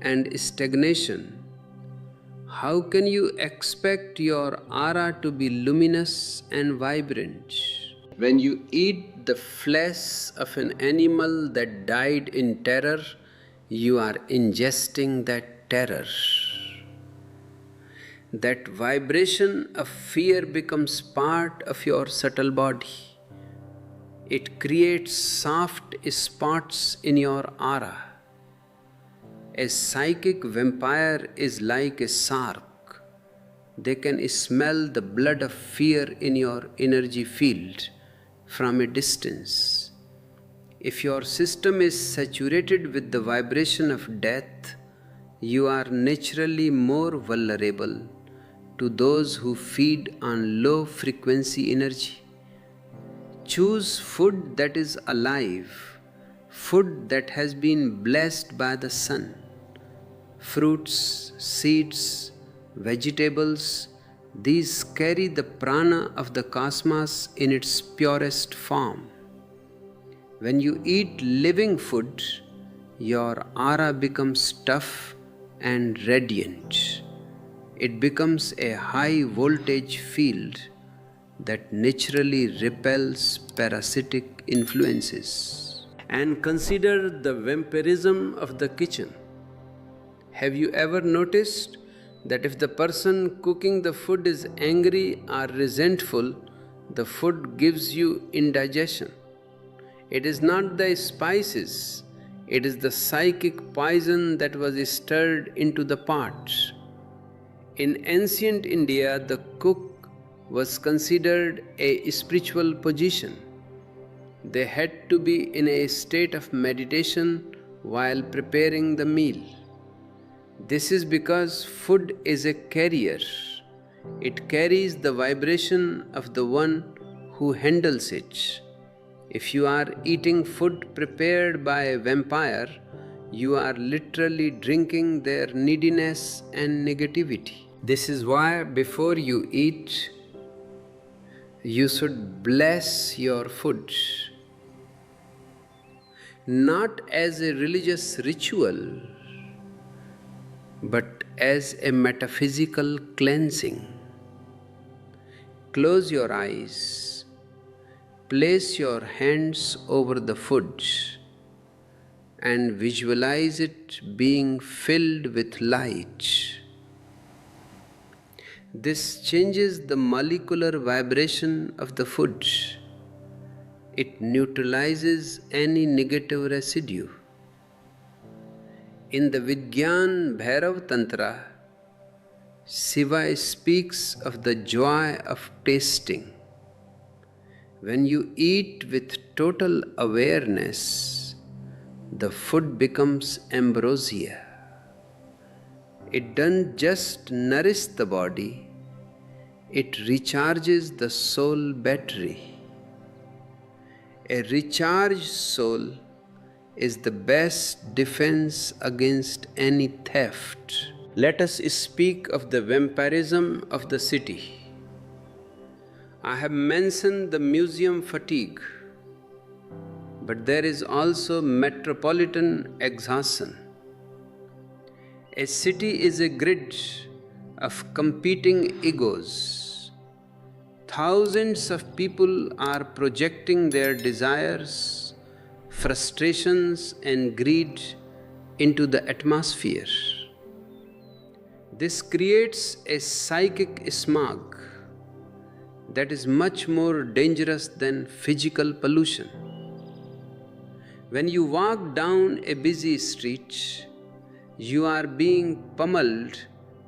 and stagnation, how can you expect your aura to be luminous and vibrant? When you eat the flesh of an animal that died in terror, you are ingesting that terror. That vibration of fear becomes part of your subtle body. It creates soft spots in your aura. A psychic vampire is like a shark. They can smell the blood of fear in your energy field from a distance. If your system is saturated with the vibration of death, you are naturally more vulnerable to those who feed on low frequency energy. Choose food that is alive, food that has been blessed by the sun. Fruits, seeds, vegetables, these carry the prana of the cosmos in its purest form. When you eat living food, your aura becomes tough and radiant. It becomes a high voltage field that naturally repels parasitic influences. And consider the vampirism of the kitchen. Have you ever noticed that if the person cooking the food is angry or resentful, the food gives you indigestion? It is not the spices, it is the psychic poison that was stirred into the pot. In ancient India, the cook was considered a spiritual position. They had to be in a state of meditation while preparing the meal. This is because food is a carrier. It carries the vibration of the one who handles it. If you are eating food prepared by a vampire, you are literally drinking their neediness and negativity. This is why before you eat, you should bless your food. Not as a religious ritual, but as a metaphysical cleansing. Close your eyes, place your hands over the food, and visualize it being filled with light. This changes the molecular vibration of the food. It neutralizes any negative residue. In the Vigyan Bhairav Tantra, Shiva speaks of the joy of tasting. When you eat with total awareness, the food becomes ambrosia. It doesn't just nourish the body, it recharges the soul battery. A recharged soul, is the best defense against any theft. Let us speak of the vampirism of the city. I have mentioned the museum fatigue, but there is also metropolitan exhaustion. A city is a grid of competing egos. Thousands of people are projecting their desires, frustrations, and greed into the atmosphere. This creates a psychic smog that is much more dangerous than physical pollution. When you walk down a busy street, you are being pummeled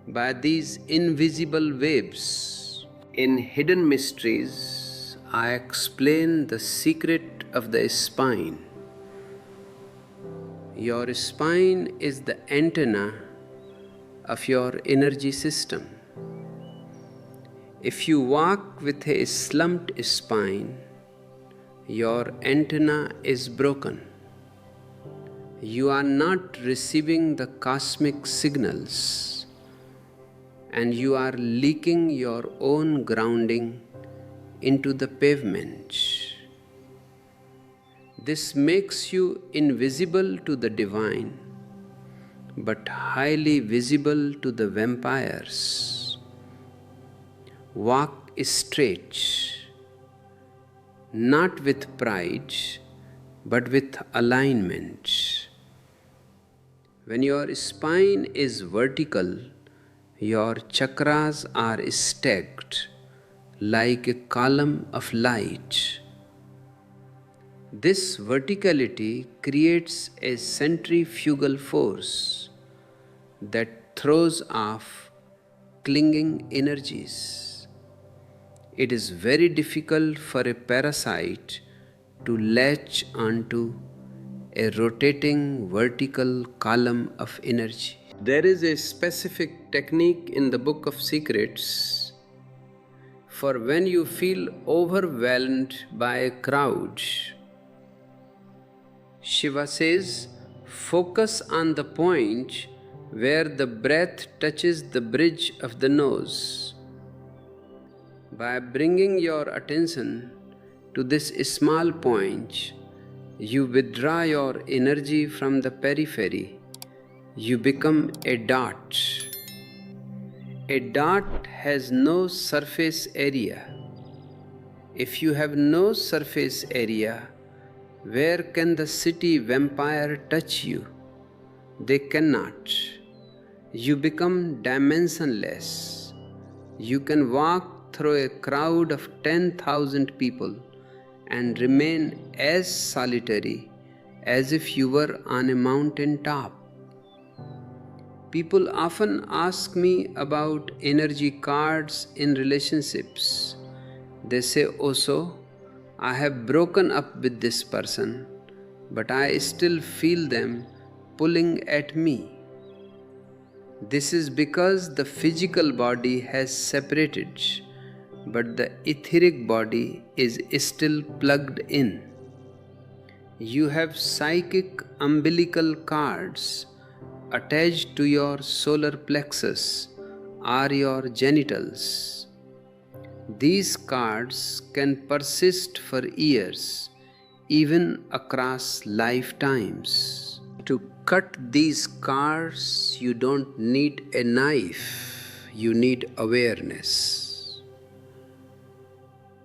by these invisible waves. In Hidden Mysteries, I explain the secret of the spine. Your spine is the antenna of your energy system. If you walk with a slumped spine, your antenna is broken. You are not receiving the cosmic signals, and you are leaking your own grounding into the pavement. This makes you invisible to the divine, but highly visible to the vampires. Walk straight, not with pride, but with alignment. When your spine is vertical, your chakras are stacked like a column of light. This verticality creates a centrifugal force that throws off clinging energies. It is very difficult for a parasite to latch onto a rotating vertical column of energy. There is a specific technique in the Book of Secrets for when you feel overwhelmed by a crowd. Shiva says, focus on the point where the breath touches the bridge of the nose. By bringing your attention to this small point, you withdraw your energy from the periphery. You become a dot. A dot has no surface area. If you have no surface area, where can the city vampire touch you? They cannot. You become dimensionless. You can walk through a crowd of 10,000 people and remain as solitary as if you were on a mountain top. People often ask me about energy cards in relationships. They say, Osho, I have broken up with this person, but I still feel them pulling at me. This is because the physical body has separated, but the etheric body is still plugged in. You have psychic umbilical cords attached to your solar plexus or your genitals. These cords can persist for years, even across lifetimes. To cut these cords, you don't need a knife, you need awareness.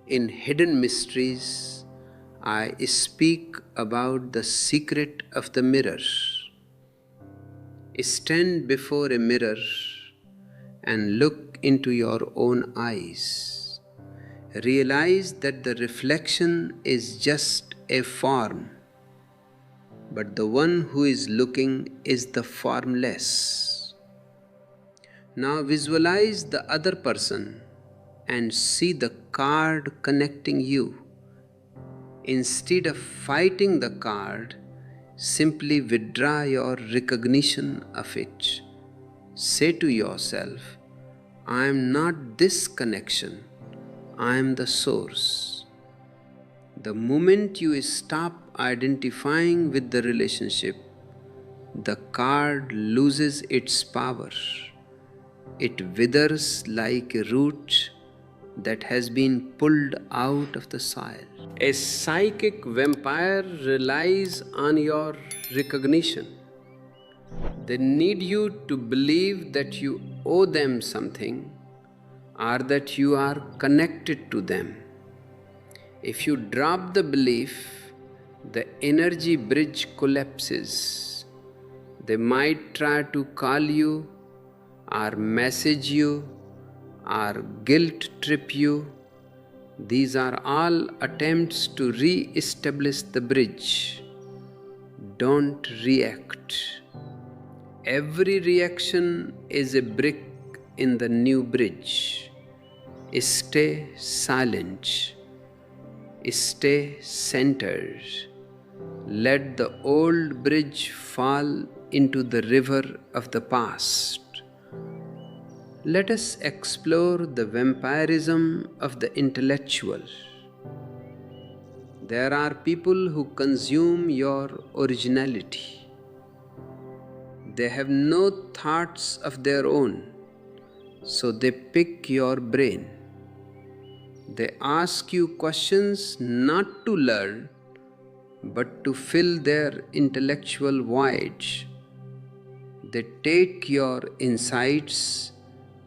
In Hidden Mysteries, I speak about the secret of the mirror. Stand before a mirror and look into your own eyes. Realize that the reflection is just a form, but the one who is looking is the formless. Now visualize the other person and see the card connecting you. Instead of fighting the card, simply withdraw your recognition of it. Say to yourself, I am not this connection, I am the source. The moment you stop identifying with the relationship, the card loses its power. It withers like a root that has been pulled out of the soil. A psychic vampire relies on your recognition. They need you to believe that you owe them something or that you are connected to them. If you drop the belief, the energy bridge collapses. They might try to call you or message you or guilt trip you. These are all attempts to re-establish the bridge. Don't react. Every reaction is a brick in the new bridge. Stay silent. Stay centered. Let the old bridge fall into the river of the past. Let us explore the vampirism of the intellectual. There are people who consume your originality. They have no thoughts of their own, so they pick your brain. They ask you questions not to learn, but to fill their intellectual voids. They take your insights,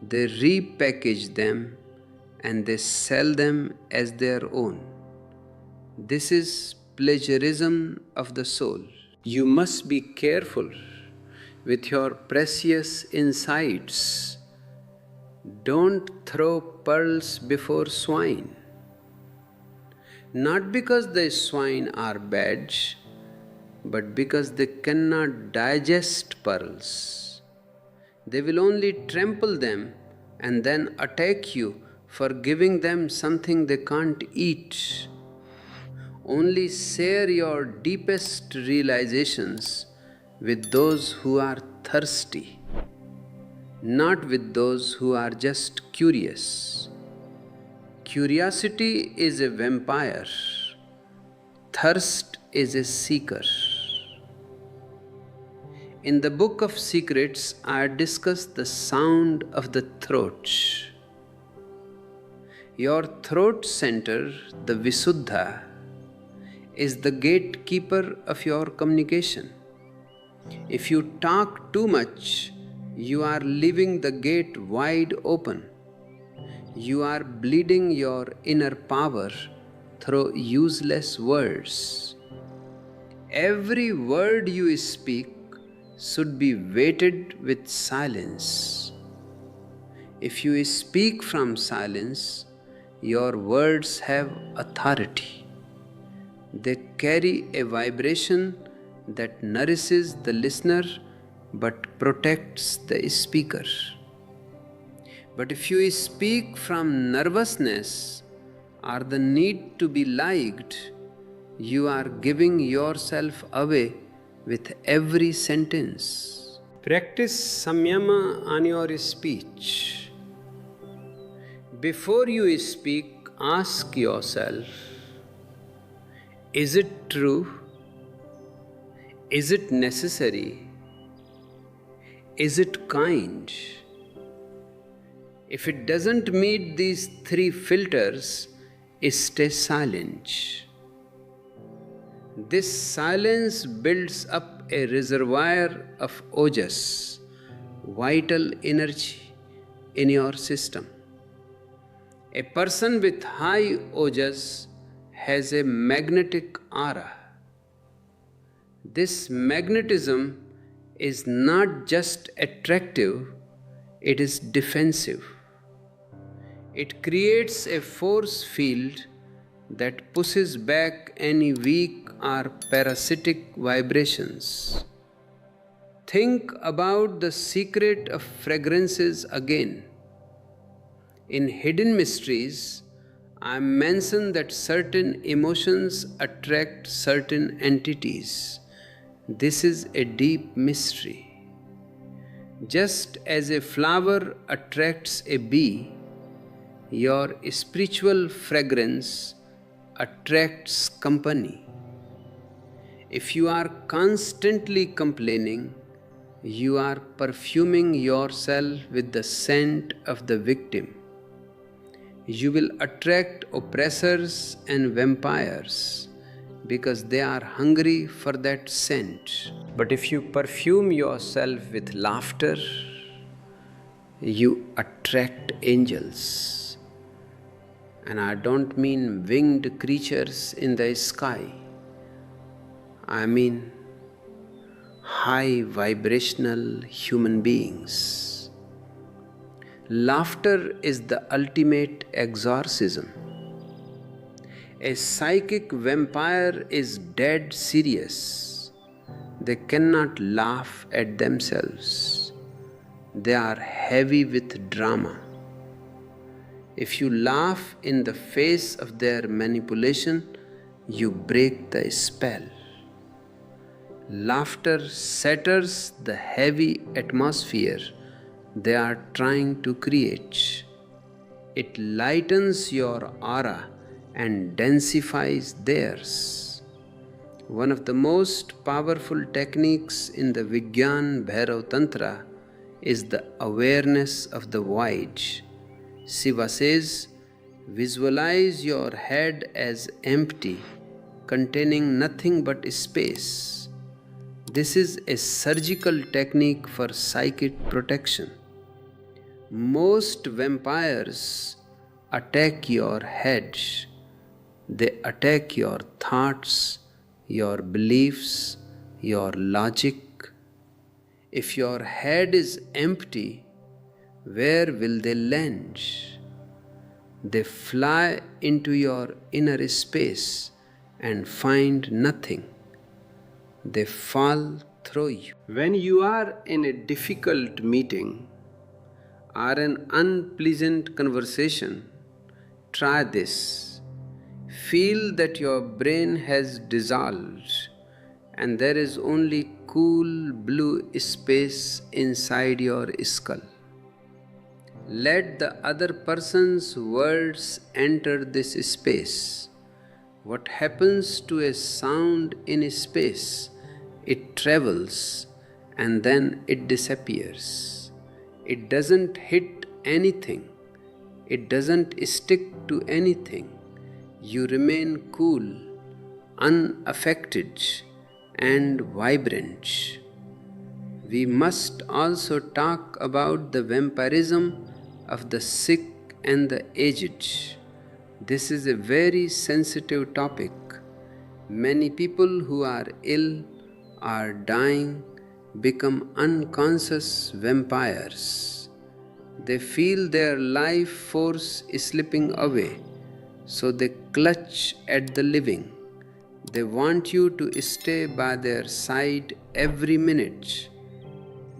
they repackage them, and they sell them as their own. This is plagiarism of the soul. You must be careful with your precious insights. Don't throw pearls before swine. Not because the swine are bad, but because they cannot digest pearls. They will only trample them and then attack you for giving them something they can't eat. Only share your deepest realizations with those who are thirsty, not with those who are just curious. Curiosity is a vampire. Thirst is a seeker. In the Book of Secrets, I discuss the sound of the throat. Your throat center, the Visuddha, is the gatekeeper of your communication. If you talk too much, you are leaving the gate wide open. You are bleeding your inner power through useless words. Every word you speak should be weighted with silence. If you speak from silence, your words have authority. They carry a vibration that nourishes the listener but protects the speaker. But if you speak from nervousness or the need to be liked, you are giving yourself away with every sentence. Practice samyama on your speech. Before you speak, ask yourself, is it true? Is it necessary? Is it kind? If it doesn't meet these three filters, stay silent. This silence builds up a reservoir of ojas, vital energy in your system. A person with high ojas has a magnetic aura. This magnetism is not just attractive, it is defensive. It creates a force field that pushes back any weak or parasitic vibrations. Think about the secret of fragrances again. In Hidden Mysteries, I mentioned that certain emotions attract certain entities. This is a deep mystery. Just as a flower attracts a bee, your spiritual fragrance attracts company. If you are constantly complaining, you are perfuming yourself with the scent of the victim. You will attract oppressors and vampires because they are hungry for that scent. But if you perfume yourself with laughter, you attract angels. And I don't mean winged creatures in the sky. I mean high vibrational human beings. Laughter is the ultimate exorcism. A psychic vampire is dead serious. They cannot laugh at themselves. They are heavy with drama. If you laugh in the face of their manipulation, you break the spell. Laughter shatters the heavy atmosphere they are trying to create. It lightens your aura and densifies theirs. One of the most powerful techniques in the Vigyan Bhairav Tantra is the awareness of the void. Shiva says, visualize your head as empty, containing nothing but space. This is a surgical technique for psychic protection. Most vampires attack your head. They attack your thoughts, your beliefs, your logic. If your head is empty, where will they land? They fly into your inner space and find nothing. They fall through you. When you are in a difficult meeting or an unpleasant conversation, try this. Feel that your brain has dissolved and there is only cool blue space inside your skull. Let the other person's words enter this space. What happens to a sound in space? It travels and then it disappears. It doesn't hit anything. It doesn't stick to anything. You remain cool, unaffected, and vibrant. We must also talk about the vampirism of the sick and the aged. This is a very sensitive topic. Many people who are ill or dying become unconscious vampires. They feel their life force is slipping away, so they clutch at the living. They want you to stay by their side every minute.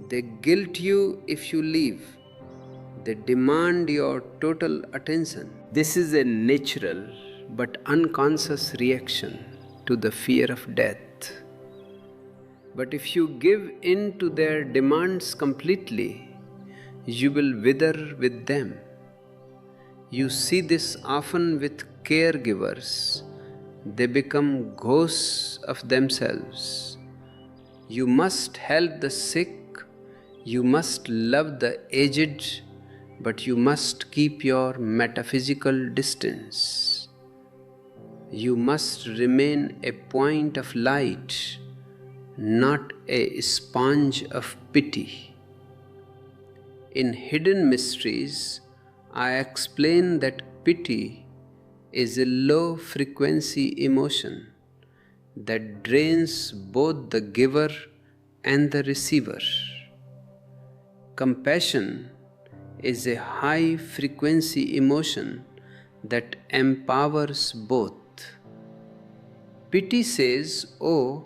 They guilt you if you leave. They demand your total attention. This is a natural but unconscious reaction to the fear of death. But if you give in to their demands completely, you will wither with them. You see this often with caregivers. They become ghosts of themselves. You must help the sick, you must love the aged, but you must keep your metaphysical distance. You must remain a point of light, not a sponge of pity. In Hidden Mysteries, I explain that pity is a low frequency emotion that drains both the giver and the receiver. Compassion is a high frequency emotion that empowers both. Pity says, "Oh,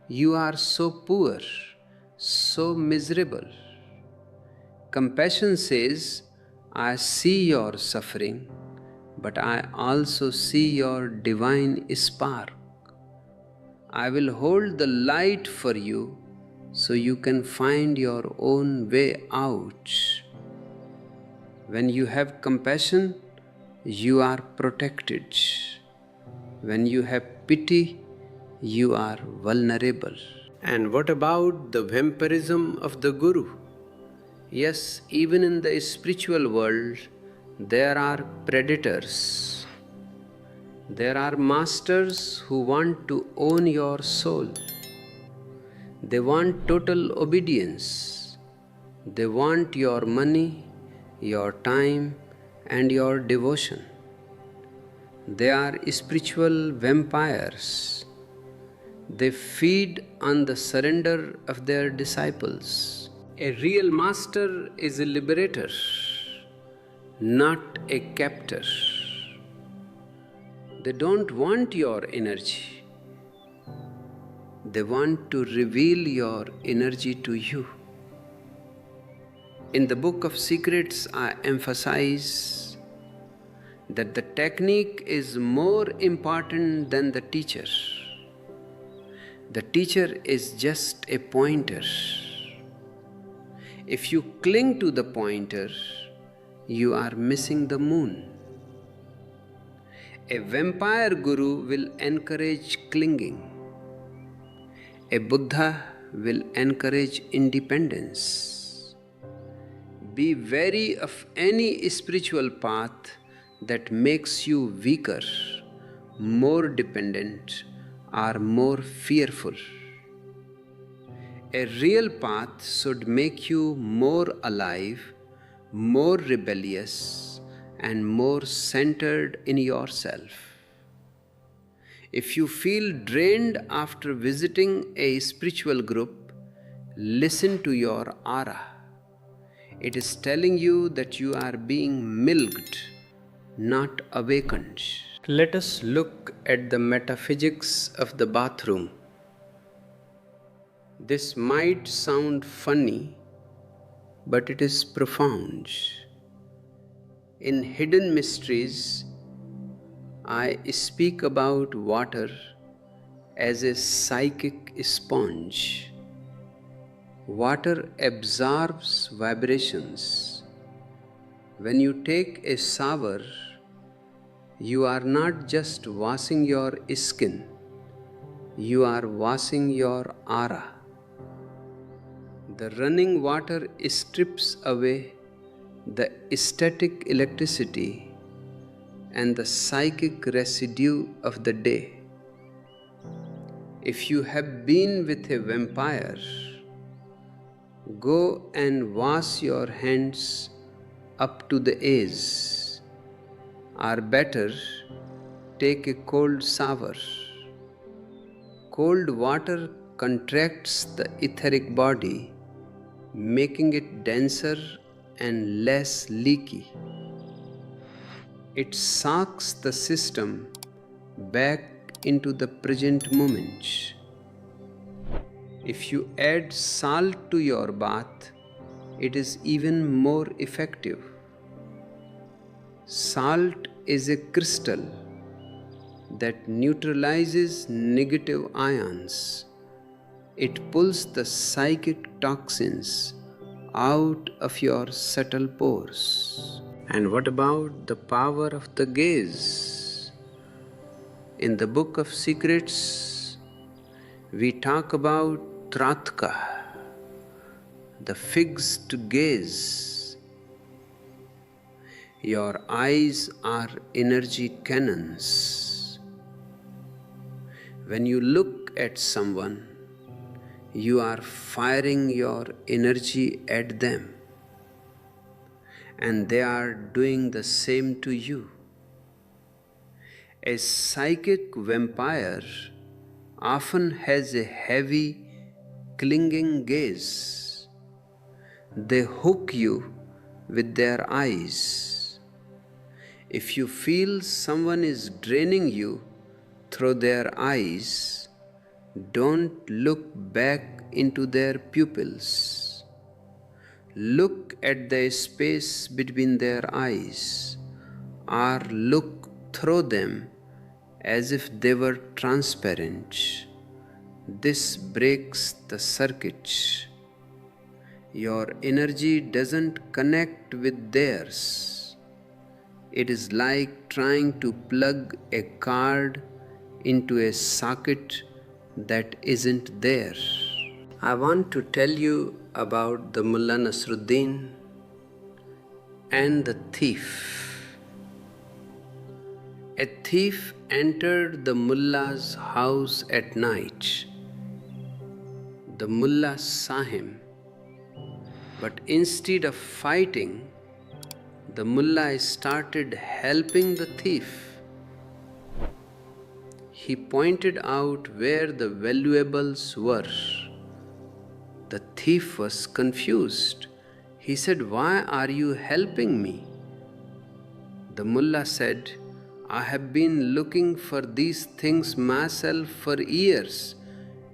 you are so poor, so miserable." Compassion says, "I see your suffering, but I also see your divine spark. I will hold the light for you so you can find your own way out." When you have compassion, you are protected. When you have pity, you are vulnerable. And what about the vampirism of the Guru? Yes, even in the spiritual world, there are predators. There are masters who want to own your soul. They want total obedience. They want your money, your time, and your devotion. They are spiritual vampires. They feed on the surrender of their disciples. A real master is a liberator, not a captor. They don't want your energy. They want to reveal your energy to you. In the Book of Secrets, I emphasize that the technique is more important than the teacher. The teacher is just a pointer. If you cling to the pointer, you are missing the moon. A vampire guru will encourage clinging. A Buddha will encourage independence. Be wary of any spiritual path that makes you weaker, more dependent, or more fearful. A real path should make you more alive, more rebellious, and more centered in yourself. If you feel drained after visiting a spiritual group, listen to your aura. It is telling you that you are being milked, not awakened. Let us look at the metaphysics of the bathroom. This might sound funny, but it is profound. In Hidden Mysteries, I speak about water as a psychic sponge. Water absorbs vibrations. When you take a shower, you are not just washing your skin, you are washing your aura. The running water strips away the static electricity and the psychic residue of the day. If you have been with a vampire, go and wash your hands up to the edge, or better, take a cold shower. Cold water contracts the etheric body, making it denser and less leaky. It sucks the system back into the present moment. If you add salt to your bath, it is even more effective. Salt is a crystal that neutralizes negative ions. It pulls the psychic toxins out of your subtle pores. And what about the power of the gaze? In the Book of Secrets, we talk about Tratka, the fixed gaze. Your eyes are energy cannons. When you look at someone, you are firing your energy at them, and they are doing the same to you. A psychic vampire often has a heavy, clinging gaze. They hook you with their eyes. If you feel someone is draining you through their eyes, don't look back into their pupils. Look at the space between their eyes, or look through them as if they were transparent. This breaks the circuit. Your energy doesn't connect with theirs. It is like trying to plug a cord into a socket that isn't there. I want to tell you about the Mullah Nasruddin and the thief. A thief entered the mullah's house at night. The mullah saw him, but instead of fighting, the mullah started helping the thief. He pointed out where the valuables were. The thief was confused. He said, "Why are you helping me?" The mullah said, "I have been looking for these things myself for years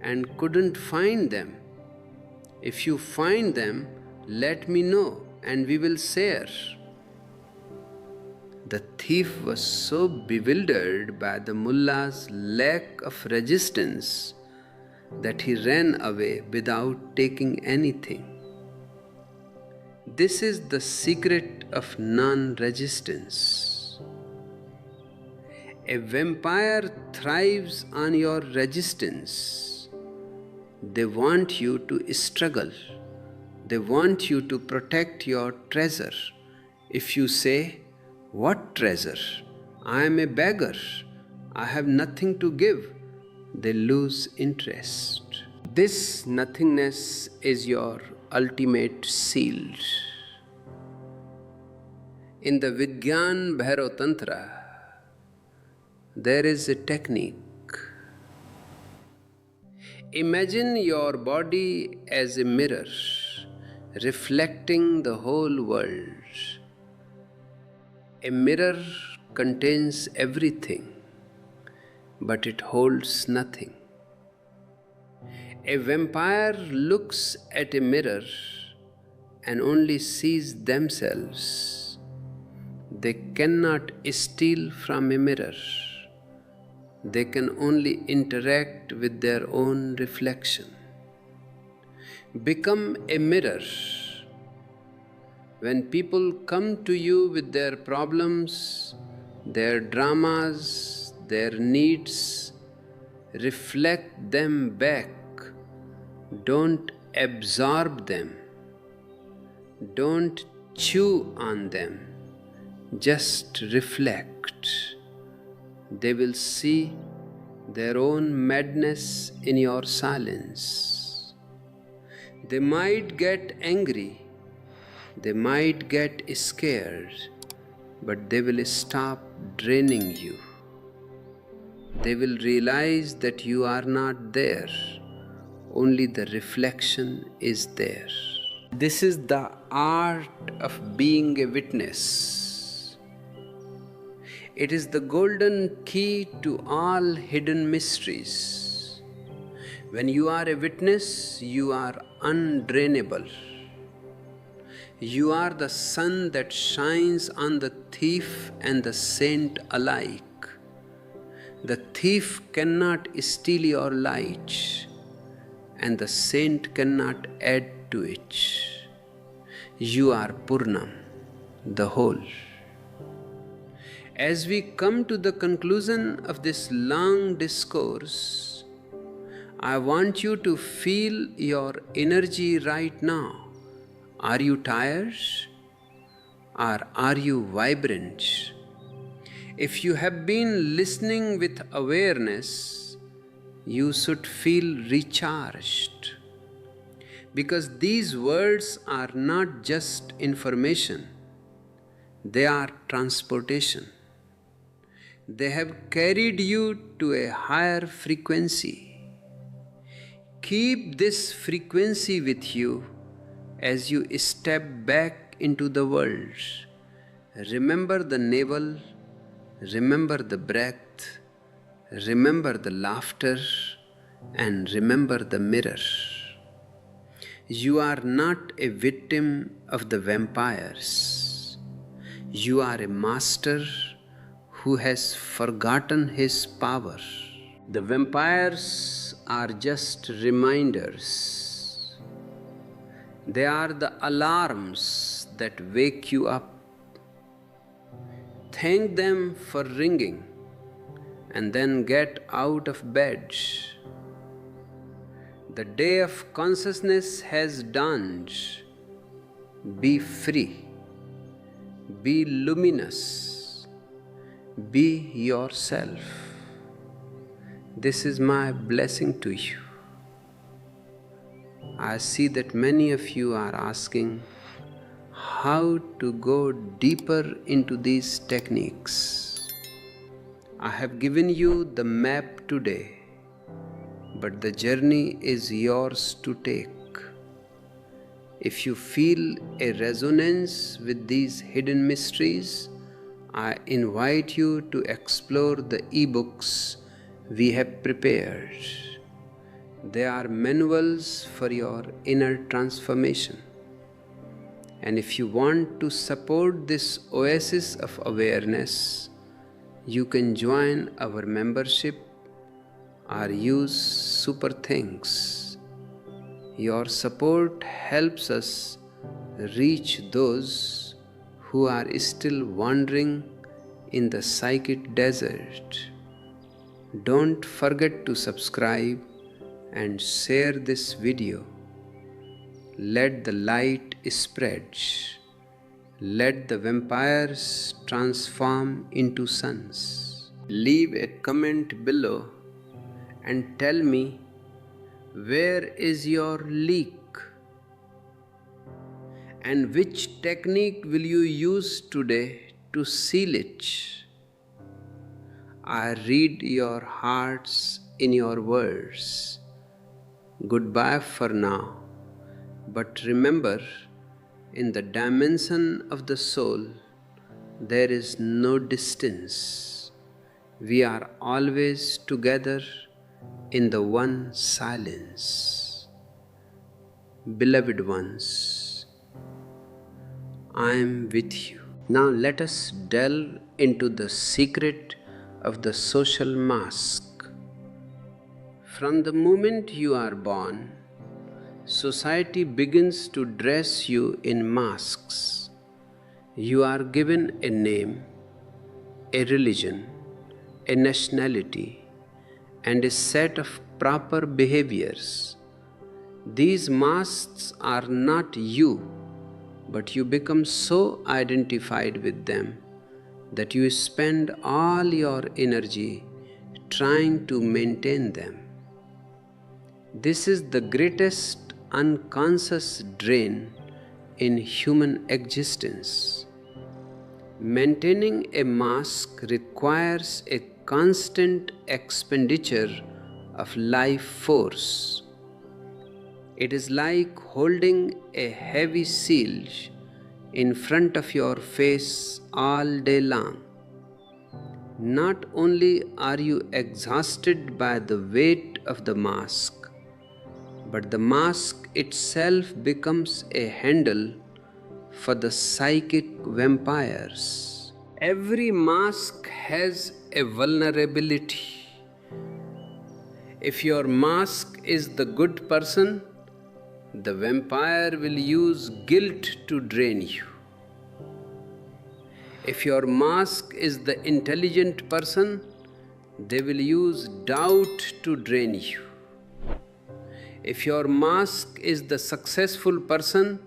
and couldn't find them. If you find them, let me know and we will share." The thief was so bewildered by the mullah's lack of resistance that he ran away without taking anything. This is the secret of non-resistance. A vampire thrives on your resistance. They want you to struggle. They want you to protect your treasure. If you say, "What treasure? I am a beggar. I have nothing to give," they lose interest. This nothingness is your ultimate shield. In the Vigyan Bhairav Tantra, there is a technique. Imagine your body as a mirror reflecting the whole world. A mirror contains everything, but it holds nothing. A vampire looks at a mirror and only sees themselves. They cannot steal from a mirror. They can only interact with their own reflection. Become a mirror. When people come to you with their problems, their dramas, their needs, reflect them back. Don't absorb them. Don't chew on them. Just reflect. They will see their own madness in your silence. They might get angry. They might get scared, but they will stop draining you. They will realize that you are not there. Only the reflection is there. This is the art of being a witness. It is the golden key to all hidden mysteries. When you are a witness, you are undrainable. You are the sun that shines on the thief and the saint alike. The thief cannot steal your light, and the saint cannot add to it. You are Purnam, the whole. As we come to the conclusion of this long discourse, I want you to feel your energy right now. Are you tired? Or are you vibrant? If you have been listening with awareness, you should feel recharged. Because these words are not just information, they are transportation. They have carried you to a higher frequency. Keep this frequency with you as you step back into the world. Remember the navel, remember the breath, remember the laughter, and remember the mirror. You are not a victim of the vampires. You are a master who has forgotten his power. The vampires are just reminders. They are the alarms that wake you up. Thank them for ringing and then get out of bed. The day of consciousness has dawned. Be free. Be luminous. Be yourself. This is my blessing to you. I see that many of you are asking how to go deeper into these techniques. I have given you the map today, but the journey is yours to take. If you feel a resonance with these hidden mysteries, I invite you to explore the ebooks we have prepared. They are manuals for your inner transformation. And if you want to support this oasis of awareness, you can join our membership or use super things. Your support helps us reach those who are still wandering in the psychic desert. Don't forget to subscribe and share this video. Let the light spread. Let the vampires transform into suns. Leave a comment below and tell me, where is your leak? And which technique will you use today to seal it? I read your hearts in your words. Goodbye for now. But remember, in the dimension of the soul, there is no distance. We are always together in the one silence. Beloved ones, I am with you. Now let us delve into the secret of the social mask. From the moment you are born, society begins to dress you in masks. You are given a name, a religion, a nationality, and a set of proper behaviors. These masks are not you, but you become so identified with them that you spend all your energy trying to maintain them. This is the greatest unconscious drain in human existence. Maintaining a mask requires a constant expenditure of life force. It is like holding a heavy shield in front of your face all day long. Not only are you exhausted by the weight of the mask, but the mask itself becomes a handle for the psychic vampires. Every mask has a vulnerability. If your mask is the good person, the vampire will use guilt to drain you. If your mask is the intelligent person, they will use doubt to drain you. If your mask is the successful person,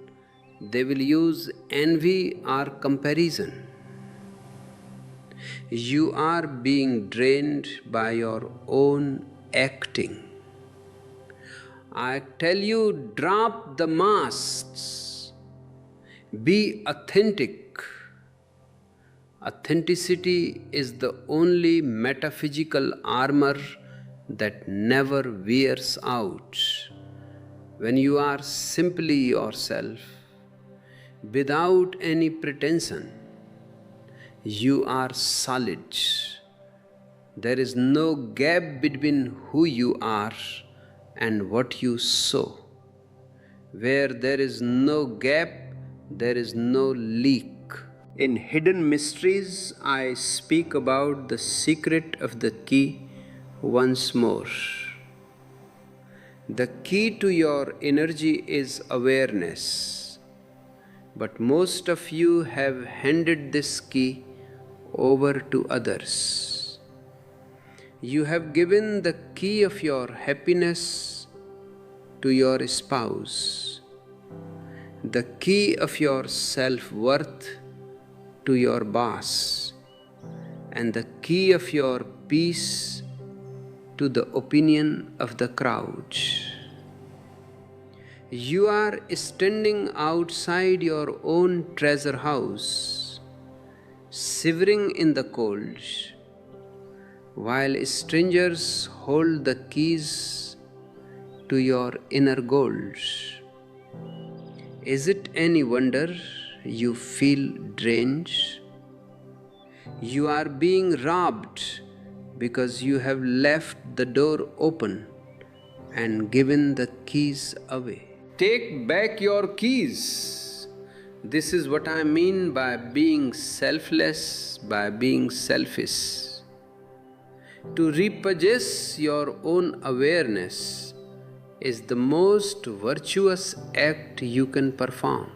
they will use envy or comparison. You are being drained by your own acting. I tell you, drop the masks. Be authentic. Authenticity is the only metaphysical armor that never wears out. When you are simply yourself, without any pretension, you are solid. There is no gap between who you are and what you sow. Where there is no gap, there is no leak. In Hidden Mysteries, I speak about the secret of the key once more. The key to your energy is awareness. But most of you have handed this key over to others. You have given the key of your happiness to your spouse, the key of your self-worth to your boss, and the key of your peace to the opinion of the crowd. You are standing outside your own treasure house, shivering in the cold, while strangers hold the keys to your inner gold. Is it any wonder you feel drained? You are being robbed because you have left the door open and given the keys away. Take back your keys. This is what I mean by being selfless, by being selfish. To repossess your own awareness is the most virtuous act you can perform.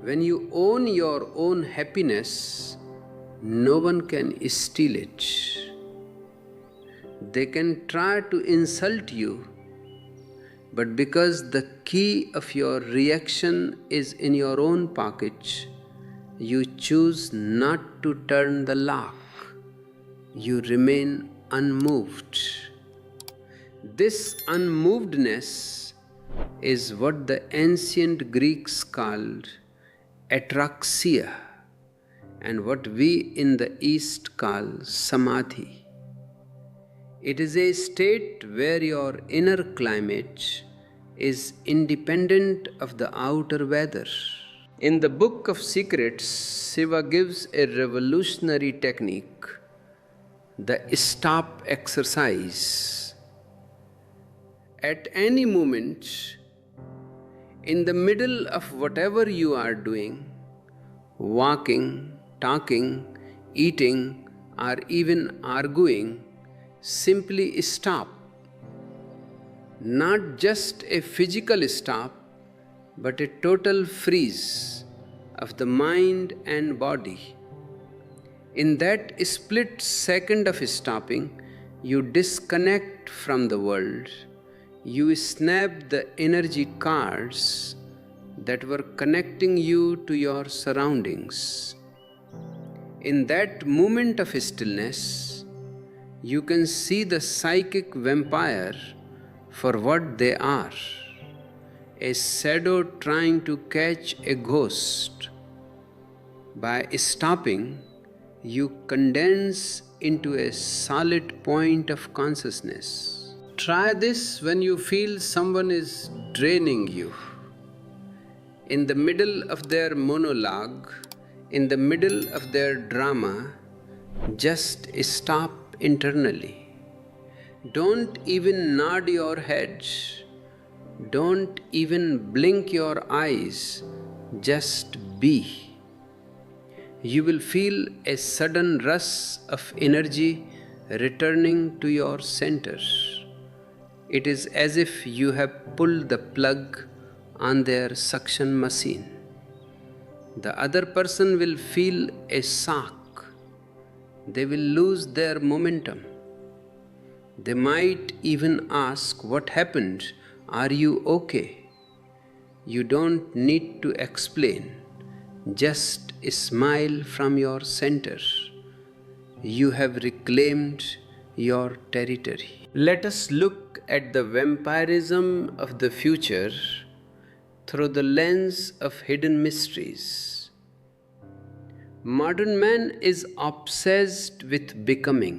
When you own your own happiness, no one can steal it. They can try to insult you, but because the key of your reaction is in your own pocket, you choose not to turn the lock. You remain unmoved. This unmovedness is what the ancient Greeks called atraxia, and what we in the East call samadhi. It is a state where your inner climate is independent of the outer weather. In the Book of Secrets, Shiva gives a revolutionary technique, the stop exercise. At any moment, in the middle of whatever you are doing, walking, talking, eating, or even arguing, simply stop. Not just a physical stop, but a total freeze of the mind and body. In that split second of stopping, you disconnect from the world. You snap the energy cords that were connecting you to your surroundings. In that moment of stillness, you can see the psychic vampire for what they are, a shadow trying to catch a ghost. By stopping, you condense into a solid point of consciousness. Try this when you feel someone is draining you. In the middle of their monologue, in the middle of their drama, just stop internally. Don't even nod your head. Don't even blink your eyes. Just be. You will feel a sudden rush of energy returning to your center. It is as if you have pulled the plug on their suction machine. The other person will feel a shock. They will lose their momentum. They might even ask, "What happened? Are you okay?" You don't need to explain. Just smile from your center. You have reclaimed your territory. Let us look at the vampirism of the future through the lens of hidden mysteries. Modern man is obsessed with becoming.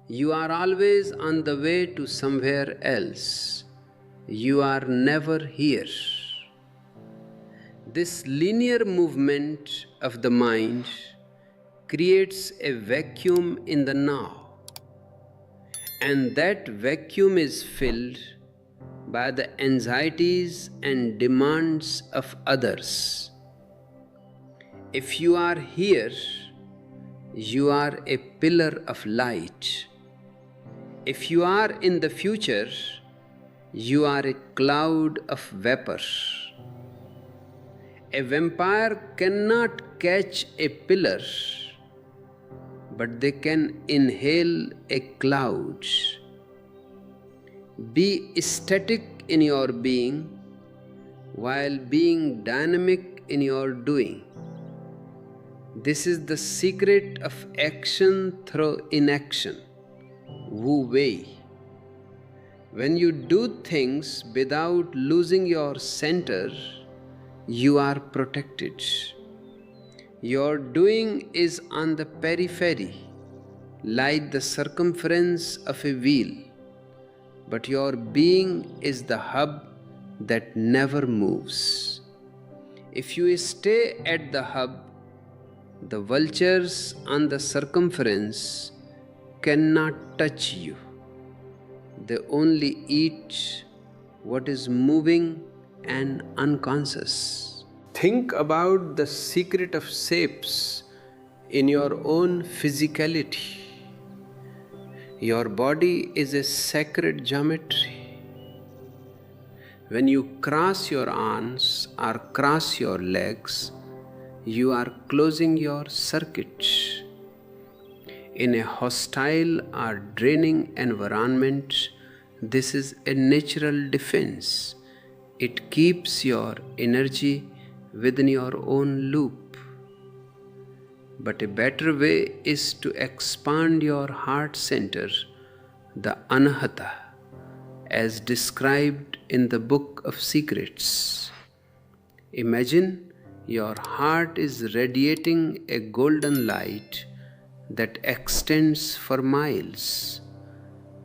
You are always on the way to somewhere else. You are never here. This linear movement of the mind creates a vacuum in the now. And that vacuum is filled by the anxieties and demands of others. If you are here, you are a pillar of light. If you are in the future, you are a cloud of vapor. A vampire cannot catch a pillar but they can inhale a cloud. Be static in your being while being dynamic in your doing. This is the secret of action through inaction. Wu Wei. When you do things without losing your center, you are protected. Your doing is on the periphery, like the circumference of a wheel, but your being is the hub that never moves. If you stay at the hub, the vultures on the circumference cannot touch you. They only eat what is moving and unconscious. Think about the secret of shapes in your own physicality. Your body is a sacred geometry. When you cross your arms or cross your legs, you are closing your circuit. In a hostile or draining environment, this is a natural defense. It keeps your energy within your own loop. But a better way is to expand your heart center, the anahata, as described in the Book of Secrets. Imagine your heart is radiating a golden light that extends for miles.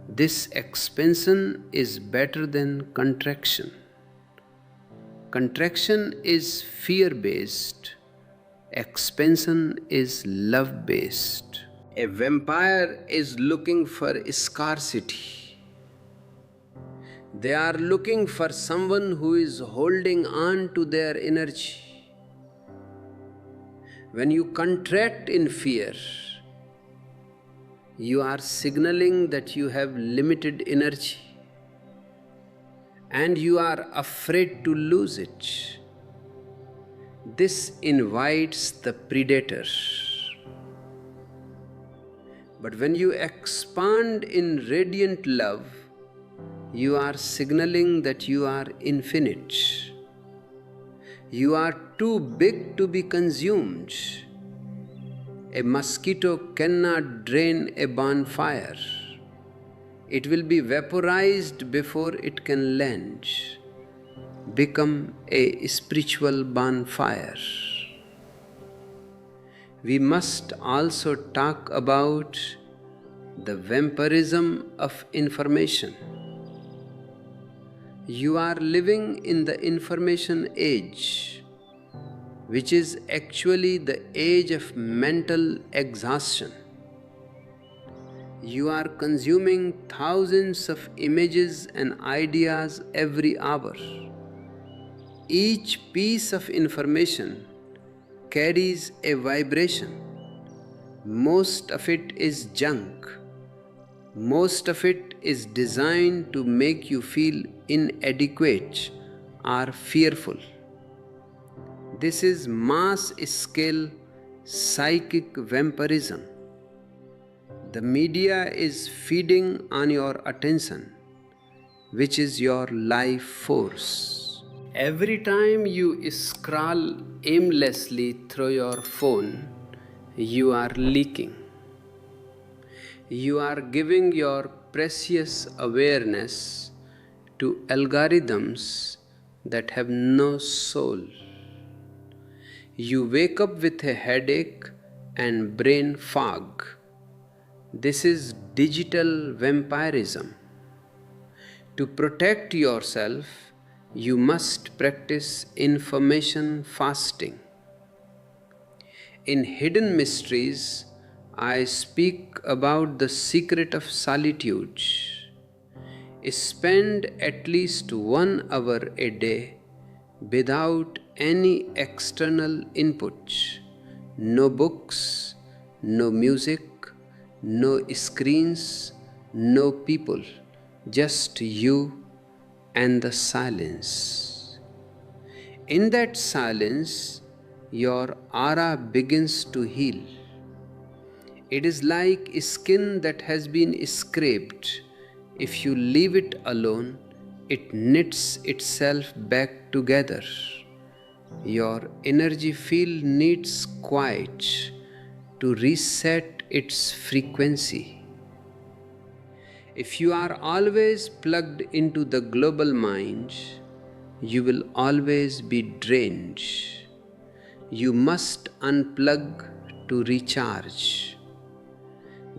This expansion is better than contraction. Contraction is fear-based. Expansion is love-based. A vampire is looking for scarcity. They are looking for someone who is holding on to their energy. When you contract in fear, you are signaling that you have limited energy and you are afraid to lose it. This invites the predator. But when you expand in radiant love, you are signaling that you are infinite. You are too big to be consumed. A mosquito cannot drain a bonfire. It will be vaporized before it can land. Become a spiritual bonfire. We must also talk about the vampirism of information. You are living in the information age, which is actually the age of mental exhaustion. You are consuming thousands of images and ideas every hour. Each piece of information carries a vibration. Most of it is junk. Most of it is designed to make you feel inadequate or fearful. This is mass-scale psychic vampirism. The media is feeding on your attention, which is your life force. Every time you scroll aimlessly through your phone, you are leaking. You are giving your precious awareness to algorithms that have no soul. You wake up with a headache and brain fog. This is digital vampirism. To protect yourself, you must practice information fasting. In Hidden Mysteries, I speak about the secret of solitude. Spend at least 1 hour a day without any external input. No books, no music, no screens, no people, just you and the silence. In that silence, your aura begins to heal. It is like skin that has been scraped. If you leave it alone, it knits itself back together. Your energy field needs quiet to reset its frequency. If you are always plugged into the global mind, you will always be drained. You must unplug to recharge.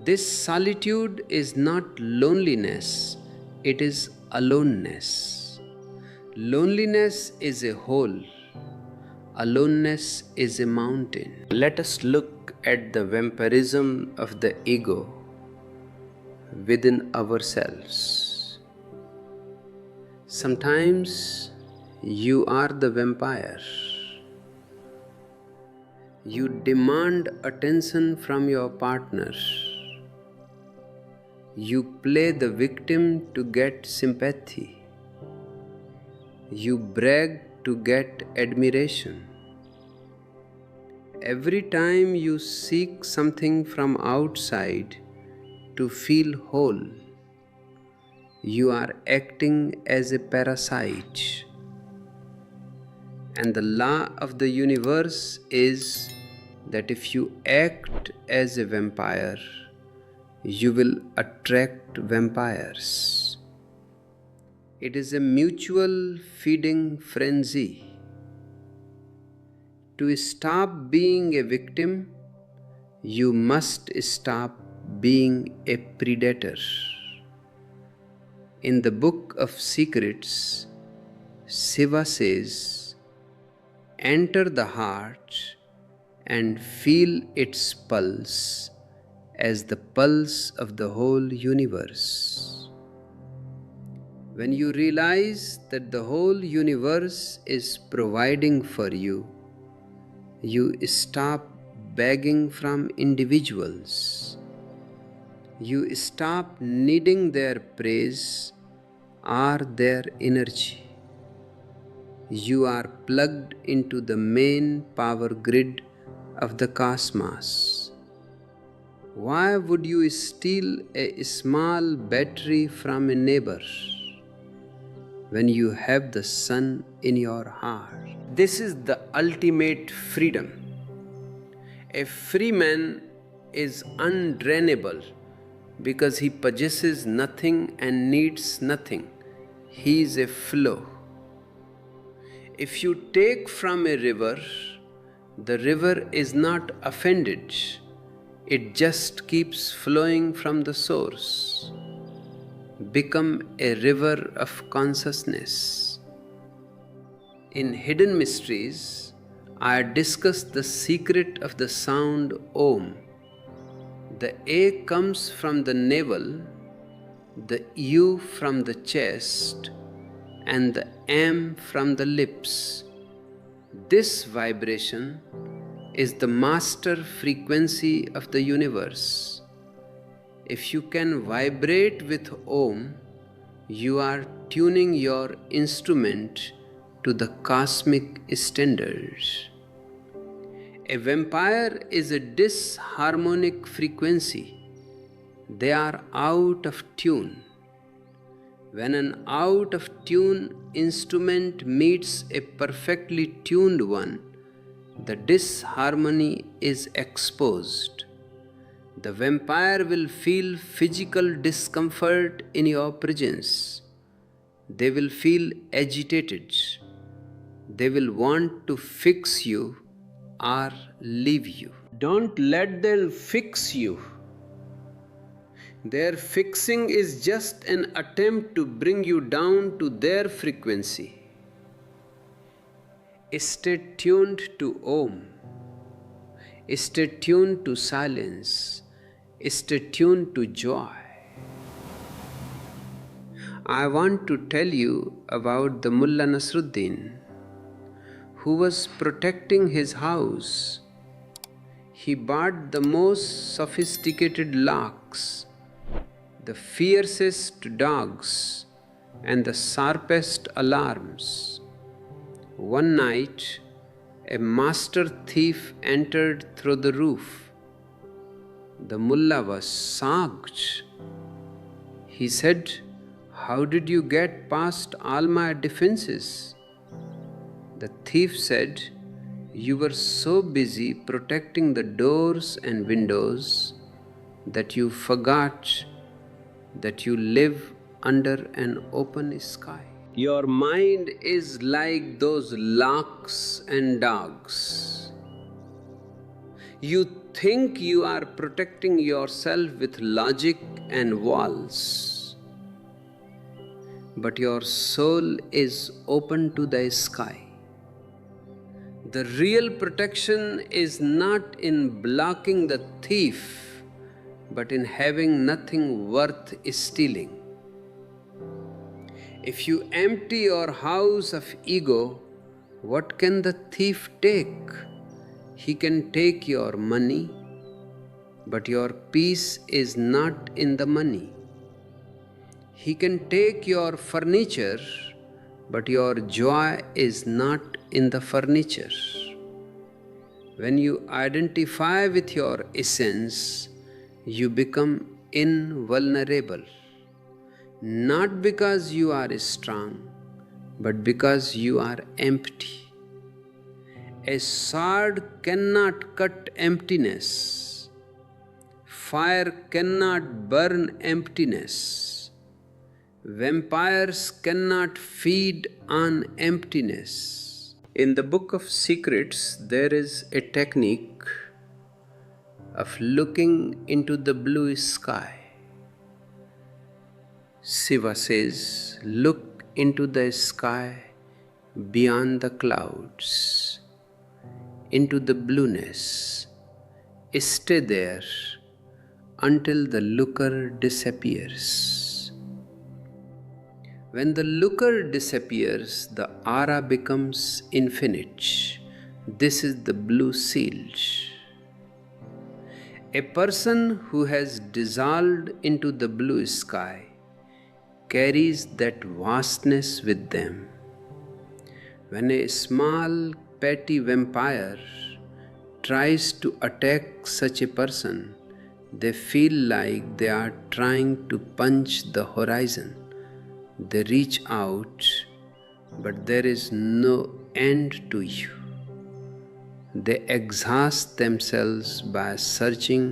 This solitude is not loneliness, it is aloneness. Loneliness is a hole, aloneness is a mountain. Let us look at the vampirism of the ego within ourselves. Sometimes you are the vampire. You demand attention from your partner. You play the victim to get sympathy. You brag to get admiration. Every time you seek something from outside to feel whole, you are acting as a parasite. And the law of the universe is that if you act as a vampire, you will attract vampires. It is a mutual feeding frenzy. To stop being a victim, you must stop being a predator. In the Book of Secrets, Shiva says, "Enter the heart and feel its pulse as the pulse of the whole universe." When you realize that the whole universe is providing for you, you stop begging from individuals. You stop needing their praise or their energy. You are plugged into the main power grid of the cosmos. Why would you steal a small battery from a neighbor when you have the sun in your heart? This is the ultimate freedom. A free man is undrainable because he possesses nothing and needs nothing. He is a flow. If you take from a river, the river is not offended. It just keeps flowing from the source. Become a river of consciousness. In Hidden Mysteries, I discuss the secret of the sound Om. The A comes from the navel, the U from the chest, and the M from the lips. This vibration is the master frequency of the universe. If you can vibrate with Om, you are tuning your instrument to the cosmic standards. A vampire is a disharmonic frequency. They are out of tune. When an out of tune instrument meets a perfectly tuned one, the disharmony is exposed. The vampire will feel physical discomfort in your presence. They will feel agitated. They will want to fix you or leave you. Don't let them fix you. Their fixing is just an attempt to bring you down to their frequency. Stay tuned to Om. Stay tuned to silence. Stay tuned to joy. I want to tell you about the Mullah Nasruddin, who was protecting his house. He bought the most sophisticated locks, the fiercest dogs, and the sharpest alarms. One night, a master thief entered through the roof. The mullah was shocked. He said, "How did you get past all my defenses?" The thief said, "You were so busy protecting the doors and windows that you forgot that you live under an open sky. Your mind is like those locks and dogs. You think you are protecting yourself with logic and walls, but your soul is open to the sky. The real protection is not in blocking the thief, but in having nothing worth stealing. If you empty your house of ego, what can the thief take? He can take your money, but your peace is not in the money. He can take your furniture, but your joy is not in the furniture. When you identify with your essence, you become invulnerable. Not because you are strong, but because you are empty. A sword cannot cut emptiness. Fire cannot burn emptiness. Vampires cannot feed on emptiness. In the Book of Secrets, there is a technique of looking into the blue sky. Shiva says, "Look into the sky beyond the clouds, into the blueness. Stay there until the looker disappears." When the looker disappears, the aura becomes infinite. This is the blue seal. A person who has dissolved into the blue sky carries that vastness with them. When a small, petty vampire tries to attack such a person, they feel like they are trying to punch the horizon. They reach out, but there is no end to you. They exhaust themselves by searching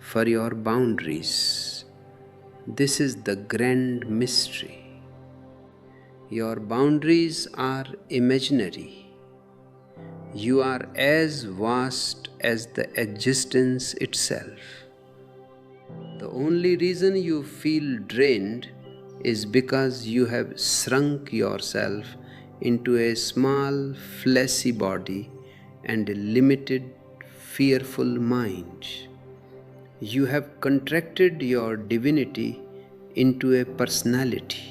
for your boundaries. This is the grand mystery. Your boundaries are imaginary. You are as vast as the existence itself. The only reason you feel drained is because you have shrunk yourself into a small, fleshy body and a limited, fearful mind. You have contracted your divinity into a personality.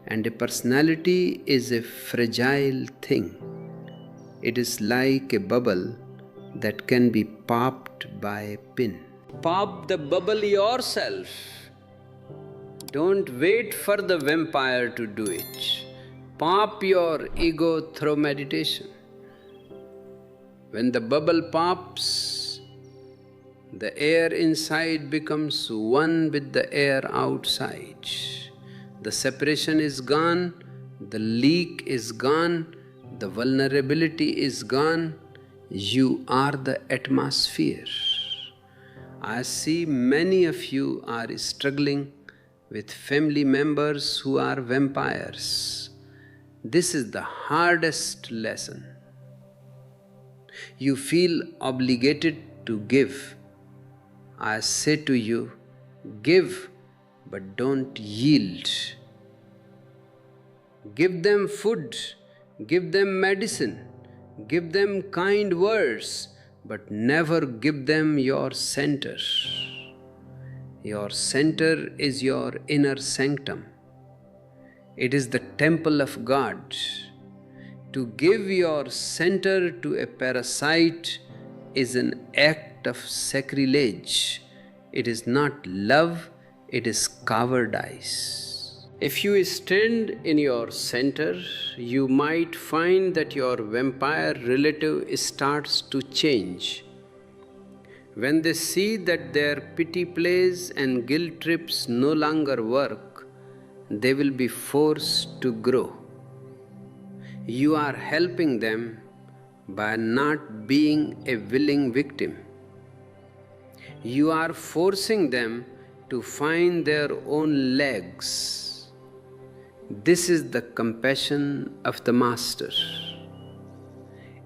And a personality is a fragile thing. It is like a bubble that can be popped by a pin. Pop the bubble yourself. Don't wait for the vampire to do it. Pop your ego through meditation. When the bubble pops, the air inside becomes one with the air outside. The separation is gone, the leak is gone, the vulnerability is gone. You are the atmosphere. I see many of you are struggling with family members who are vampires. This is the hardest lesson. You feel obligated to give. I say to you, give, but don't yield. Give them food, give them medicine, give them kind words, but never give them your center. Your center is your inner sanctum. It is the temple of God. To give your center to a parasite is an act of sacrilege. It is not love, it is cowardice. If you stand in your center, you might find that your vampire relative starts to change. When they see that their pity plays and guilt trips no longer work, they will be forced to grow. You are helping them by not being a willing victim. You are forcing them to find their own legs. This is the compassion of the Master.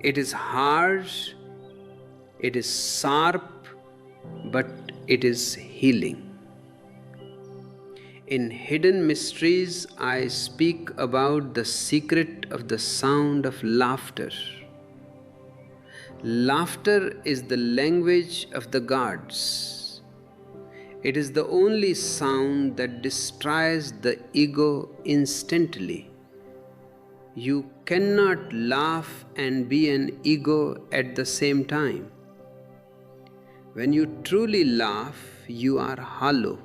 It is harsh, it is sharp, but it is healing. In Hidden Mysteries, I speak about the secret of the sound of laughter. Laughter is the language of the gods. It is the only sound that destroys the ego instantly. You cannot laugh and be an ego at the same time. When you truly laugh, you are hollow.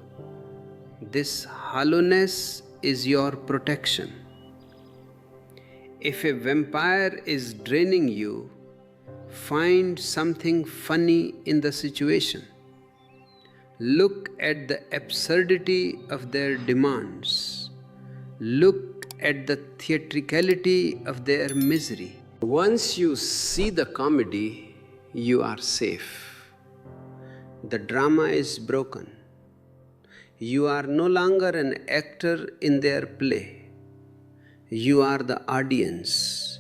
This hollowness is your protection. If a vampire is draining you, find something funny in the situation. Look at the absurdity of their demands. Look at the theatricality of their misery. Once you see the comedy, you are safe. The drama is broken. You are no longer an actor in their play. You are the audience.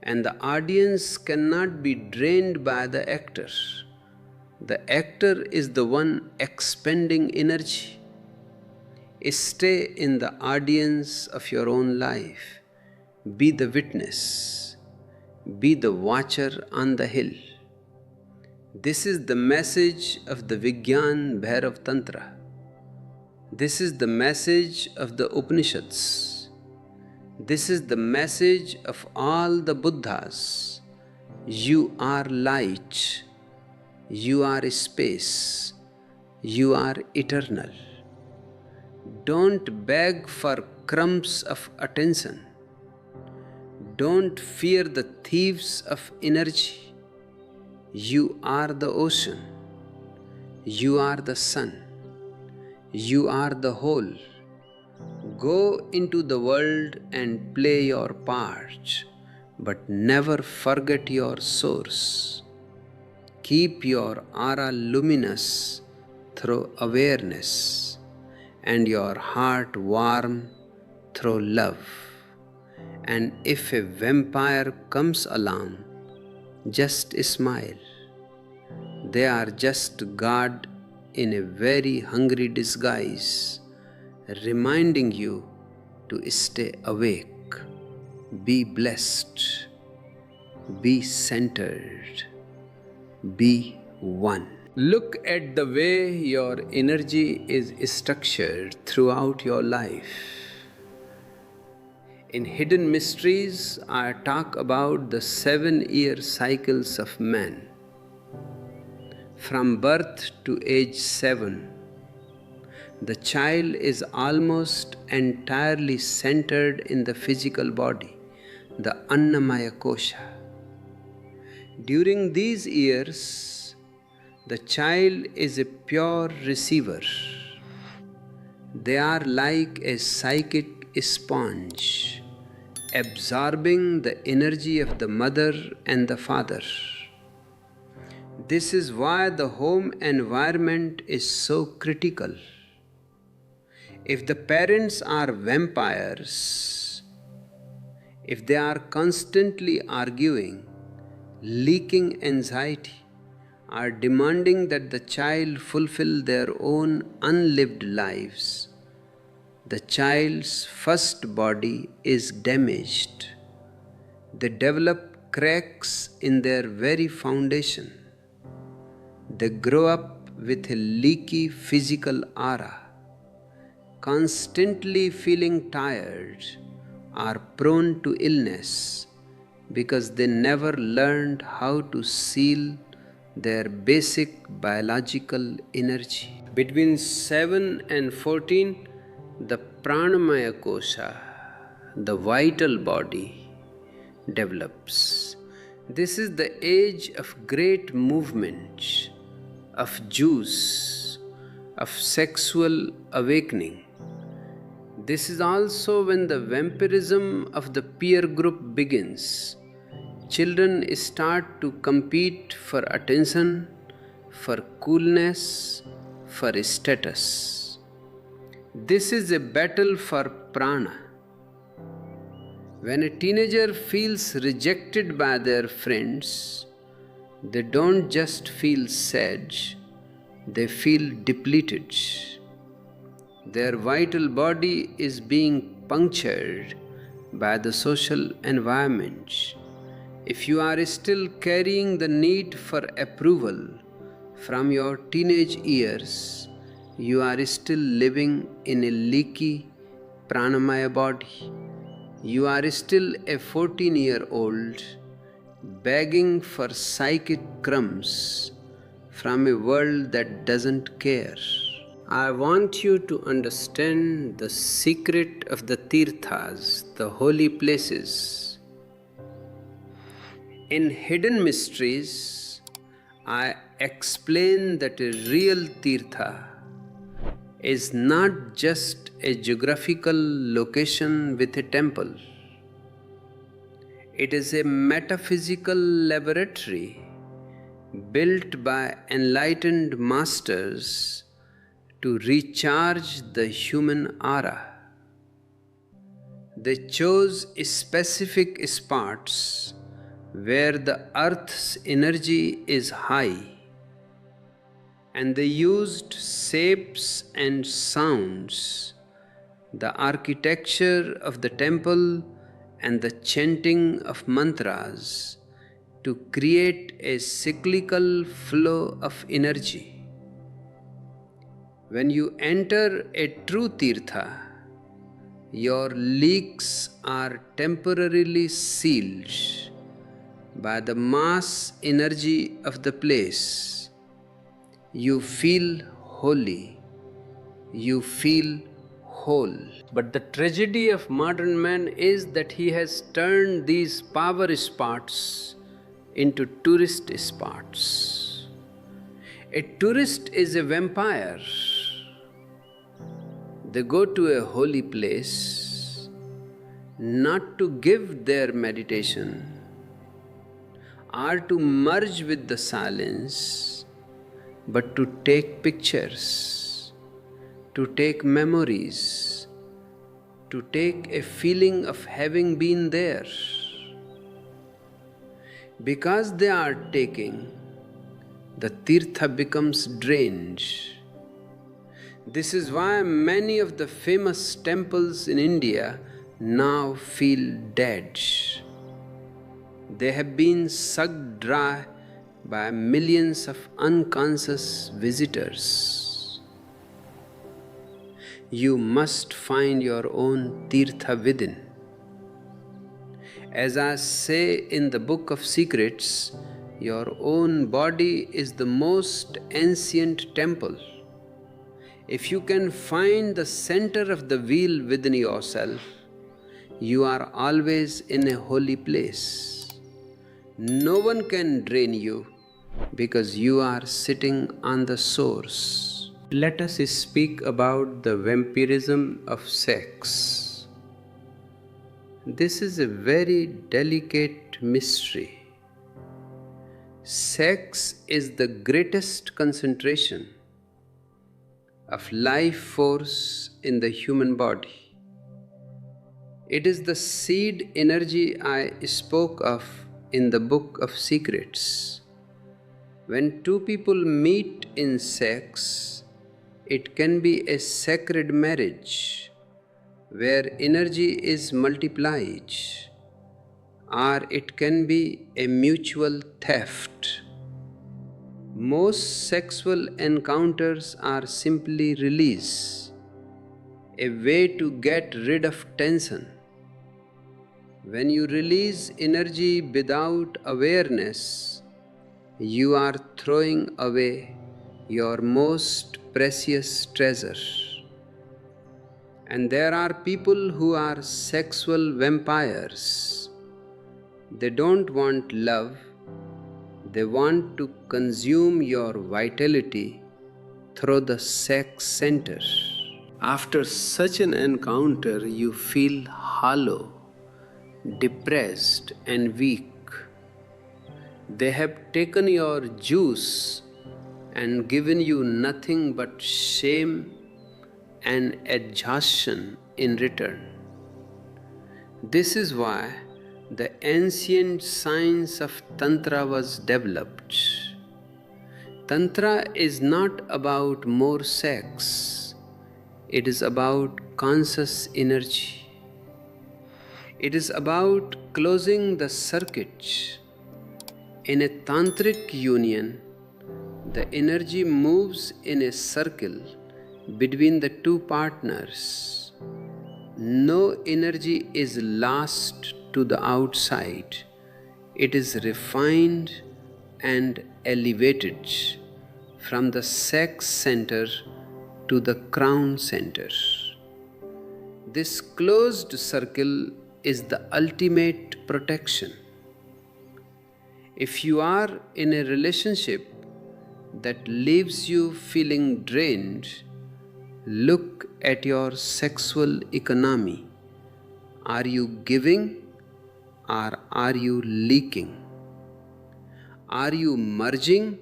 And the audience cannot be drained by the actor. The actor is the one expending energy. Stay in the audience of your own life. Be the witness. Be the watcher on the hill. This is the message of the Vigyan Bhairav Tantra. This is the message of the Upanishads. This is the message of all the Buddhas. You are light. You are space. You are eternal. Don't beg for crumbs of attention. Don't fear the thieves of energy. You are the ocean. You are the sun. You are the whole. Go into the world and play your part, but never forget your source. Keep your aura luminous through awareness and your heart warm through love. And if a vampire comes along, just smile. They are just God in a very hungry disguise, reminding you to stay awake, be blessed, be centered, be one. Look at the way your energy is structured throughout your life. In Hidden Mysteries, I talk about the 7-year cycles of man. From birth to age 7, the child is almost entirely centered in the physical body, the Annamaya Kosha. During these years, the child is a pure receiver. They are like a psychic sponge, absorbing the energy of the mother and the father. This is why the home environment is so critical. If the parents are vampires, if they are constantly arguing, leaking anxiety, are demanding that the child fulfill their own unlived lives, the child's first body is damaged. They develop cracks in their very foundation. They grow up with a leaky physical aura, constantly feeling tired or prone to illness because they never learned how to seal their basic biological energy. Between 7 and 14, the Pranamaya Kosha, the vital body, develops. This is the age of great movement, of juice, of sexual awakening. This is also when the vampirism of the peer group begins. Children start to compete for attention, for coolness, for status. This is a battle for prana. When a teenager feels rejected by their friends, they don't just feel sad, they feel depleted. Their vital body is being punctured by the social environment. If you are still carrying the need for approval from your teenage years, you are still living in a leaky pranamaya body. You are still a 14-year-old begging for psychic crumbs from a world that doesn't care. I want you to understand the secret of the Tirthas, the holy places. In Hidden Mysteries, I explain that a real Tirtha is not just a geographical location with a temple. It is a metaphysical laboratory built by enlightened masters to recharge the human aura. They chose specific spots where the earth's energy is high, and they used shapes and sounds, the architecture of the temple and the chanting of mantras to create a cyclical flow of energy. When you enter a true Tirtha, your leaks are temporarily sealed by the mass energy of the place. You feel holy, you feel whole. But the tragedy of modern man is that he has turned these power spots into tourist spots. A tourist is a vampire. They go to a holy place not to give their meditation or to merge with the silence, but to take pictures, to take memories, to take a feeling of having been there. Because they are taking, the Tirtha becomes drained. This is why many of the famous temples in India now feel dead. They have been sucked dry by millions of unconscious visitors. You must find your own Tirtha within. As I say in the Book of Secrets, your own body is the most ancient temple. If you can find the center of the wheel within yourself, you are always in a holy place. No one can drain you because you are sitting on the source. Let us speak about the vampirism of sex. This is a very delicate mystery. Sex is the greatest concentration of life force in the human body. It is the seed energy I spoke of in the Book of Secrets. When two people meet in sex, it can be a sacred marriage where energy is multiplied, or it can be a mutual theft. Most sexual encounters are simply release, a way to get rid of tension. When you release energy without awareness, you are throwing away your most precious treasure. And there are people who are sexual vampires. They don't want love, they want to consume your vitality through the sex center. After such an encounter, you feel hollow, depressed, and weak. They have taken your juice and given you nothing but shame and exhaustion in return. This is why the ancient science of Tantra was developed. Tantra is not about more sex, it is about conscious energy. It is about closing the circuit. In a tantric union, the energy moves in a circle between the two partners. No energy is lost to the outside. It is refined and elevated from the sex center to the crown center. This closed circle is the ultimate protection. If you are in a relationship that leaves you feeling drained, look at your sexual economy. Are you giving or are you leaking? Are you merging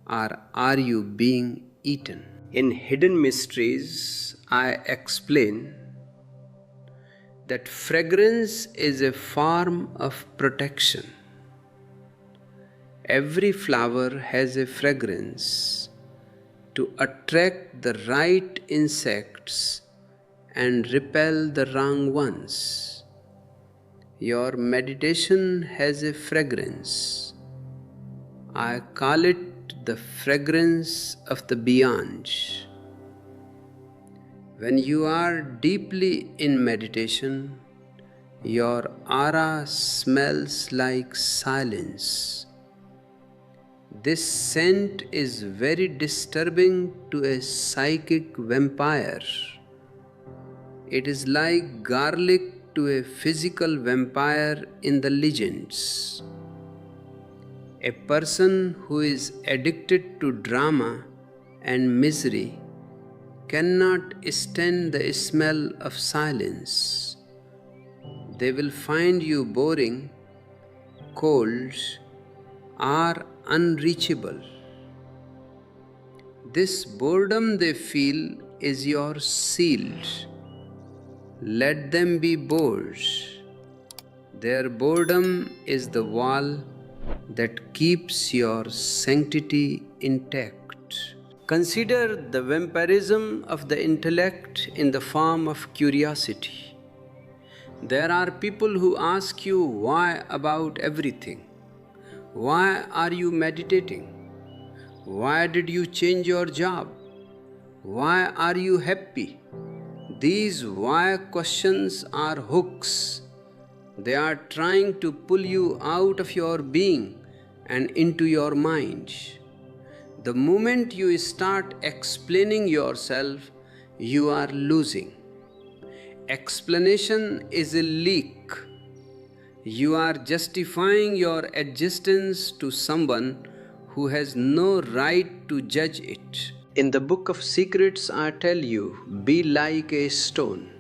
or are you being eaten? In Hidden Mysteries, I explain that fragrance is a form of protection. Every flower has a fragrance to attract the right insects and repel the wrong ones. Your meditation has a fragrance. I call it the fragrance of the beyond. When you are deeply in meditation, your aura smells like silence. This scent is very disturbing to a psychic vampire. It is like garlic to a physical vampire in the legends. A person who is addicted to drama and misery cannot stand the smell of silence. They will find you boring, cold, or unreachable. This boredom they feel is your shield. Let them be bored. Their boredom is the wall that keeps your sanctity intact. Consider the vampirism of the intellect in the form of curiosity. There are people who ask you why about everything. Why are you meditating? Why did you change your job? Why are you happy? These why questions are hooks. They are trying to pull you out of your being and into your mind. The moment you start explaining yourself, you are losing. Explanation is a leak. You are justifying your existence to someone who has no right to judge it. In the Book of Secrets, I tell you, be like a stone.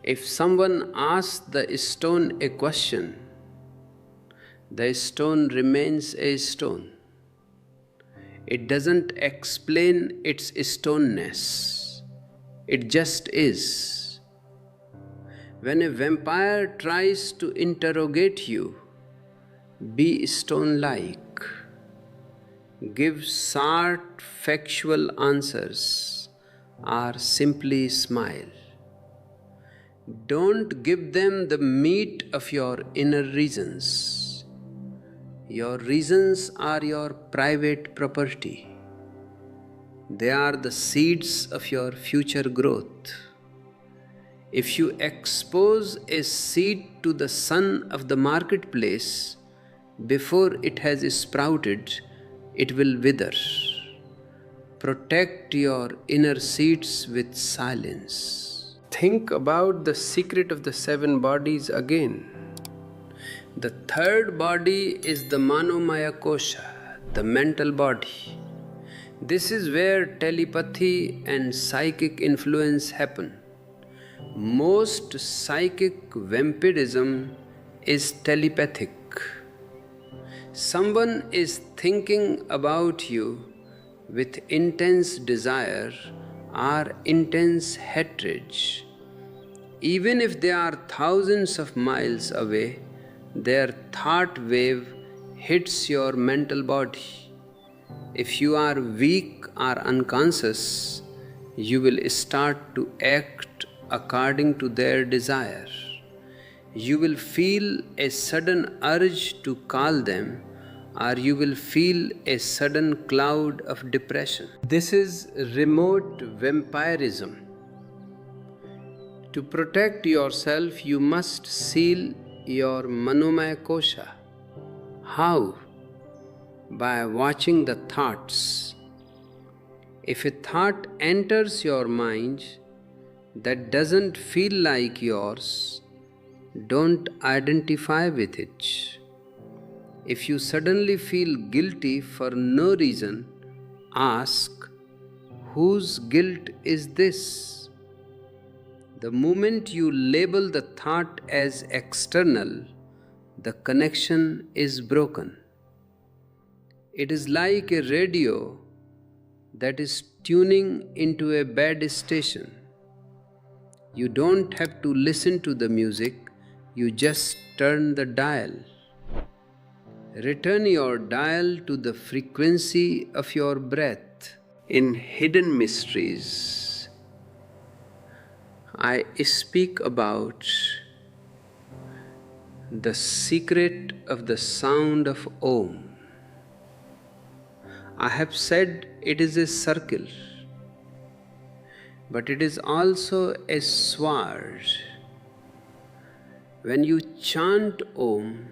If someone asks the stone a question, the stone remains a stone. It doesn't explain its stoneness. It just is. When a vampire tries to interrogate you, be stone-like. Give short, factual answers or simply smile. Don't give them the meat of your inner reasons. Your reasons are your private property. They are the seeds of your future growth. If you expose a seed to the sun of the marketplace, before it has sprouted, it will wither. Protect your inner seeds with silence. Think about the secret of the 7 bodies again. The third body is the Manomaya Kosha, the mental body. This is where telepathy and psychic influence happen. Most psychic vampirism is telepathic. Someone is thinking about you with intense desire or intense hatred. Even if they are thousands of miles away, their thought wave hits your mental body. If you are weak or unconscious, you will start to act according to their desire. You will feel a sudden urge to call them, or you will feel a sudden cloud of depression. This is remote vampirism. To protect yourself, you must seal your Manomaya Kosha. How? By watching the thoughts. If a thought enters your mind that doesn't feel like yours, don't identify with it. If you suddenly feel guilty for no reason, ask, whose guilt is this? The moment you label the thought as external, the connection is broken. It is like a radio that is tuning into a bad station. You don't have to listen to the music, you just turn the dial. Return your dial to the frequency of your breath. In Hidden Mysteries, I speak about the secret of the sound of Om. I have said it is a circle, but it is also a sword. When you chant Om,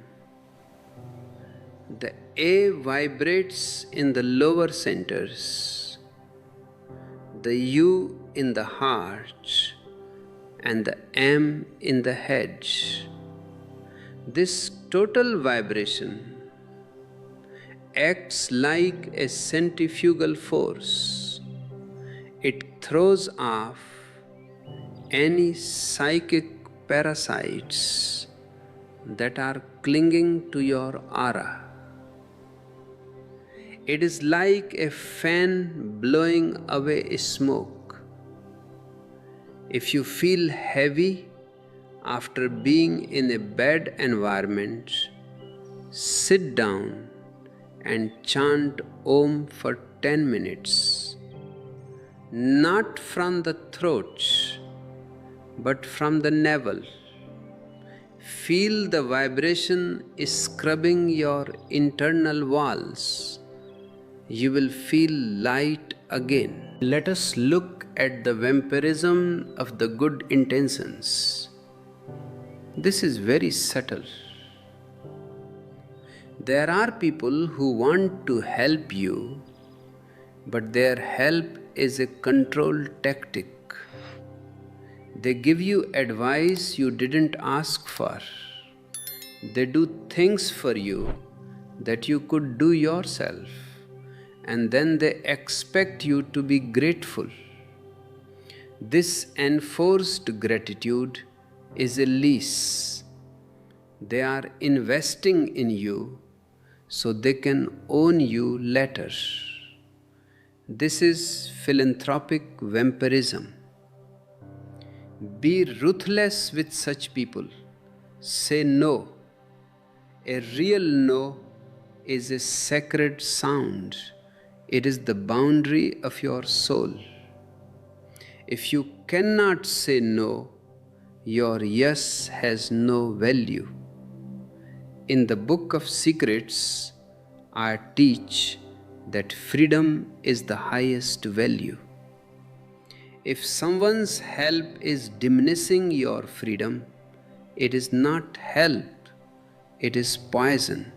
the A vibrates in the lower centers, the U in the heart, and the M in the head. This total vibration acts like a centrifugal force. It throws off any psychic parasites that are clinging to your aura. It is like a fan blowing away smoke. If you feel heavy after being in a bad environment, sit down and chant Om for 10 minutes. Not from the throat, but from the navel. Feel the vibration scrubbing your internal walls. You will feel light again. Let us look at the vampirism of the good intentions. This is very subtle. There are people who want to help you, but their help is a control tactic. They give you advice you didn't ask for. They do things for you that you could do yourself, and then they expect you to be grateful. This enforced gratitude is a lease. They are investing in you so they can own you later. This is philanthropic vampirism. Be ruthless with such people. Say no. A real no is a sacred sound. It is the boundary of your soul. If you cannot say no, your yes has no value. In the Book of Secrets, I teach that freedom is the highest value. If someone's help is diminishing your freedom, it is not help, it is poison.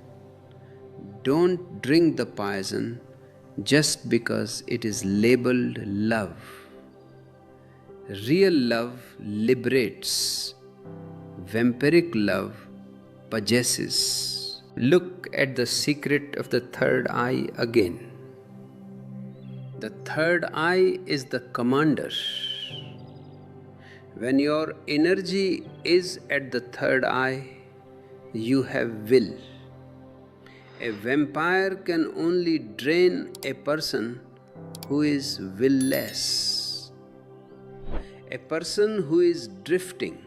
Don't drink the poison just because it is labeled love. Real love liberates. Vampiric love possesses. Look at the secret of the third eye again. The third eye is the commander. When your energy is at the third eye, you have will. A vampire can only drain a person who is willless, a person who is drifting.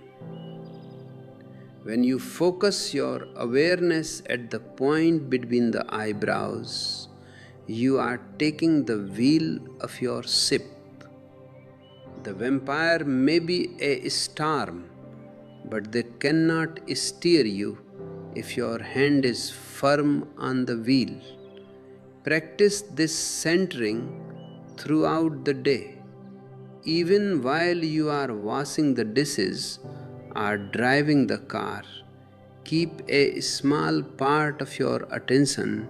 When you focus your awareness at the point between the eyebrows, you are taking the wheel of your ship. The vampire may be a storm, but they cannot steer you if your hand is firm on the wheel. Practice this centering throughout the day. Even while you are washing the dishes or driving the car, keep a small part of your attention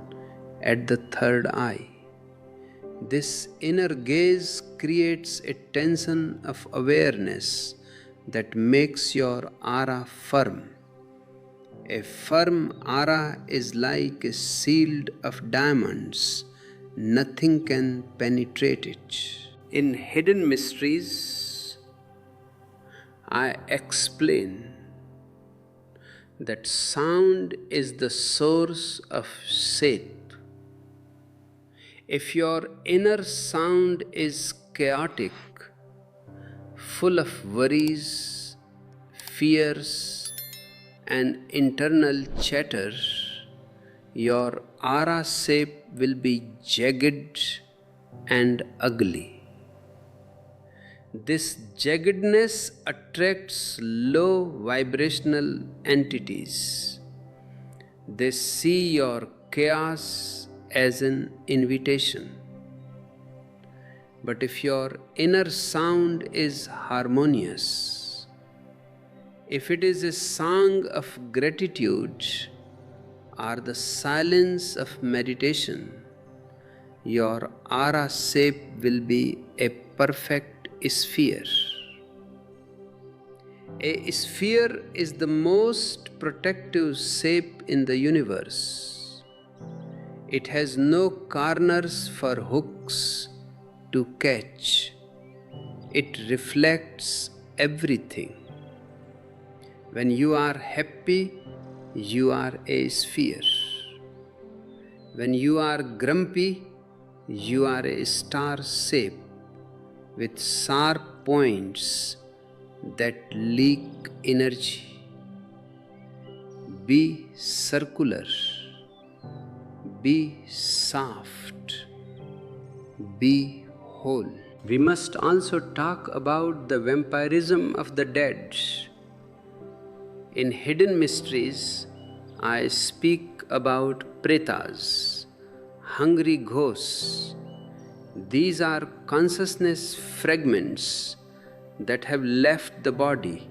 at the third eye. This inner gaze creates a tension of awareness that makes your aura firm. A firm aura is like a shield of diamonds. Nothing can penetrate it. In Hidden Mysteries, I explain that sound is the source of Seth. If your inner sound is chaotic, full of worries, fears, and internal chatter, your aura shape will be jagged and ugly. This jaggedness attracts low vibrational entities. They see your chaos as an invitation. But if your inner sound is harmonious, if it is a song of gratitude or the silence of meditation, your aura shape will be a perfect sphere. A sphere is the most protective shape in the universe. It has no corners for hooks to catch. It reflects everything. When you are happy, you are a sphere. When you are grumpy, you are a star shape with sharp points that leak energy. Be circular. Be soft. Be whole. We must also talk about the vampirism of the dead. In Hidden Mysteries, I speak about pretas, hungry ghosts. These are consciousness fragments that have left the body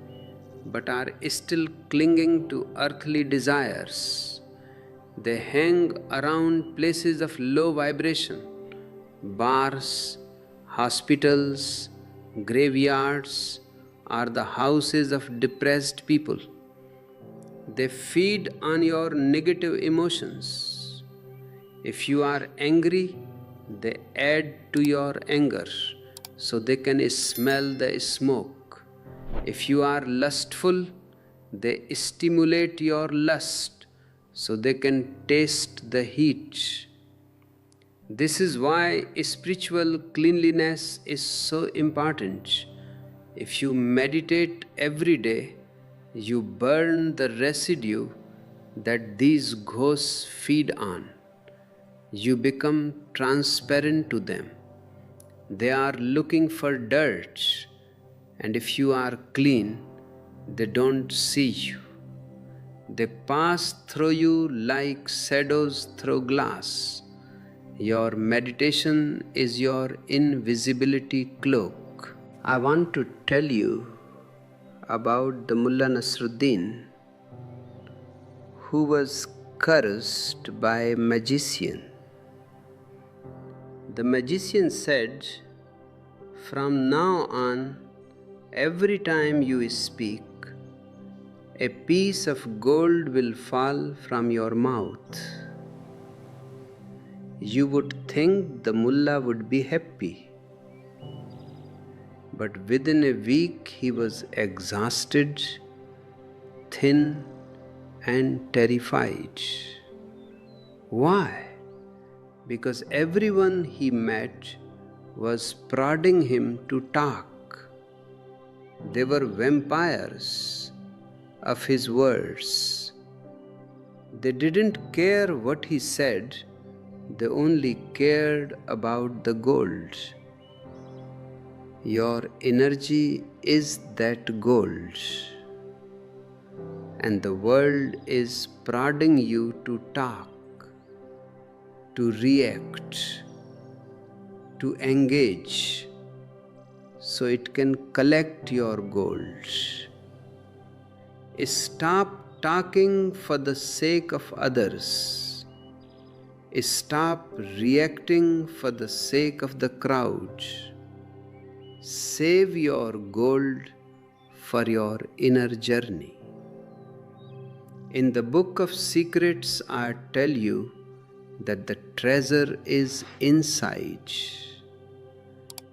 but are still clinging to earthly desires. They hang around places of low vibration, bars, hospitals, graveyards, or the houses of depressed people. They feed on your negative emotions. If you are angry, they add to your anger so they can smell the smoke. If you are lustful, they stimulate your lust so they can taste the heat. This is why spiritual cleanliness is so important. If you meditate every day, you burn the residue that these ghosts feed on. You become transparent to them. They are looking for dirt, and if you are clean, they don't see you. They pass through you like shadows through glass. Your meditation is your invisibility cloak. I want to tell you about the Mullah Nasruddin, who was cursed by a magician. The magician said, "From now on, every time you speak, a piece of gold will fall from your mouth. You would think the mullah would be happy, but within a week he was exhausted, thin, and terrified. Why? Because everyone he met was prodding him to talk. They were vampires of his words. They didn't care what he said, they only cared about the gold. Your energy is that gold, and the world is prodding you to talk, to react, to engage, so it can collect your gold. Stop talking for the sake of others. Stop reacting for the sake of the crowd. Save your gold for your inner journey. In the Book of Secrets, I tell you that the treasure is inside.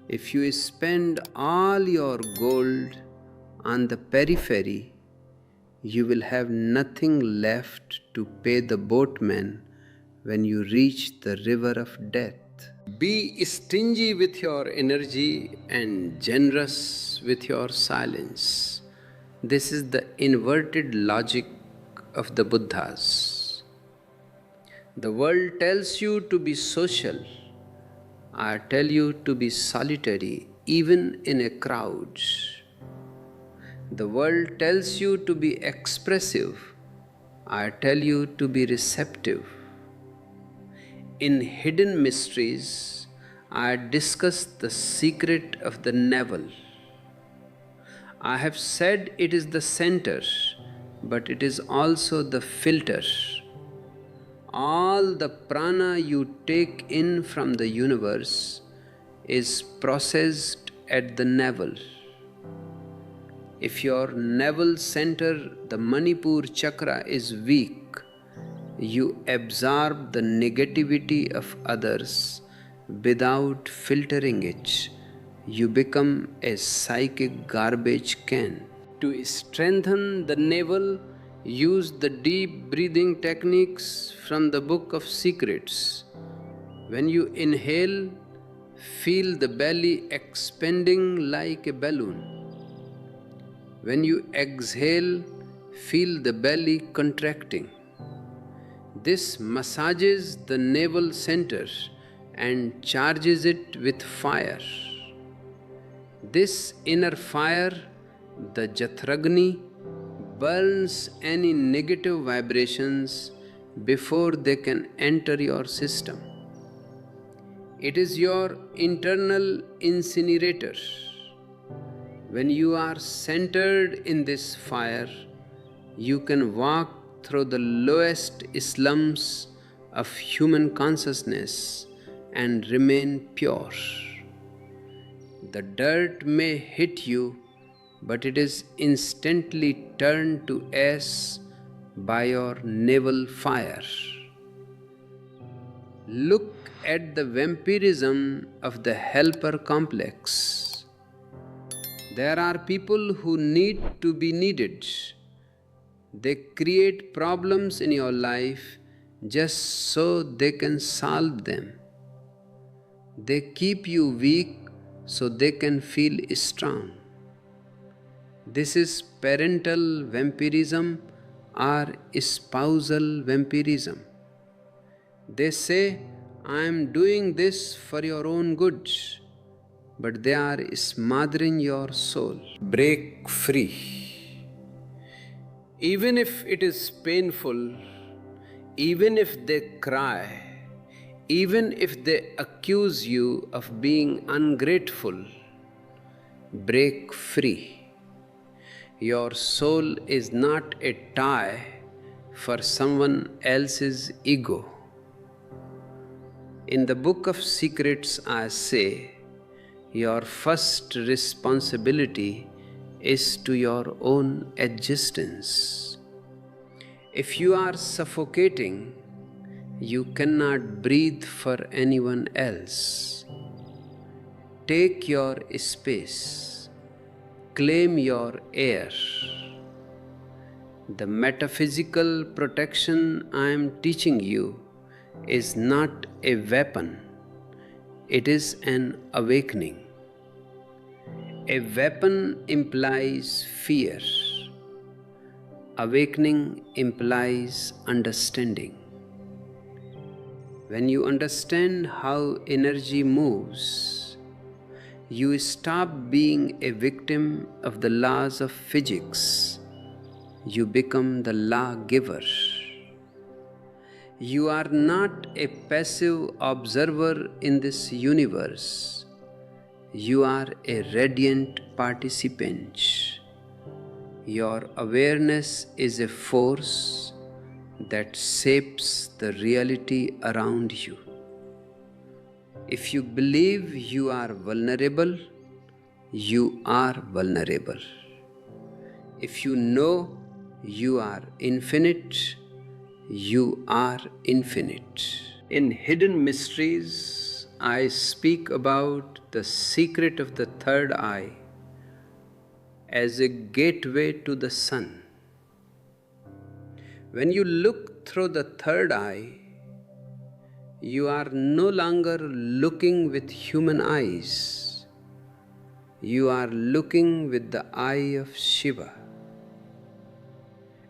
If you spend all your gold on the periphery, you will have nothing left to pay the boatman when you reach the river of death. Be stingy with your energy and generous with your silence. This is the inverted logic of the Buddhas. The world tells you to be social. I tell you to be solitary, even in a crowd. The world tells you to be expressive. I tell you to be receptive. In Hidden Mysteries, I discuss the secret of the Navel. I have said it is the center, but it is also the filter. All the prana you take in from the universe is processed at the navel. If your navel center, the Manipur chakra, is weak, you absorb the negativity of others without filtering it. You become a psychic garbage can. To strengthen the navel, use the deep breathing techniques from the Book of Secrets. When you inhale, feel the belly expanding like a balloon. When you exhale, feel the belly contracting. This massages the navel center and charges it with fire. This inner fire, the Jathragni, burns any negative vibrations before they can enter your system. It is your internal incinerator. When you are centered in this fire, you can walk through the lowest slums of human consciousness and remain pure. The dirt may hit you, but it is instantly turned to ash by your navel fire. Look at the vampirism of the helper complex. There are people who need to be needed. They create problems in your life just so they can solve them. They keep you weak so they can feel strong. This is parental vampirism or spousal vampirism. They say, I am doing this for your own good, but they are smothering your soul. Break free. Even if it is painful, even if they cry, even if they accuse you of being ungrateful, break free. Your soul is not a tie for someone else's ego. In the Book of Secrets, I say, your first responsibility is to your own existence. If you are suffocating, you cannot breathe for anyone else. Take your space. Claim your air. The metaphysical protection I am teaching you is not a weapon, it is an awakening. A weapon implies fear. Awakening implies understanding. When you understand how energy moves, you stop being a victim of the laws of physics. You become the lawgiver. You are not a passive observer in this universe. You are a radiant participant. Your awareness is a force that shapes the reality around you. If you believe you are vulnerable, you are vulnerable. If you know you are infinite, you are infinite. In Hidden Mysteries, I speak about the secret of the third eye as a gateway to the sun. When you look through the third eye, you are no longer looking with human eyes. You are looking with the eye of Shiva.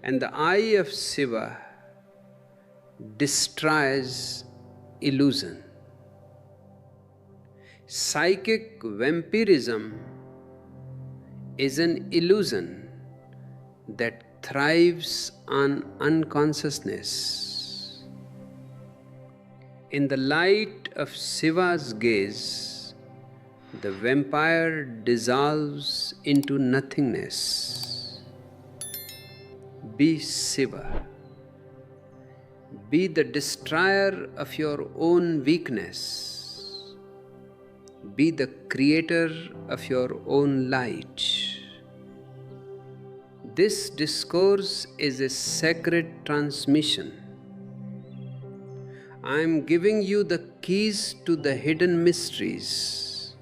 And the eye of Shiva destroys illusion. Psychic vampirism is an illusion that thrives on unconsciousness. In the light of Shiva's gaze, the vampire dissolves into nothingness. Be Shiva. Be the destroyer of your own weakness. Be the creator of your own light. This discourse is a sacred transmission. I am giving you the keys to the hidden mysteries.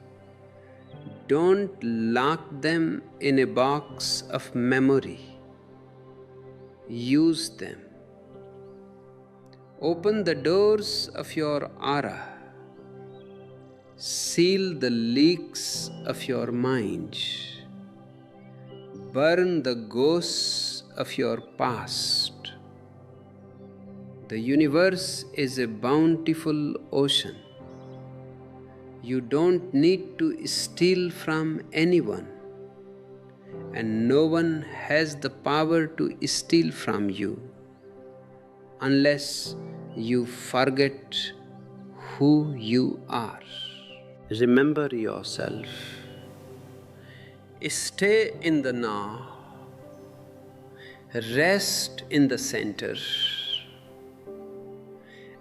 Don't lock them in a box of memory. Use them. Open the doors of your aura. Seal the leaks of your mind. Burn the ghosts of your past. The universe is a bountiful ocean. You don't need to steal from anyone, and no one has the power to steal from you unless you forget who you are. Remember yourself. Stay in the now. Rest in the center.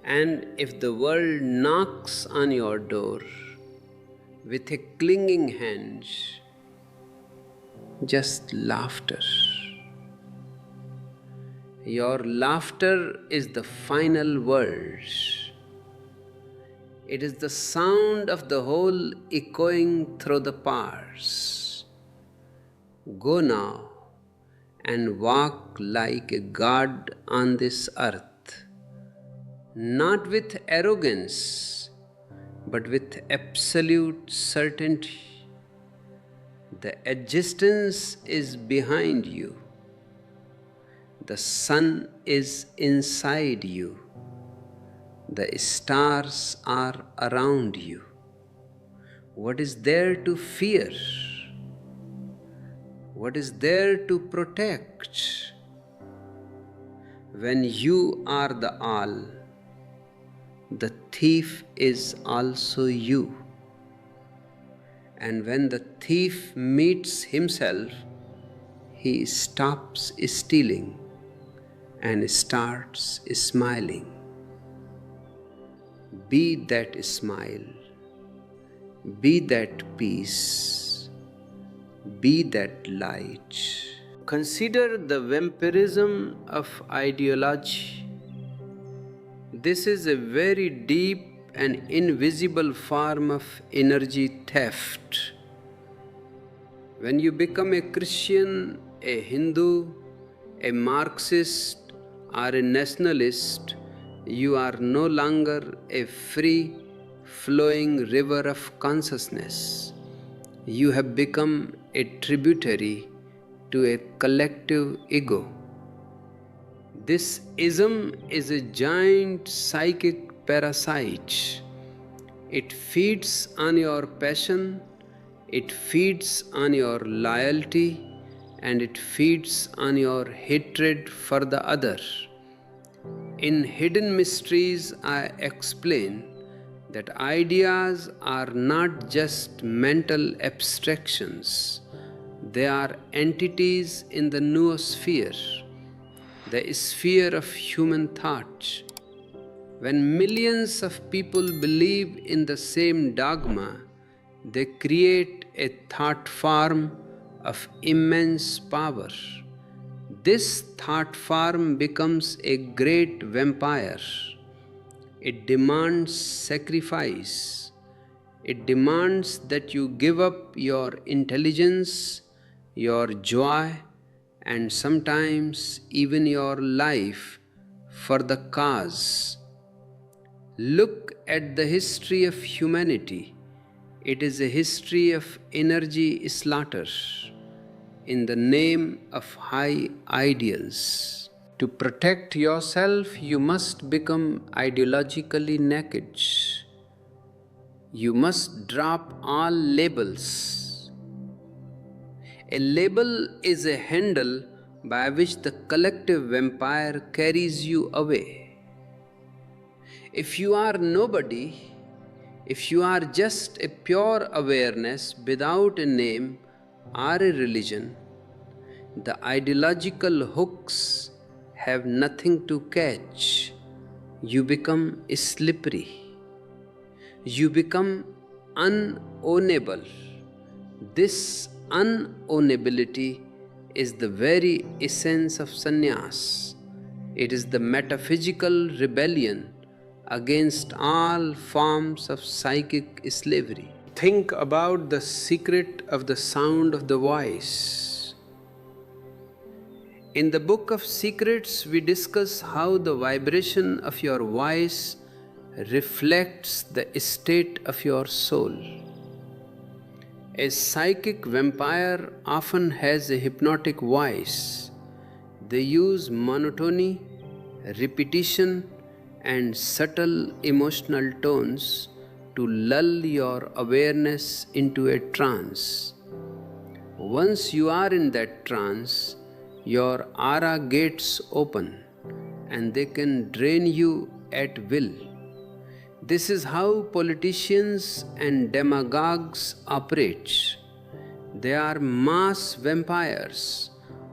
And if the world knocks on your door with a clinging hand, just laughter. Your laughter is the final word. It is the sound of the whole echoing through the parts. Go now and walk like a god on this earth, not with arrogance, but with absolute certainty. The existence is behind you. The sun is inside you. The stars are around you. What is there to fear? What is there to protect? When you are the all, the thief is also you. And when the thief meets himself, he stops stealing and starts smiling. Be that smile. Be that peace. be that light. Consider the vampirism of ideology. This is a very deep and invisible form of energy theft. When you become a Christian, a Hindu, a Marxist, or a nationalist, you are no longer a free flowing river of consciousness. You have become a tributary to a collective ego. This ism is a giant psychic parasite. It feeds on your passion, it feeds on your loyalty, and it feeds on your hatred for the other. In Hidden Mysteries, I explain that ideas are not just mental abstractions, they are entities in the noosphere, the sphere of human thought. When millions of people believe in the same dogma, they create a thought form of immense power. This thought form becomes a great vampire. It demands sacrifice. It demands that you give up your intelligence, your joy, and sometimes even your life for the cause. Look at the history of humanity. It is a history of energy slaughter in the name of high ideals. To protect yourself, you must become ideologically naked. You must drop all labels. A label is a handle by which the collective vampire carries you away. If you are nobody, if you are just a pure awareness without a name or a religion, the ideological hooks have nothing to catch. You become slippery. You become unownable. This unownability is the very essence of sannyas. It is the metaphysical rebellion against all forms of psychic slavery. Think about the secret of the sound of the voice. In the Book of Secrets, we discuss how the vibration of your voice reflects the state of your soul. A psychic vampire often has a hypnotic voice. They use monotony, repetition, and subtle emotional tones to lull your awareness into a trance. Once you are in that trance, your aura gates open and they can drain you at will. This is how politicians and demagogues operate. They are mass vampires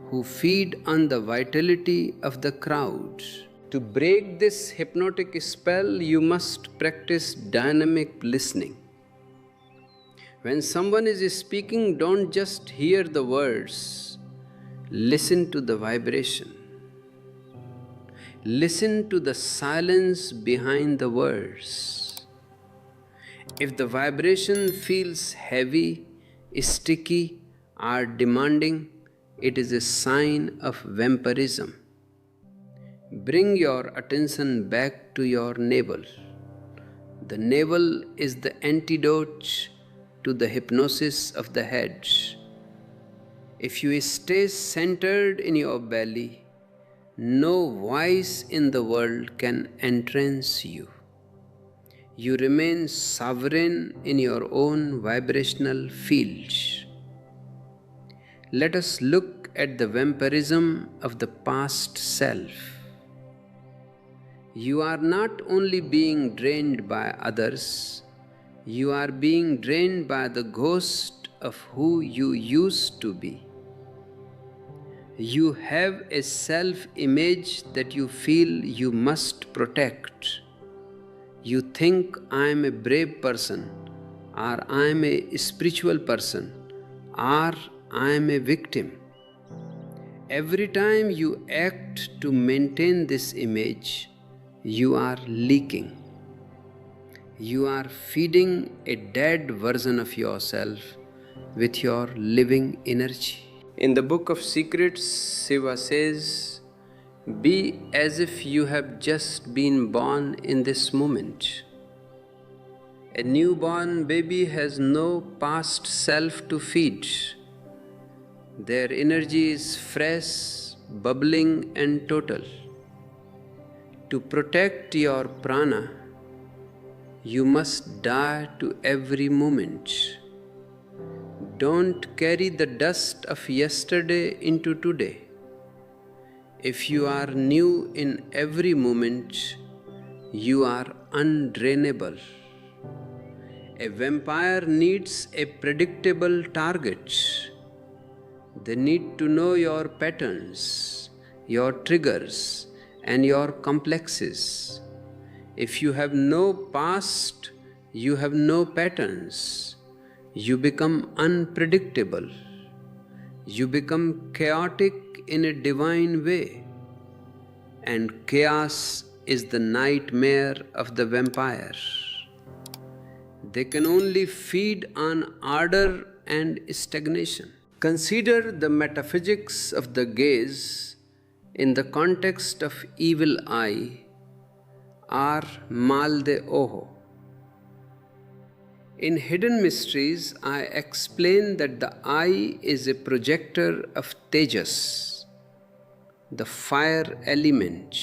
who feed on the vitality of the crowd. To break this hypnotic spell, you must practice dynamic listening. When someone is speaking, don't just hear the words. Listen to the vibration. Listen to the silence behind the words. If the vibration feels heavy, sticky, or demanding, it is a sign of vampirism. Bring your attention back to your navel. The navel is the antidote to the hypnosis of the head. If you stay centered in your belly, no voice in the world can entrance you. You remain sovereign in your own vibrational field. Let us look at the vampirism of the past self. You are not only being drained by others, you are being drained by the ghost of who you used to be. You have a self-image that you feel you must protect. You think, I am a brave person, or I am a spiritual person, or I am a victim. Every time you act to maintain this image, you are leaking. You are feeding a dead version of yourself with your living energy. In the Book of Secrets, Shiva says, be as if you have just been born in this moment. A newborn baby has no past self to feed. Their energy is fresh, bubbling, and total. To protect your prana, you must die to every moment. Don't carry the dust of yesterday into today. If you are new in every moment, you are undrainable. A vampire needs a predictable target. They need to know your patterns, your triggers, and your complexes. If you have no past, you have no patterns. You become unpredictable. You become chaotic in a divine way. And chaos is the nightmare of the vampire. They can only feed on ardor and stagnation. Consider the metaphysics of the gaze in the context of evil eye or mal de ojo. In Hidden Mysteries, I explain that the eye is a projector of Tejas, the fire element.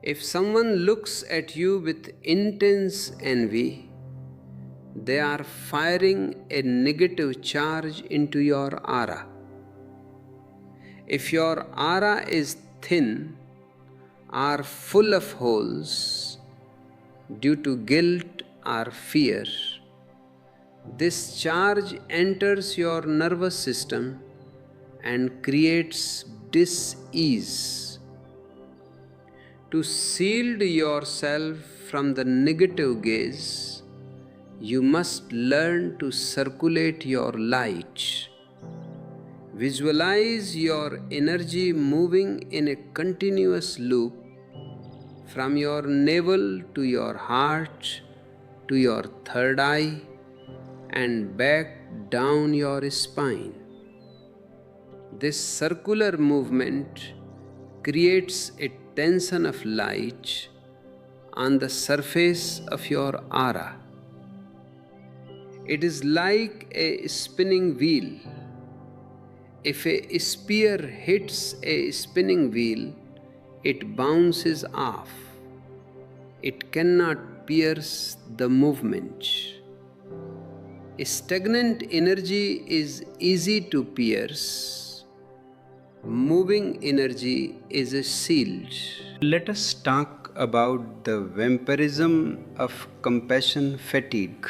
If someone looks at you with intense envy, they are firing a negative charge into your aura. If your aura is thin or full of holes due to guilt or fear, this charge enters your nervous system and creates dis-ease. To shield yourself from the negative gaze, you must learn to circulate your light. Visualize your energy moving in a continuous loop from your navel to your heart to your third eye and back down your spine. This circular movement creates a tension of light on the surface of your aura. It is like a spinning wheel. If a spear hits a spinning wheel, it bounces off. It cannot pierce the movement. Stagnant energy is easy to pierce. Moving energy is a shield. Let us talk about the vampirism of compassion fatigue.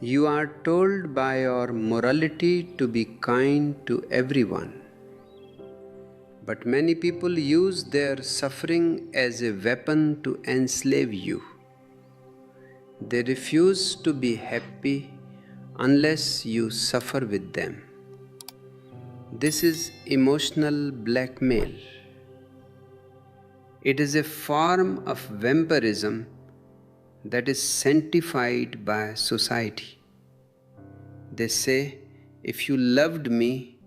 You are told by your morality to be kind to everyone. But many people use their suffering as a weapon to enslave you. They refuse to be happy unless you suffer with them. This is emotional blackmail. It is a form of vampirism that is sanctified by society. They say, if you loved me,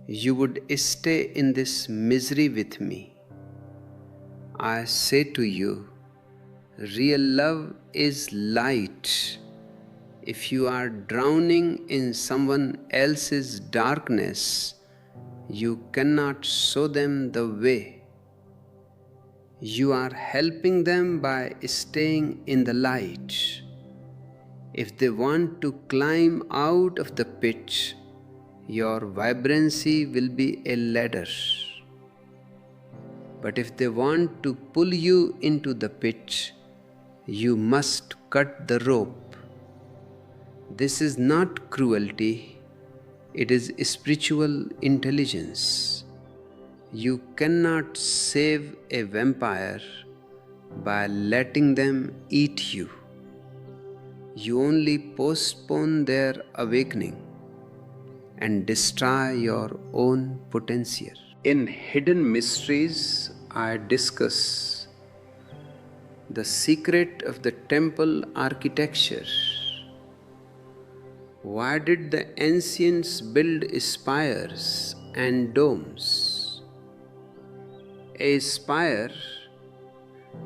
you would stay in this misery with me. I say to you, real love is light. If you are drowning in someone else's darkness, you cannot show them the way. You are helping them by staying in the light. If they want to climb out of the pit, your vibrancy will be a ladder. But if they want to pull you into the pit, you must cut the rope. This is not cruelty, it is spiritual intelligence. You cannot save a vampire by letting them eat you. you only postpone their awakening and destroy your own potential. In Hidden Mysteries, I discuss the secret of the temple architecture. Why did the ancients build spires and domes? A spire,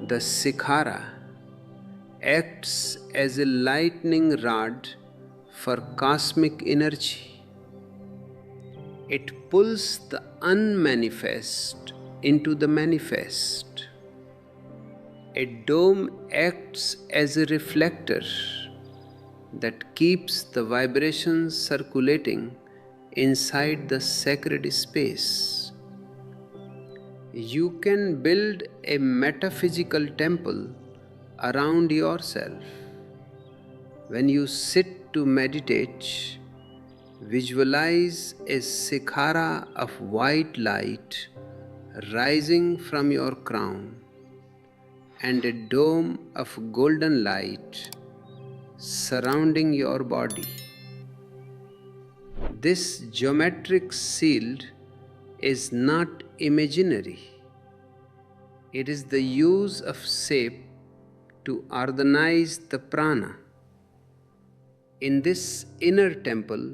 the shikhara, acts as a lightning rod for cosmic energy. It pulls the unmanifest into the manifest. A dome acts as a reflector that keeps the vibrations circulating inside the sacred space. You can build a metaphysical temple around yourself. When you sit to meditate, visualize a shikhara of white light rising from your crown and a dome of golden light surrounding your body. This geometric shield is not imaginary. It is the use of shape to organize the prana. In this inner temple,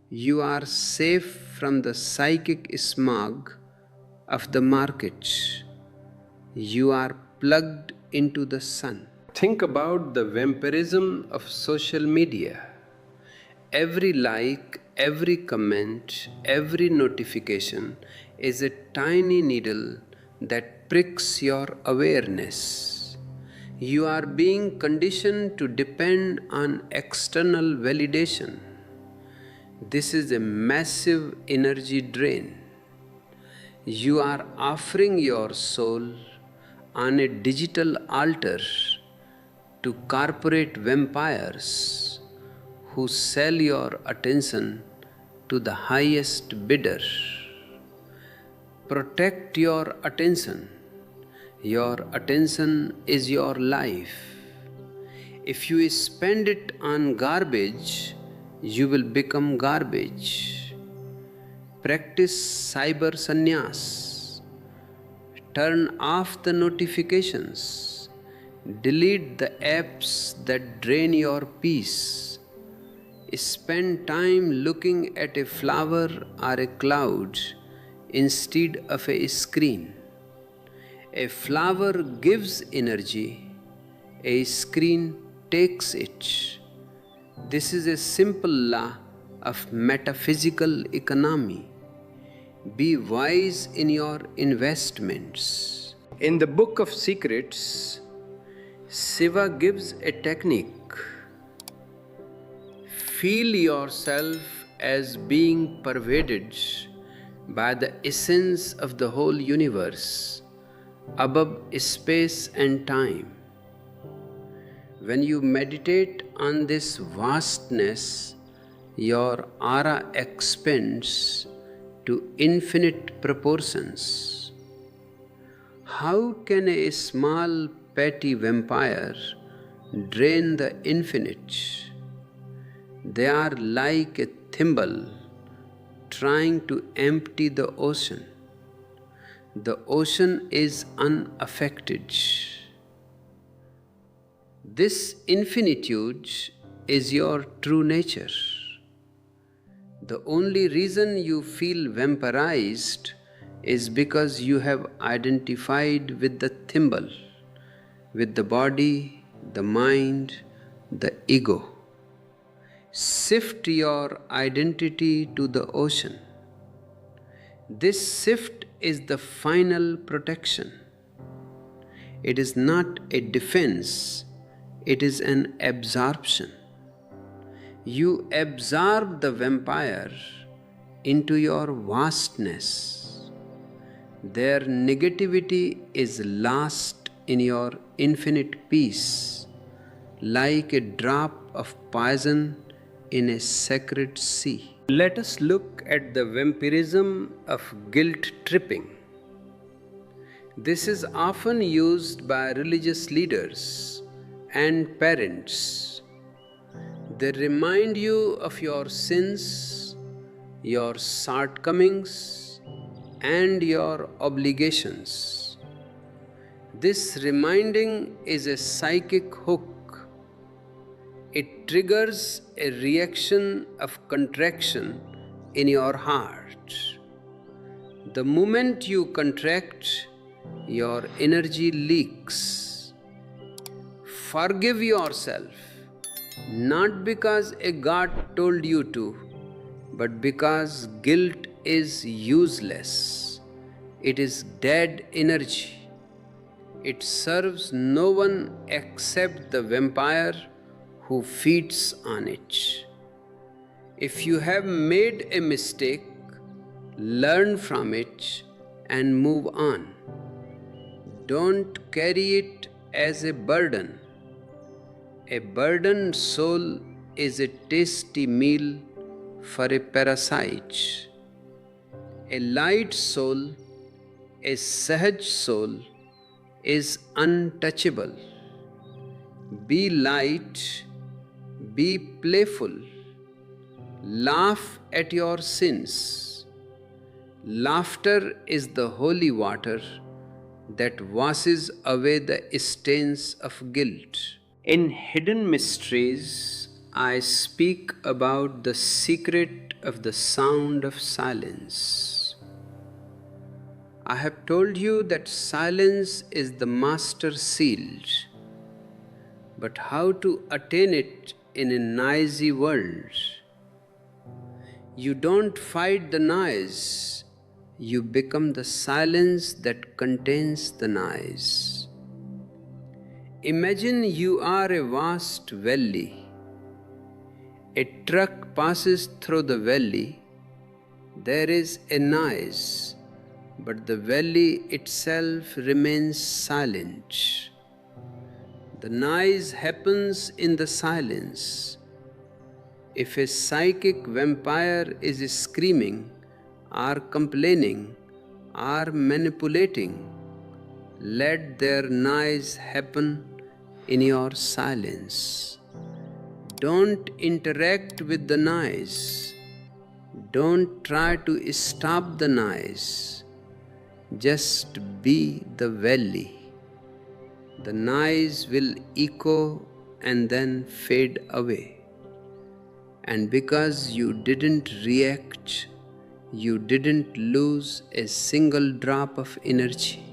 you are safe from the psychic smog of the markets. You are plugged into the sun. Think about the vampirism of social media. Every like, every comment, every notification is a tiny needle that pricks your awareness. You are being conditioned to depend on external validation. This is a massive energy drain. You are offering your soul on a digital altar to corporate vampires who sell your attention to the highest bidder. Protect your attention. Your attention is your life. If you spend it on garbage, you will become garbage. Practice cyber sannyas. Turn off the notifications. Delete the apps that drain your peace. Spend time looking at a flower or a cloud instead of a screen. A flower gives energy, a screen takes it. This is a simple law of metaphysical economy. Be wise in your investments. In the Book of Secrets, Shiva gives a technique. Feel yourself as being pervaded by the essence of the whole universe, above space and time. When you meditate on this vastness, your aura expands to infinite proportions. How can a small petty vampire drain the infinite? They are like a thimble trying to empty the ocean. The ocean is unaffected. This infinitude is your true nature. The only reason you feel vampirized is because you have identified with the thimble, with the body, the mind, the ego. Shift your identity to the ocean. This shift is the final protection. It is not a defense, it is an absorption. You absorb the vampire into your vastness. Their negativity is lost in your infinite peace, like a drop of poison in a sacred sea. Let us look at the vampirism of guilt tripping. This is often used by religious leaders and parents They remind you of your sins, your shortcomings, and your obligations. This reminding is a psychic hook. It triggers a reaction of contraction in your heart. The moment you contract, your energy leaks. Forgive yourself, not because a god told you to, but because guilt is useless. It is dead energy. It serves no one except the vampire who feeds on it. If you have made a mistake, learn from it and move on. Don't carry it as a burden. A burdened soul is a tasty meal for a parasite. A light soul, a sahaj soul, is untouchable. Be light, be playful, laugh at your sins. Laughter is the holy water that washes away the stains of guilt. In Hidden Mysteries, I speak about the secret of the sound of silence. I have told you that silence is the master seal, but how to attain it in a noisy world? You don't fight the noise, you become the silence that contains the noise. Imagine you are a vast valley. A truck passes through the valley. There is a noise, but the valley itself remains silent. The noise happens in the silence. If a psychic vampire is screaming, or complaining, or manipulating, let their noise happen in your silence. Don't interact with the noise. Don't try to stop the noise. Just be the valley. The noise will echo and then fade away. And because you didn't react, you didn't lose a single drop of energy.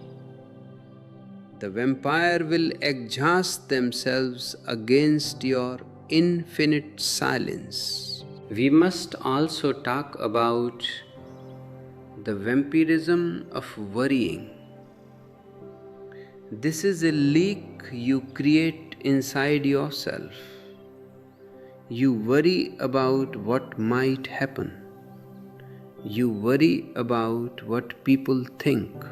The vampire will exhaust themselves against your infinite silence. We must also talk about the vampirism of worrying. This is a leak you create inside yourself. You worry about what might happen. You worry about what people think.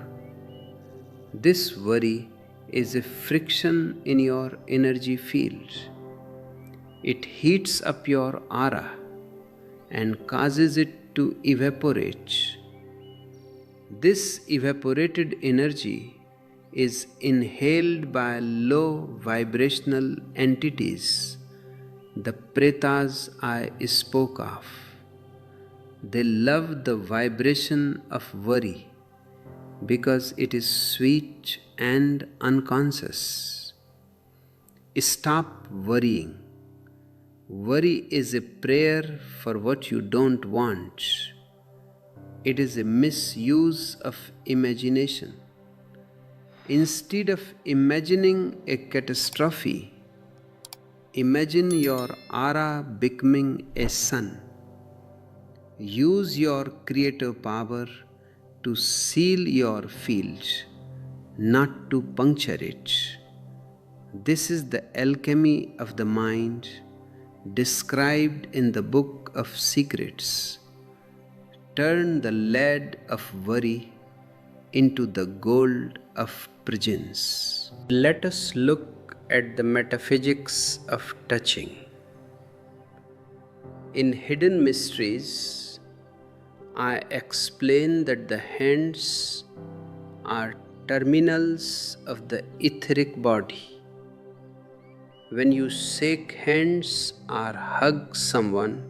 This worry is a friction in your energy field. It heats up your aura and causes it to evaporate. This evaporated energy is inhaled by low vibrational entities, the pretas I spoke of. They love the vibration of worry because it is sweet and unconscious. Stop worrying. Worry is a prayer for what you don't want. It is a misuse of imagination. Instead of imagining a catastrophe, imagine your aura becoming a sun. Use your creative power to seal your field, not to puncture it. This is the alchemy of the mind described in the Book of Secrets. Turn the lead of worry into the gold of presence. Let us look at the metaphysics of touching. In Hidden Mysteries, I explain that the hands are terminals of the etheric body. When you shake hands or hug someone,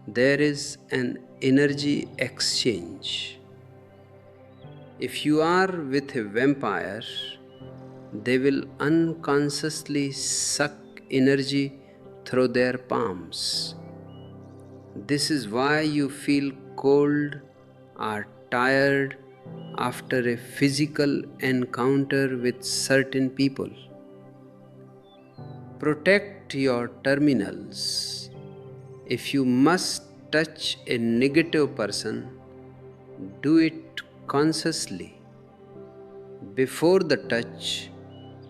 there is an energy exchange. If you are with a vampire, they will unconsciously suck energy through their palms. This is why you feel cold or tired after a physical encounter with certain people. Protect your terminals. If you must touch a negative person, do it consciously. Before the touch,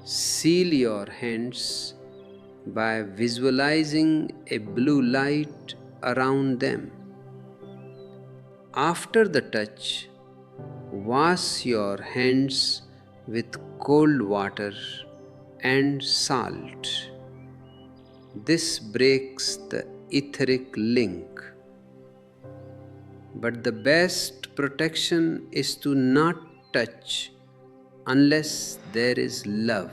seal your hands by visualizing a blue light around them. After the touch, wash your hands with cold water and salt. This breaks the etheric link. But the best protection is to not touch unless there is love.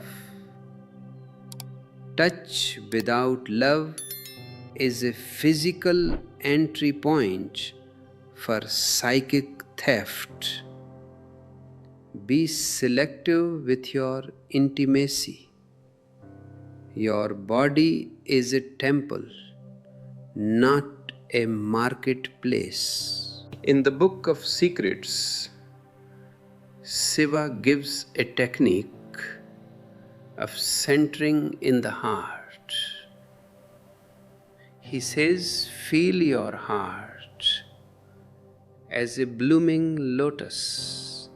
Touch without love is a physical entry point for psychic theft. Be selective with your intimacy. Your body is a temple, not a marketplace. In the Book of Secrets, Shiva gives a technique of centering in the heart. He says, feel your heart as a blooming lotus,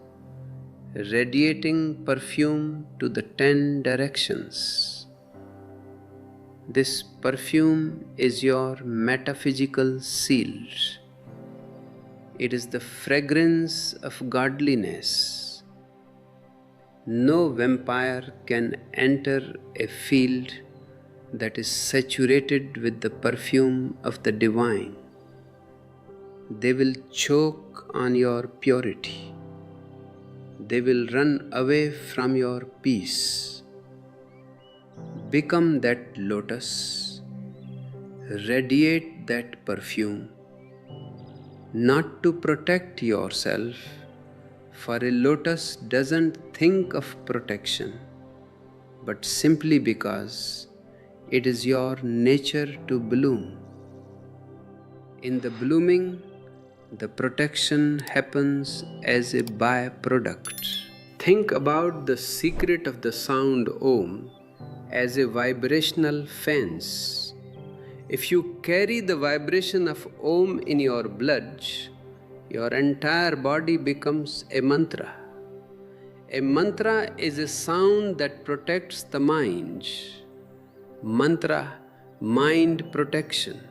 radiating perfume to the 10 directions. This perfume is your metaphysical seal. It is the fragrance of godliness. No vampire can enter a field that is saturated with the perfume of the divine. They will choke on your purity. They will run away from your peace. Become that lotus. Radiate that perfume. Not to protect yourself, for a lotus doesn't think of protection, but simply because it is your nature to bloom. In the blooming, the protection happens as a byproduct. Think about the secret of the sound Om as a vibrational fence. If you carry the vibration of Om in your blood, your entire body becomes a mantra. A mantra is a sound that protects the mind. Mantra, mind protection.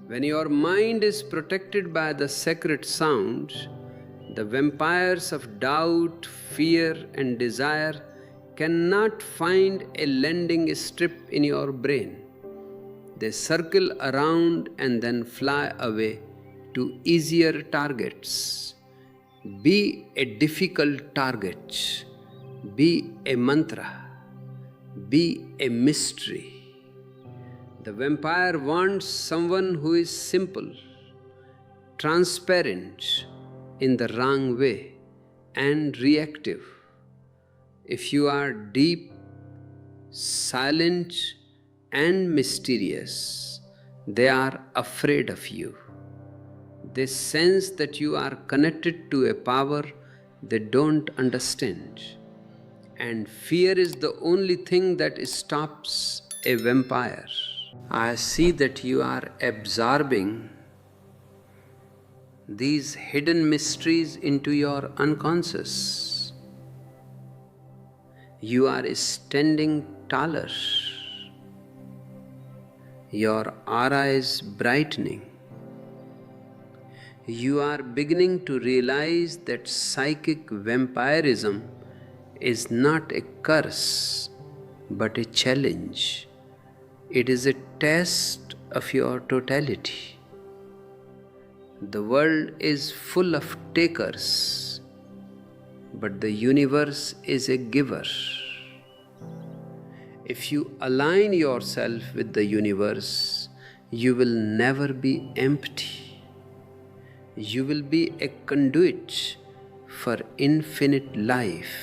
When your mind is protected by the sacred sound, the vampires of doubt, fear, and desire cannot find a landing strip in your brain. They circle around and then fly away to easier targets. Be a difficult target. Be a mantra. Be a mystery. The vampire wants someone who is simple, transparent in the wrong way, and reactive. If you are deep, silent, and mysterious, they are afraid of you. They sense that you are connected to a power they don't understand. And fear is the only thing that stops a vampire. I see that you are absorbing these hidden mysteries into your unconscious. You are standing taller. Your aura is brightening. You are beginning to realize that psychic vampirism is not a curse, but a challenge. It is a test of your totality. The world is full of takers, but the universe is a giver. If you align yourself with the universe, you will never be empty. You will be a conduit for infinite life.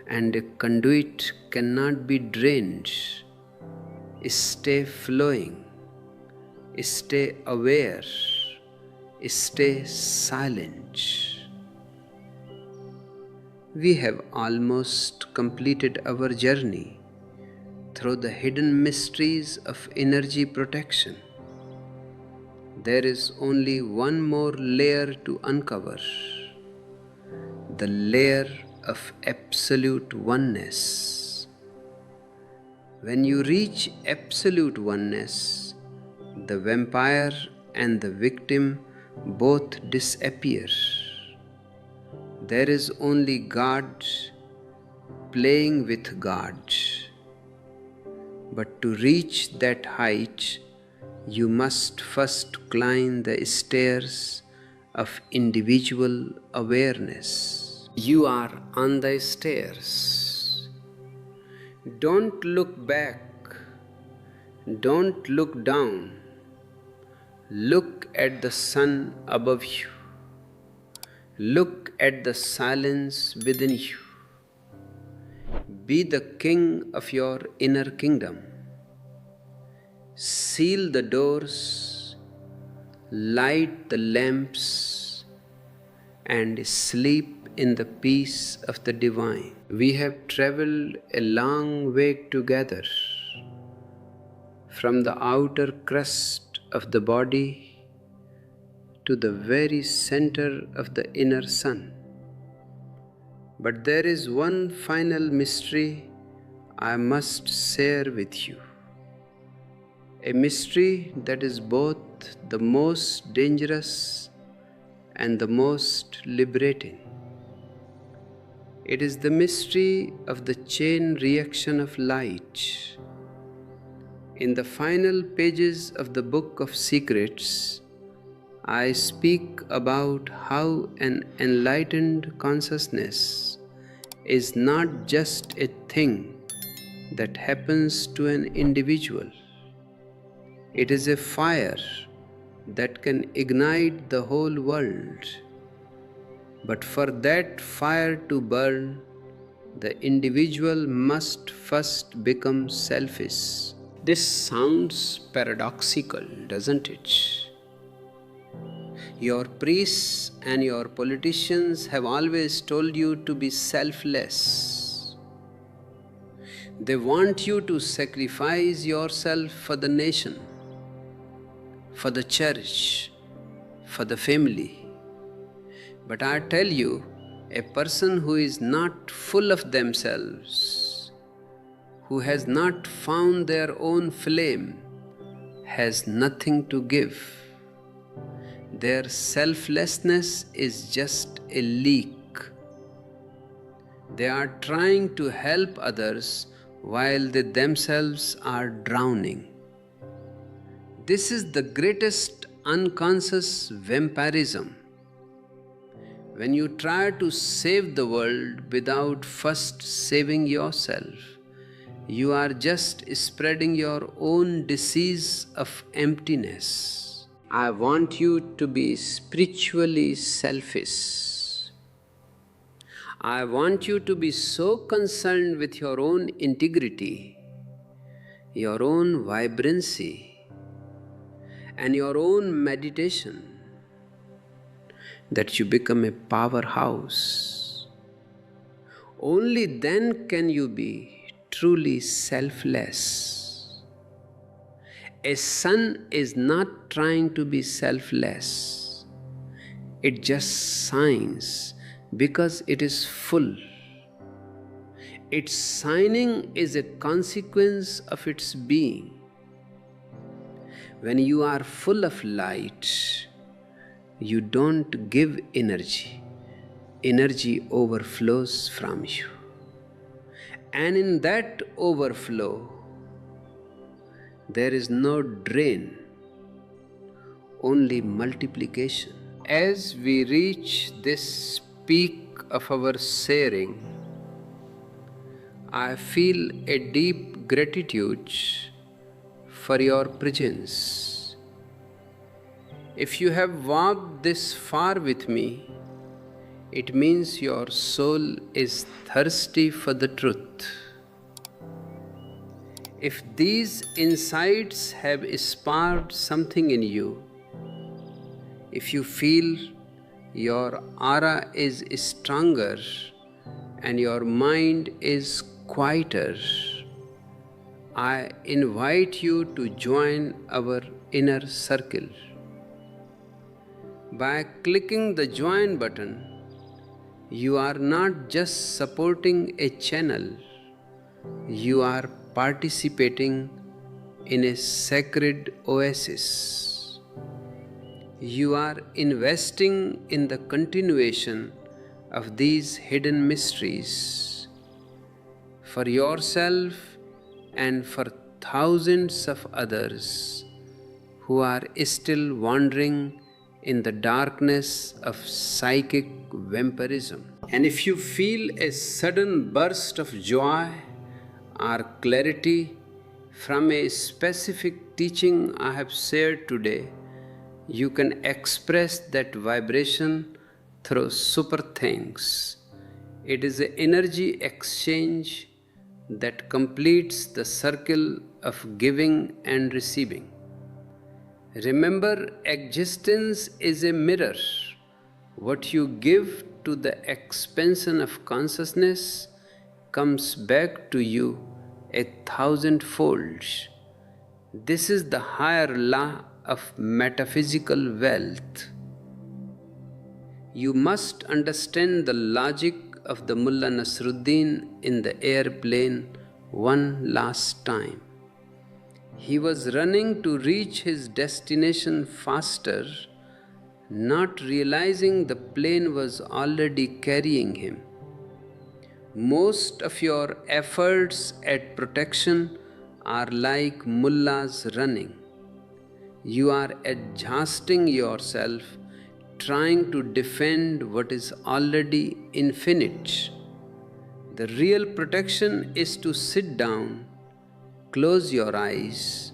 And a conduit cannot be drained. Stay flowing. Stay aware. Stay silent. We have almost completed our journey through the hidden mysteries of energy protection. There is only one more layer to uncover, the layer of absolute oneness. When you reach absolute oneness, the vampire and the victim both disappear. There is only God playing with God. But to reach that height, you must first climb the stairs of individual awareness. You are on the stairs. Don't look back. Don't look down. Look at the sun above you. Look at the silence within you. Be the king of your inner kingdom. Seal the doors, light the lamps, and sleep in the peace of the divine. We have traveled a long way together, from the outer crust of the body to the very center of the inner sun. But there is one final mystery I must share with you. A mystery that is both the most dangerous and the most liberating. It is the mystery of the chain reaction of light. In the final pages of the Book of Secrets, I speak about how an enlightened consciousness is not just a thing that happens to an individual. It is a fire that can ignite the whole world. But for that fire to burn, the individual must first become selfish. This sounds paradoxical, doesn't it? Your priests and your politicians have always told you to be selfless. They want you to sacrifice yourself for the nation, for the church, for the family. But I tell you, a person who is not full of themselves, who has not found their own flame, has nothing to give. Their selflessness is just a leak. They are trying to help others while they themselves are drowning. This is the greatest unconscious vampirism. When you try to save the world without first saving yourself, you are just spreading your own disease of emptiness. I want you to be spiritually selfish. I want you to be so concerned with your own integrity, your own vibrancy, and your own meditation that you become a powerhouse. Only then can you be truly selfless. A sun is not trying to be selfless. It just shines because it is full. Its shining is a consequence of its being. When you are full of light, you don't give energy. Energy overflows from you. And in that overflow, there is no drain, only multiplication. As we reach this peak of our sharing, I feel a deep gratitude for your presence. If you have walked this far with me, it means your soul is thirsty for the truth. If these insights have sparked something in you, if you feel your aura is stronger and your mind is quieter, I invite you to join our inner circle. By clicking the join button, you are not just supporting a channel, you are participating in a sacred oasis. You are investing in the continuation of these hidden mysteries for yourself and for thousands of others who are still wandering in the darkness of psychic vampirism. And if you feel a sudden burst of joy or clarity from a specific teaching I have shared today, you can express that vibration through super thanks. It is an energy exchange that completes the circle of giving and receiving. Remember, existence is a mirror. What you give to the expansion of consciousness comes back to you 1,000-fold. This is the higher law of metaphysical wealth. You must understand the logic of the Mullah Nasruddin in the airplane one last time. He was running to reach his destination faster, not realizing the plane was already carrying him. Most of your efforts at protection are like mullahs running. You are exhausting yourself trying to defend what is already infinite. The real protection is to sit down, close your eyes,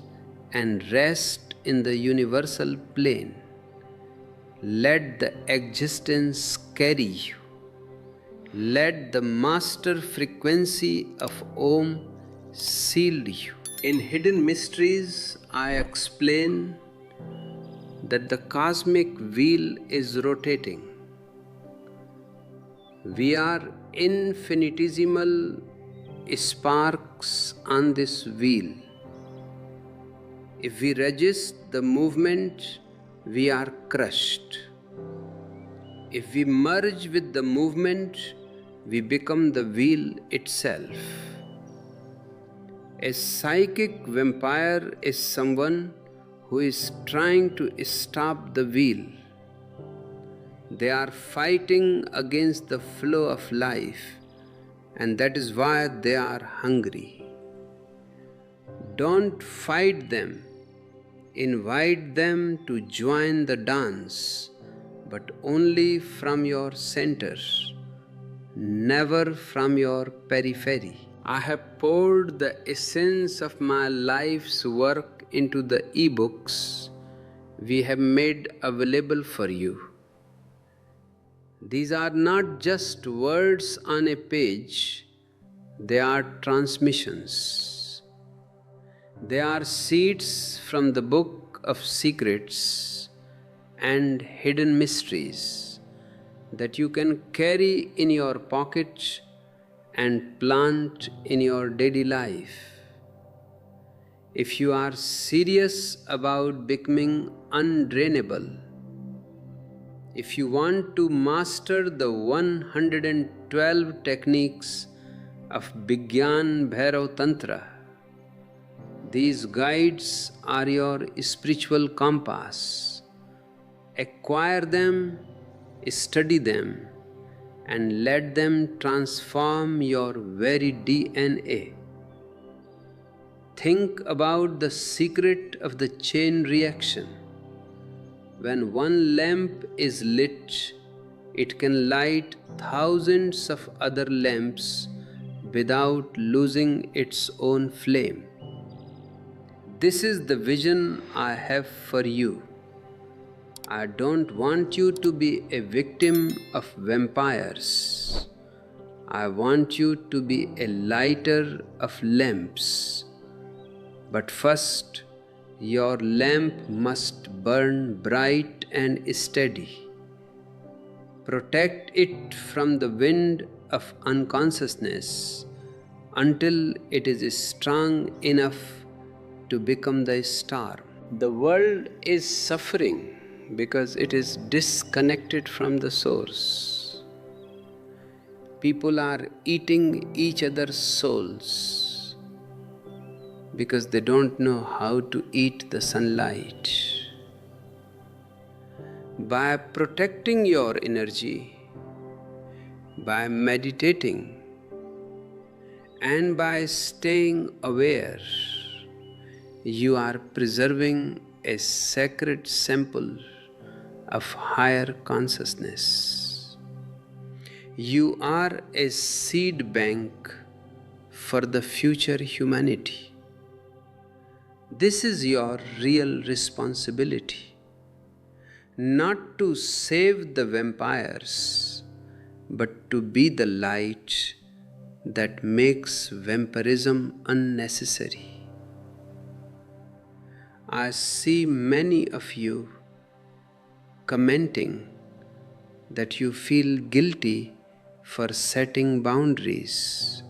and rest in the universal plane. Let the existence carry you. Let the master frequency of Om seal you. In Hidden Mysteries, I explain that the cosmic wheel is rotating. We are infinitesimal sparks on this wheel. If we resist the movement, we are crushed. If we merge with the movement, we become the wheel itself. A psychic vampire is someone who is trying to stop the wheel. They are fighting against the flow of life, and that is why they are hungry. Don't fight them. Invite them to join the dance, but only from your center, never from your periphery. I have poured the essence of my life's work into the ebooks we have made available for you. These are not just words on a page, they are transmissions. They are seeds from the book of secrets and hidden mysteries that you can carry in your pocket and plant in your daily life. If you are serious about becoming undrainable, if you want to master the 112 techniques of Vigyan Bhairav Tantra, these guides are your spiritual compass. Acquire them, study them, and let them transform your very DNA. Think about the secret of the chain reaction. When one lamp is lit, it can light thousands of other lamps without losing its own flame. This is the vision I have for you. I don't want you to be a victim of vampires. I want you to be a lighter of lamps. But first, your lamp must burn bright and steady. Protect it from the wind of unconsciousness until it is strong enough to become the star. The world is suffering because it is disconnected from the source. People are eating each other's souls because they don't know how to eat the sunlight. By protecting your energy, by meditating, and by staying aware, you are preserving a sacred sample of higher consciousness. You are a seed bank for the future humanity. This is your real responsibility. Not to save the vampires, but to be the light that makes vampirism unnecessary. I see many of you commenting that you feel guilty for setting boundaries.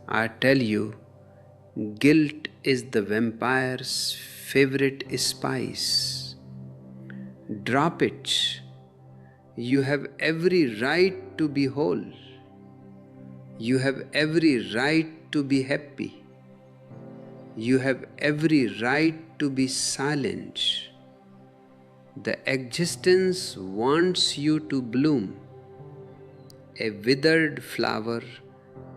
I tell you, guilt is the vampire's favorite spice. Drop it. You have every right to be whole. You have every right to be happy. You have every right to be silent. The existence wants you to bloom. A withered flower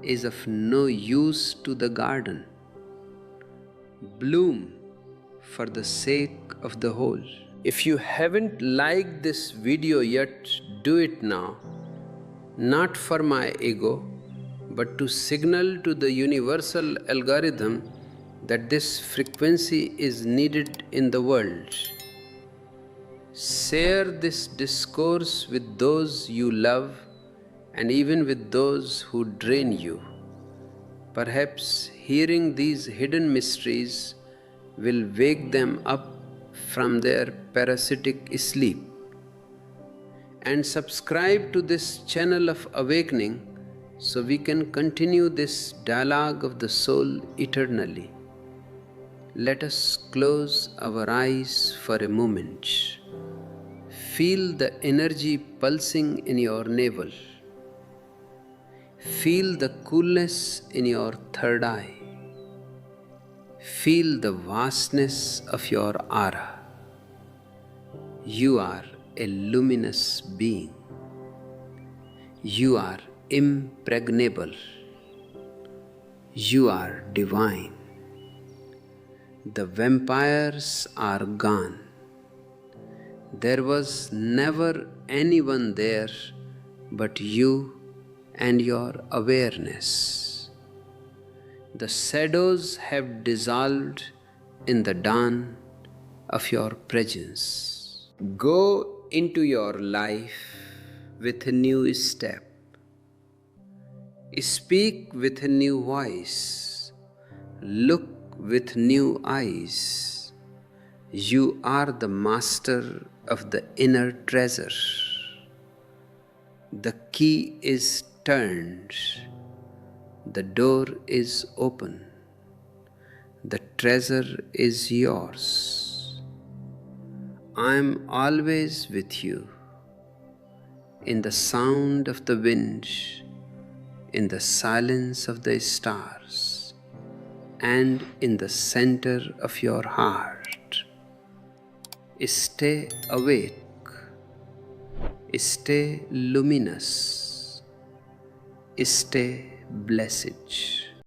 is of no use to the garden. Bloom for the sake of the whole. If you haven't liked this video yet, do it now. Not for my ego, but to signal to the universal algorithm that this frequency is needed in the world. Share this discourse with those you love and even with those who drain you. Perhaps hearing these hidden mysteries will wake them up from their parasitic sleep. And subscribe to this channel of awakening so we can continue this dialogue of the soul eternally. Let us close our eyes for a moment. Feel the energy pulsing in your navel. Feel the coolness in your third eye. Feel the vastness of your aura. You are a luminous being. You are impregnable. You are divine. The vampires are gone. There was never anyone there but you and your awareness. The shadows have dissolved in the dawn of your presence. Go into your life with a new step. Speak with a new voice. Look with new eyes. You are the master of the inner treasure. The key is turned. The door is open. The treasure is yours. I am always with you, in the sound of the wind, in the silence of the stars, and in the center of your heart. Stay awake. Stay luminous. Stay blessed.